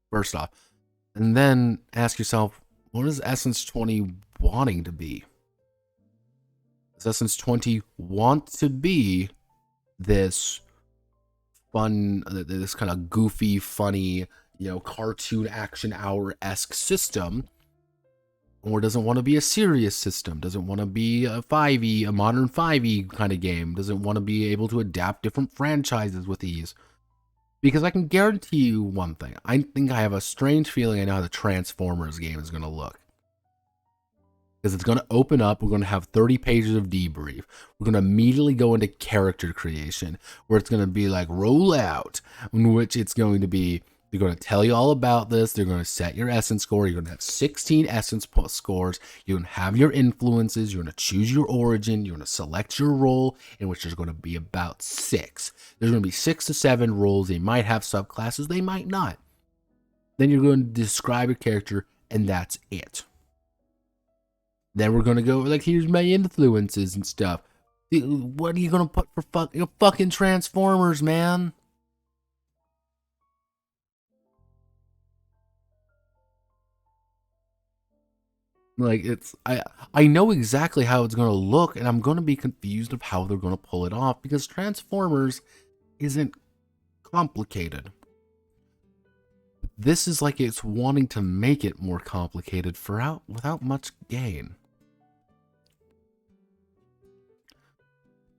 First off, and then ask yourself, what is Essence20 wanting to be? Does Essence20 want to be this fun, this kind of goofy, funny, cartoon action hour-esque system? Or doesn't want to be a serious system? Doesn't want to be a 5e, a modern 5e kind of game? Doesn't want to be able to adapt different franchises with ease? Because I can guarantee you one thing. I think I have a strange feeling I know how the Transformers game is going to look. Because it's going to open up, we're going to have 30 pages of debrief. We're going to immediately go into character creation, where it's going to be like, roll out, in which it's going to be, they're going to tell you all about this, they're going to set your essence score, you're going to have 16 essence scores, you're going to have your influences, you're going to choose your origin, you're going to select your role, in which there's going to be about 6. There's going to be 6 to 7 roles, they might have subclasses, they might not. Then you're going to describe your character, and that's it. Then we're going to go, like, here's my influences and stuff. What are you going to put for fucking Transformers, man? Like, I know exactly how it's going to look, and I'm going to be confused of how they're going to pull it off, because Transformers isn't complicated. This is like it's wanting to make it more complicated without much gain.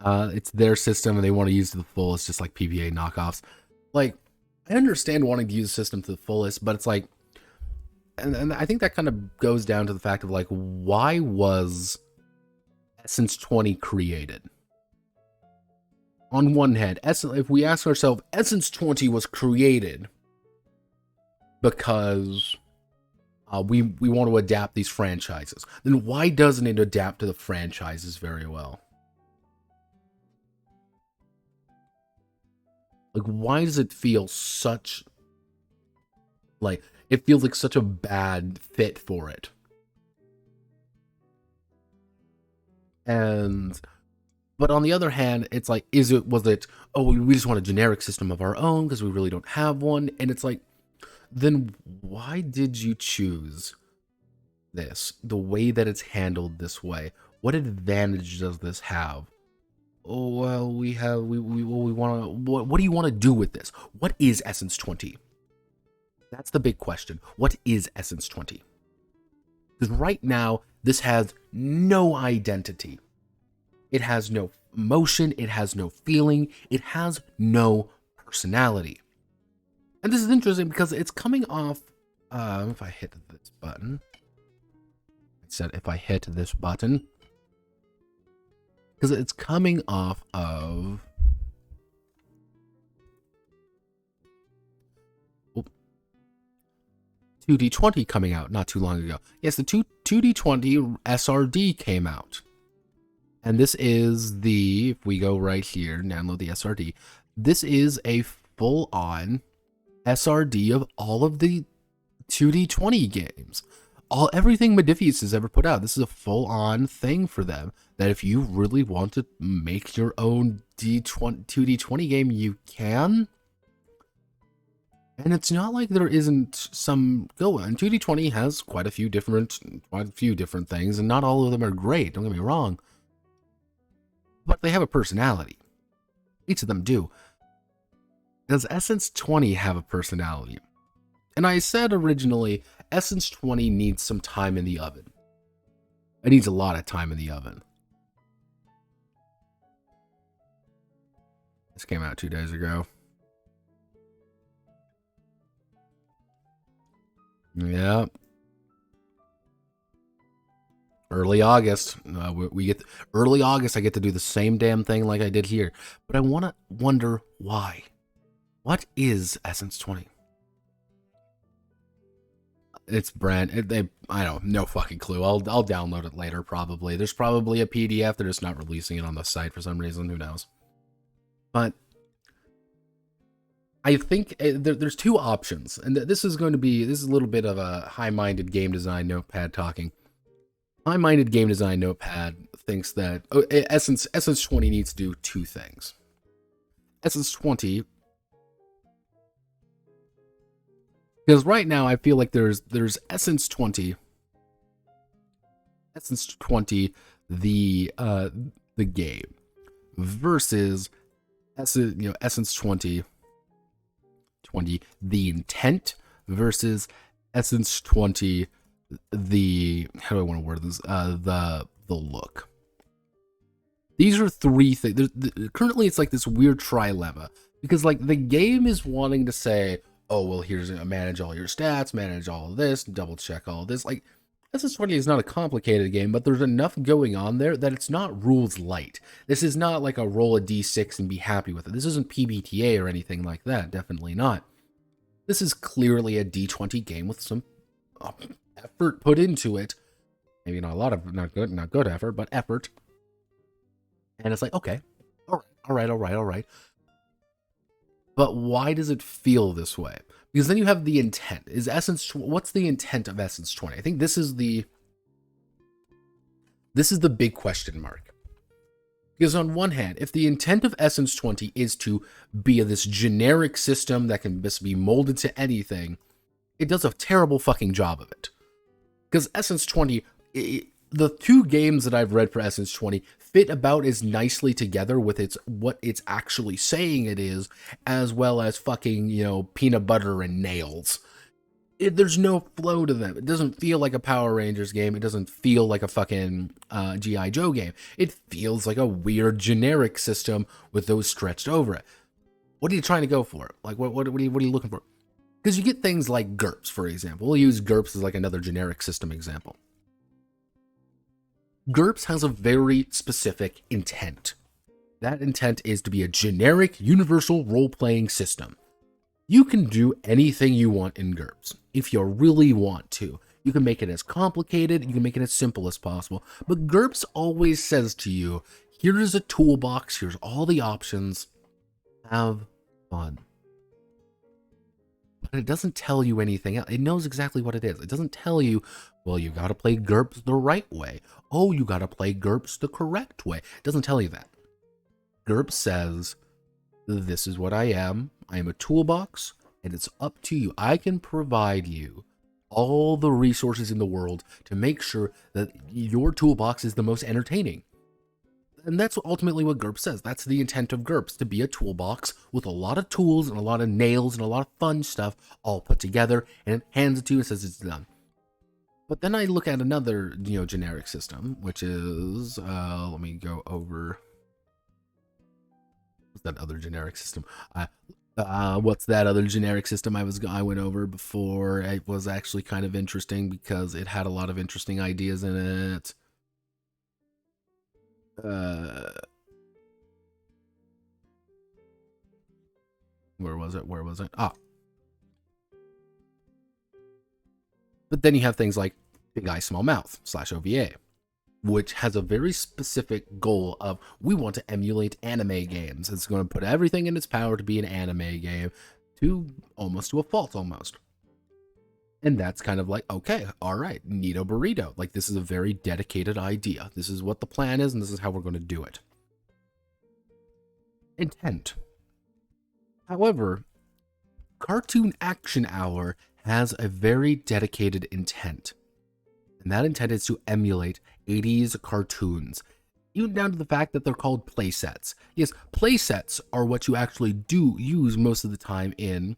It's their system and they want to use it to the fullest, just like PBA knockoffs. Like, I understand wanting to use the system to the fullest, but it's like, and I think that kind of goes down to the fact of like, why was Essence20 created? On one hand, if we ask ourselves, Essence20 was created because we want to adapt these franchises, then why doesn't it adapt to the franchises very well? Like, why does it feel such, like, it feels like such a bad fit for it? But on the other hand, it's like, was it, oh, we just want a generic system of our own because we really don't have one? And it's like, then why did you choose this, the way that it's handled this way? What advantage does this have? Oh, well, we want to, what do you want to do with this? What is Essence20? That's the big question. What is Essence20? Because right now, this has no identity. It has no emotion, it has no feeling, it has no personality. And this is interesting because it's coming off, if I hit this button, it said if I hit this button, because it's coming off of 2D20 coming out not too long ago. Yes, the 2D20 SRD came out. And this is the, if we go right here, download the SRD, this is a full-on SRD of all of the 2D20 games. Everything Modiphius has ever put out. This is a full-on thing for them, that if you really want to make your own 2D20 game, you can. And it's not like there isn't some go on. 2D20 has quite a few different things, and not all of them are great, don't get me wrong. But they have a personality. Each of them do. Does Essence20 have a personality? And I said originally, Essence20 needs some time in the oven. It needs a lot of time in the oven. This came out 2 days ago. Yeah. Early August. We get early August. I get to do the same damn thing like I did here. But I wonder why. What is Essence20? It's brand. I don't. No fucking clue. I'll download it later. Probably. There's probably a PDF. They're just not releasing it on the site for some reason. Who knows? But I think there's two options, and this is a little bit of a high-minded game design notepad talking. High-minded game design notepad thinks that Essence20 needs to do two things. Essence20, because right now I feel like there's Essence20, the game, versus Essence20, the intent, versus Essence20, how do I want to word this? The look. These are three things. Currently, it's like this weird trilemma because like the game is wanting to say, oh well, here's manage all your stats, manage all of this, double check all of this. Like Essence20 is not a complicated game, but there's enough going on there that it's not rules light. This is not like a roll a d6 and be happy with it. This isn't PBTA or anything like that. Definitely not. This is clearly a D20 game with some effort put into it. Maybe not a lot of not good effort, but effort. And it's like, okay, all right. But why does it feel this way? Because then you have the intent. What's the intent of Essence20? I think this is the big question mark. Because on one hand, if the intent of Essence20 is to be this generic system that can just be molded to anything, it does a terrible fucking job of it. Because Essence20, the two games that I've read for Essence20 fit about as nicely together with what it's actually saying it is, as well as fucking, peanut butter and nails. There's no flow to them. It doesn't feel like a Power Rangers game. It doesn't feel like a fucking G.I Joe game. It feels like a weird generic system with those stretched over it. What are you trying to go for? Like, what are you looking for? Because you get things like GURPS, for example. We'll use GURPS as like another generic system example. GURPS has a very specific intent. That intent is to be a generic, universal role-playing system. You can do anything you want in GURPS, if you really want to. You can make it as complicated, you can make it as simple as possible, but GURPS always says to you, here's a toolbox, here's all the options, have fun. But it doesn't tell you anything else. It knows exactly what it is. It doesn't tell you, well, you gotta play GURPS the right way. Oh, you gotta play GURPS the correct way. It doesn't tell you that. GURPS says, this is what I am. I am a toolbox, and it's up to you. I can provide you all the resources in the world to make sure that your toolbox is the most entertaining. And that's ultimately what GURPS says. That's the intent of GURPS, to be a toolbox with a lot of tools and a lot of nails and a lot of fun stuff all put together, and it hands it to you and says it's done. But then I look at another, generic system, which is, let me go over. What's that other generic system? What's that other generic system I went over before? It was actually kind of interesting because it had a lot of interesting ideas in it. Where was it? But then you have things like Big Eye Small Mouth /OVA, which has a very specific goal of, we want to emulate anime games. It's going to put everything in its power to be an anime game, to a fault almost. And that's kind of like, okay, all right, Neato Burrito. Like, this is a very dedicated idea. This is what the plan is, and this is how we're going to do it. Intent. However, Cartoon Action Hour has a very dedicated intent. And that intent is to emulate 80s cartoons. Even down to the fact that they're called playsets. Yes, playsets are what you actually do use most of the time in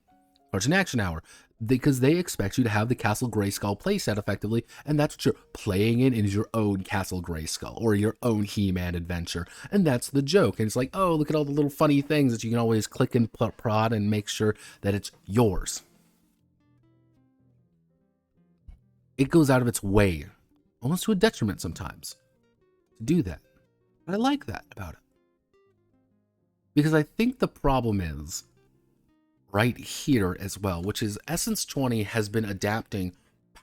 Cartoon Action Hour, because they expect you to have the Castle Grayskull playset effectively, and that's what you're playing in is your own Castle Grayskull or your own He-Man adventure, and that's the joke. And it's like, oh, look at all the little funny things that you can always click and prod and make sure that it's yours. It goes out of its way, almost to a detriment sometimes, to do that. But I like that about it. Because I think the problem is right here as well, which is Essence20 has been adapting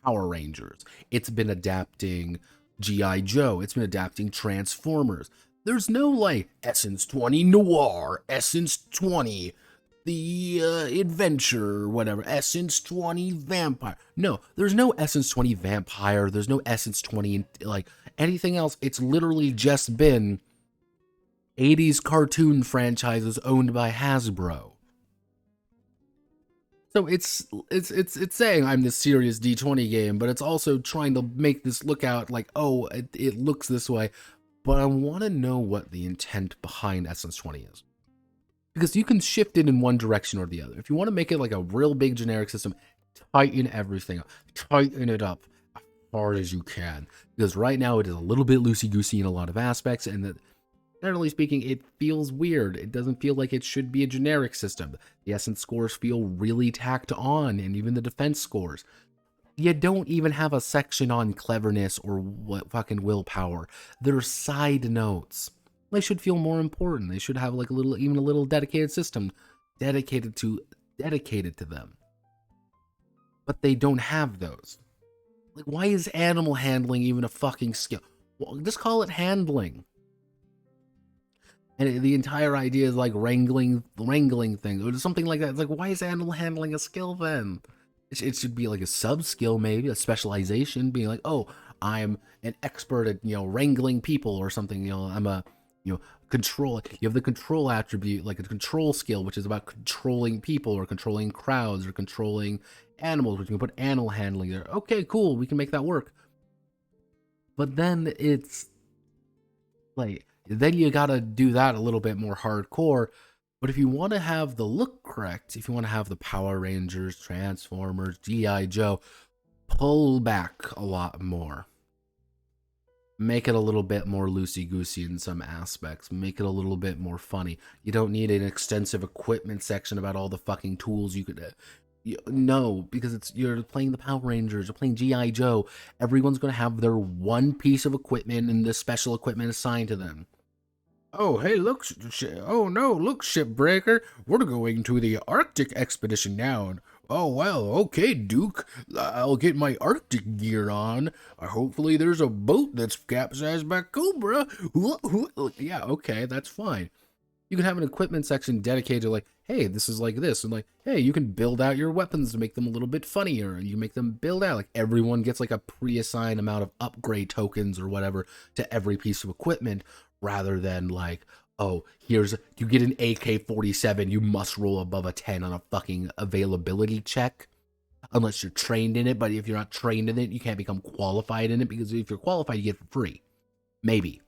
Power Rangers. It's been adapting G.I Joe. It's been adapting Transformers. There's no like Essence20 Noir, Essence20 the adventure, whatever, Essence20 Vampire. No, there's no Essence20 Vampire. There's no Essence20 like anything else. It's literally just been 80s cartoon franchises owned by Hasbro. So it's saying I'm this serious D20 game, but it's also trying to make this look out like, oh, it looks this way. But I want to know what the intent behind Essence20 is. Because you can shift it in one direction or the other. If you want to make it like a real big generic system, tighten everything up. Tighten it up as hard as you can. Because right now it is a little bit loosey-goosey in a lot of aspects, and that, generally speaking, it feels weird. It doesn't feel like it should be a generic system. The essence scores feel really tacked on, and even the defense scores. You don't even have a section on cleverness or what fucking willpower. They're side notes. They should feel more important. They should have like a little, even a little dedicated system dedicated to them. But they don't have those. Like, why is animal handling even a fucking skill? Well, just call it handling. And the entire idea is like wrangling things or something like that. It's like, why is animal handling a skill then? It should be like a sub skill, maybe a specialization, being like, oh, I'm an expert at, wrangling people or something. I'm a, control. You have the control attribute, like a control skill, which is about controlling people or controlling crowds or controlling animals, which you can put animal handling there. Okay, cool, we can make that work. But then it's like, then you gotta do that a little bit more hardcore. But if you want to have the look correct, if you want to have the Power Rangers, Transformers, G.I Joe, pull back a lot more. Make it a little bit more loosey-goosey in some aspects. Make it a little bit more funny. You don't need an extensive equipment section about all the fucking tools you could... no, because you're playing the Power Rangers, you're playing G.I Joe. Everyone's going to have their one piece of equipment and the special equipment assigned to them. Oh, hey, look, oh no, look, shipbreaker. We're going to the Arctic expedition now. Oh, well, okay, Duke. I'll get my Arctic gear on. Hopefully there's a boat that's capsized by Cobra. Yeah, okay, that's fine. You can have an equipment section dedicated to like, hey, this is like this. And like, hey, you can build out your weapons to make them a little bit funnier. You make them build out. Like, everyone gets like a pre-assigned amount of upgrade tokens or whatever to every piece of equipment, rather than like, oh, you get an AK-47, you must roll above a 10 on a fucking availability check. Unless you're trained in it, but if you're not trained in it, you can't become qualified in it, because if you're qualified, you get it for free. Maybe.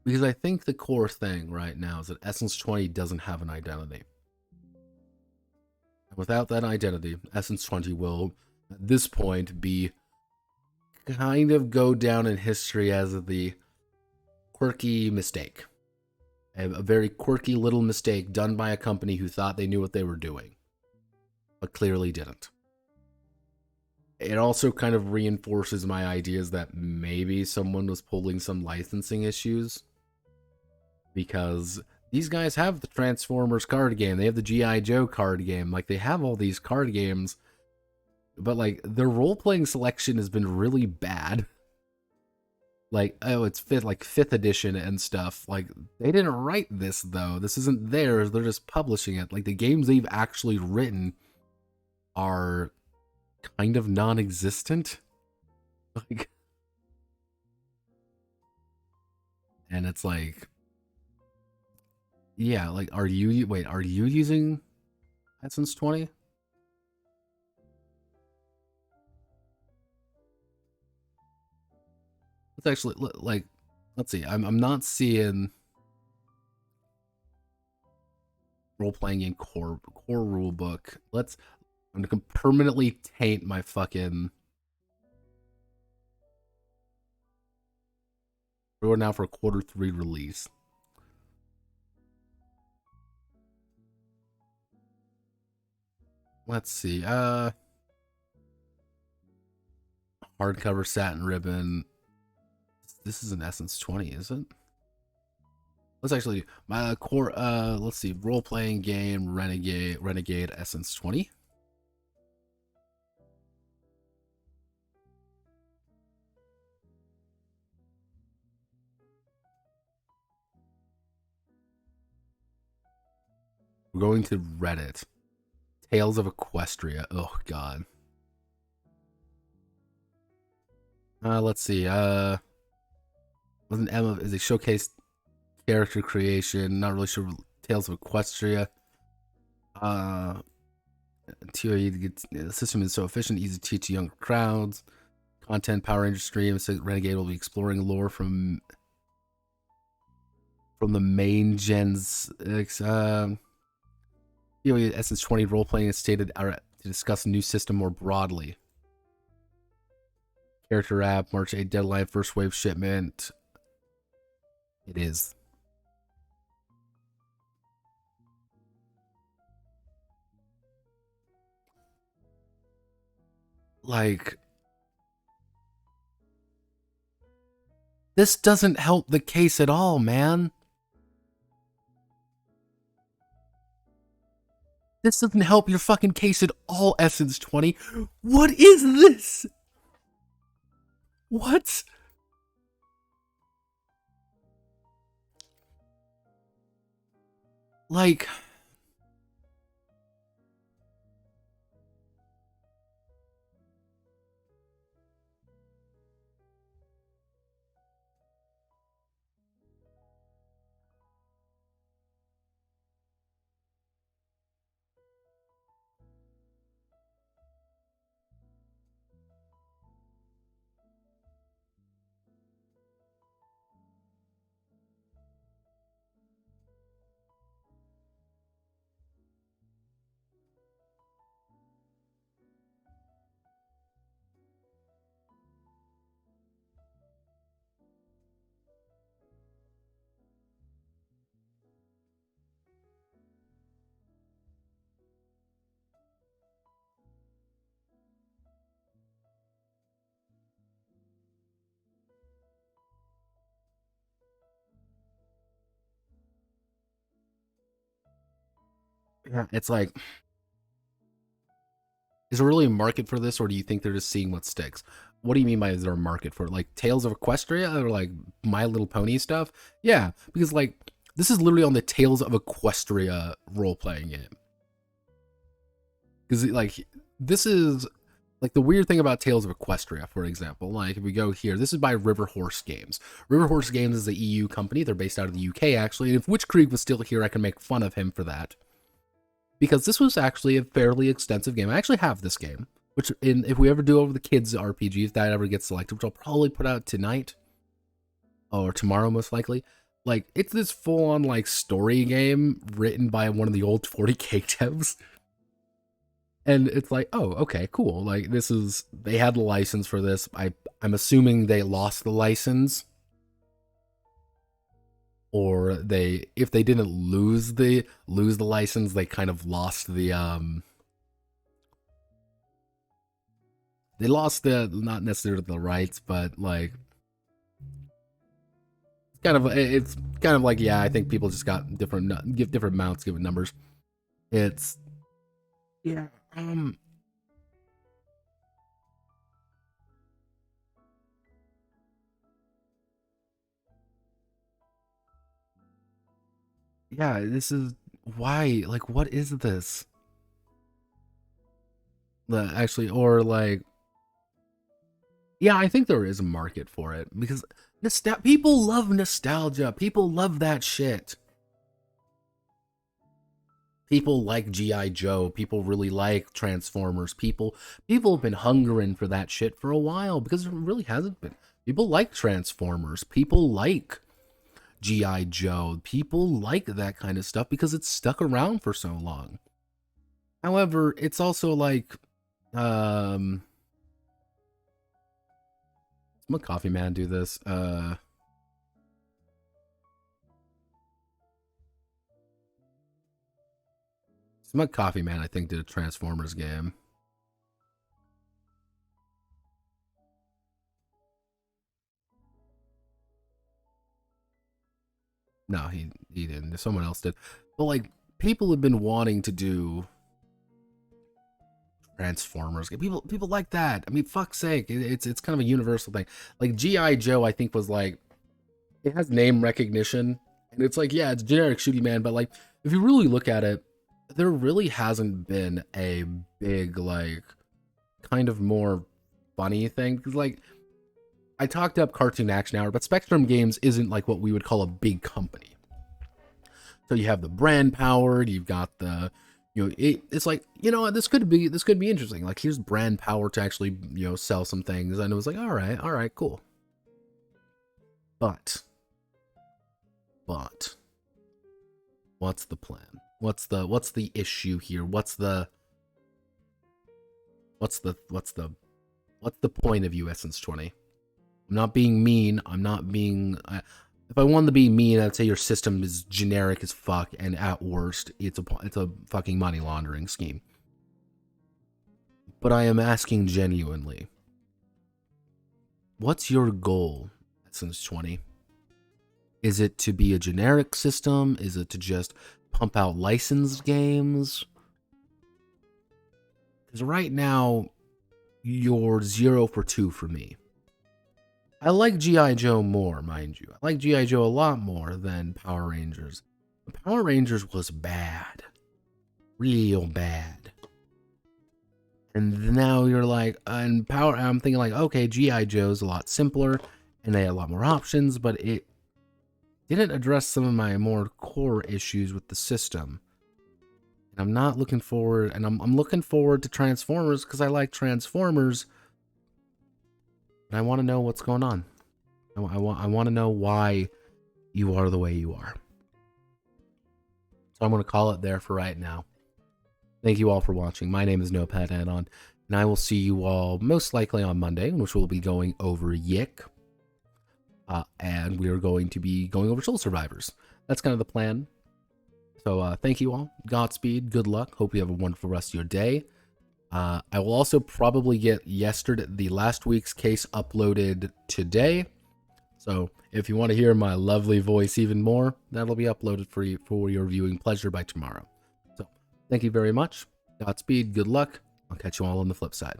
Because I think the core thing right now is that Essence20 doesn't have an identity. Without that identity, Essence20 will, at this point, be kind of go down in history as the quirky mistake. A very quirky little mistake done by a company who thought they knew what they were doing, but clearly didn't. It also kind of reinforces my ideas that maybe someone was pulling some licensing issues, because these guys have the Transformers card game, they have the G.I Joe card game, like they have all these card games, but like their role-playing selection has been really bad. Like, oh, it's 5th edition and stuff. Like, they didn't write this though. This isn't theirs. They're just publishing it. Like, the games they've actually written are kind of non-existent. Like, And it's like, yeah, like, are you using Essence20? Let's actually, like, let's see. I'm not seeing role-playing game core rule book. I'm gonna permanently taint my fucking. We're now for Q3 release. Let's see. Hardcover satin ribbon. This is an Essence20, is it? Let's actually my core. Let's see. Role playing game Renegade Essence20. We're going to Reddit. Tales of Equestria. Oh god. Let's see. Wasn't Emma is a showcase character creation? Not really sure. Tales of Equestria. The system is so efficient, easy to teach younger crowds. Content Power Ranger stream. So Renegade will be exploring lore from the main gens. Essence20 role playing is stated to discuss a new system more broadly. Character app, March 8 deadline, first wave shipment. It is. Like, this doesn't help the case at all, man. This doesn't help your fucking case at all, Essence20. What is this? What? Like, yeah, it's like, is there really a market for this, or do you think they're just seeing what sticks? What do you mean by is there a market for it? Like Tales of Equestria or like My Little Pony stuff? Yeah, because like this is literally on the Tales of Equestria role playing game. Because like this is like the weird thing about Tales of Equestria, for example. Like if we go here, this is by River Horse Games. River Horse Games is a EU company. They're based out of the UK actually. And if Witch Creek was still here, I can make fun of him for that. Because this was actually a fairly extensive game. I actually have this game, which if we ever do over the kids RPG, if that ever gets selected, which I'll probably put out tonight or tomorrow most likely. Like it's this full-on like story game written by one of the old 40K devs. And it's like, oh, okay, cool. Like this is they had the license for this. I'm assuming they lost the license. Or if they didn't lose the license, they kind of lost the they lost the not necessarily the rights, but like it's kind of like, yeah, I think people just got different amounts given numbers. It's yeah, yeah, this is why, like, what is this? Actually, or like, yeah, I think there is a market for it because People love nostalgia. People love that shit. People like G.I. Joe. People really like Transformers. People have been hungering for that shit for a while because it really hasn't been. People like Transformers. People like G.I. Joe. People like that kind of stuff because it's stuck around for so long. However, it's also like, my coffee man do this. Smug Coffee Man, I think, did a Transformers game. No, he didn't. Someone else did. But like, people have been wanting to do Transformers. People like that. I mean, fuck's sake, it's kind of a universal thing. Like G.I. Joe, I think was like, it has name recognition, and it's like, yeah, it's generic shooty man, but like, if you really look at it, there really hasn't been a big like kind of more funny thing. Because like, I talked up Cartoon Action Hour, but Spectrum Games isn't like what we would call a big company. So you have the brand power, you've got the, you know, it's like, you know, this could be interesting. Like, here's brand power to actually, you know, sell some things, and it was like, all right, cool. But what's the plan? What's the issue here? What's the point of you, Essence20? I'm not being mean. I'm not being. If I wanted to be mean, I'd say your system is generic as fuck, and at worst, it's a fucking money laundering scheme. But I am asking genuinely, what's your goal, Essence20? Is it to be a generic system? Is it to just pump out licensed games? Because right now, you're 0 for 2 for me. I like G.I. Joe more, mind you. I like G.I. Joe a lot more than Power Rangers. Power Rangers was bad. Real bad. And now you're like, I'm thinking like, okay, G.I. Joe's a lot simpler, and they had a lot more options, but it didn't address some of my more core issues with the system. And I'm not looking forward, and I'm looking forward to Transformers because I like Transformers. And I want to know what's going on. I want to know why you are the way you are. So I'm going to call it there for right now. Thank you all for watching. My name is Notepad Add-on, and I will see you all most likely on Monday, which we'll be going over Yick. And we're going to be going over Soul Survivors. That's kind of the plan. So thank you all. Godspeed. Good luck. Hope you have a wonderful rest of your day. I will also probably get the last week's case uploaded today. So if you want to hear my lovely voice even more, that'll be uploaded for your viewing pleasure by tomorrow. So thank you very much. Godspeed. Good luck. I'll catch you all on the flip side.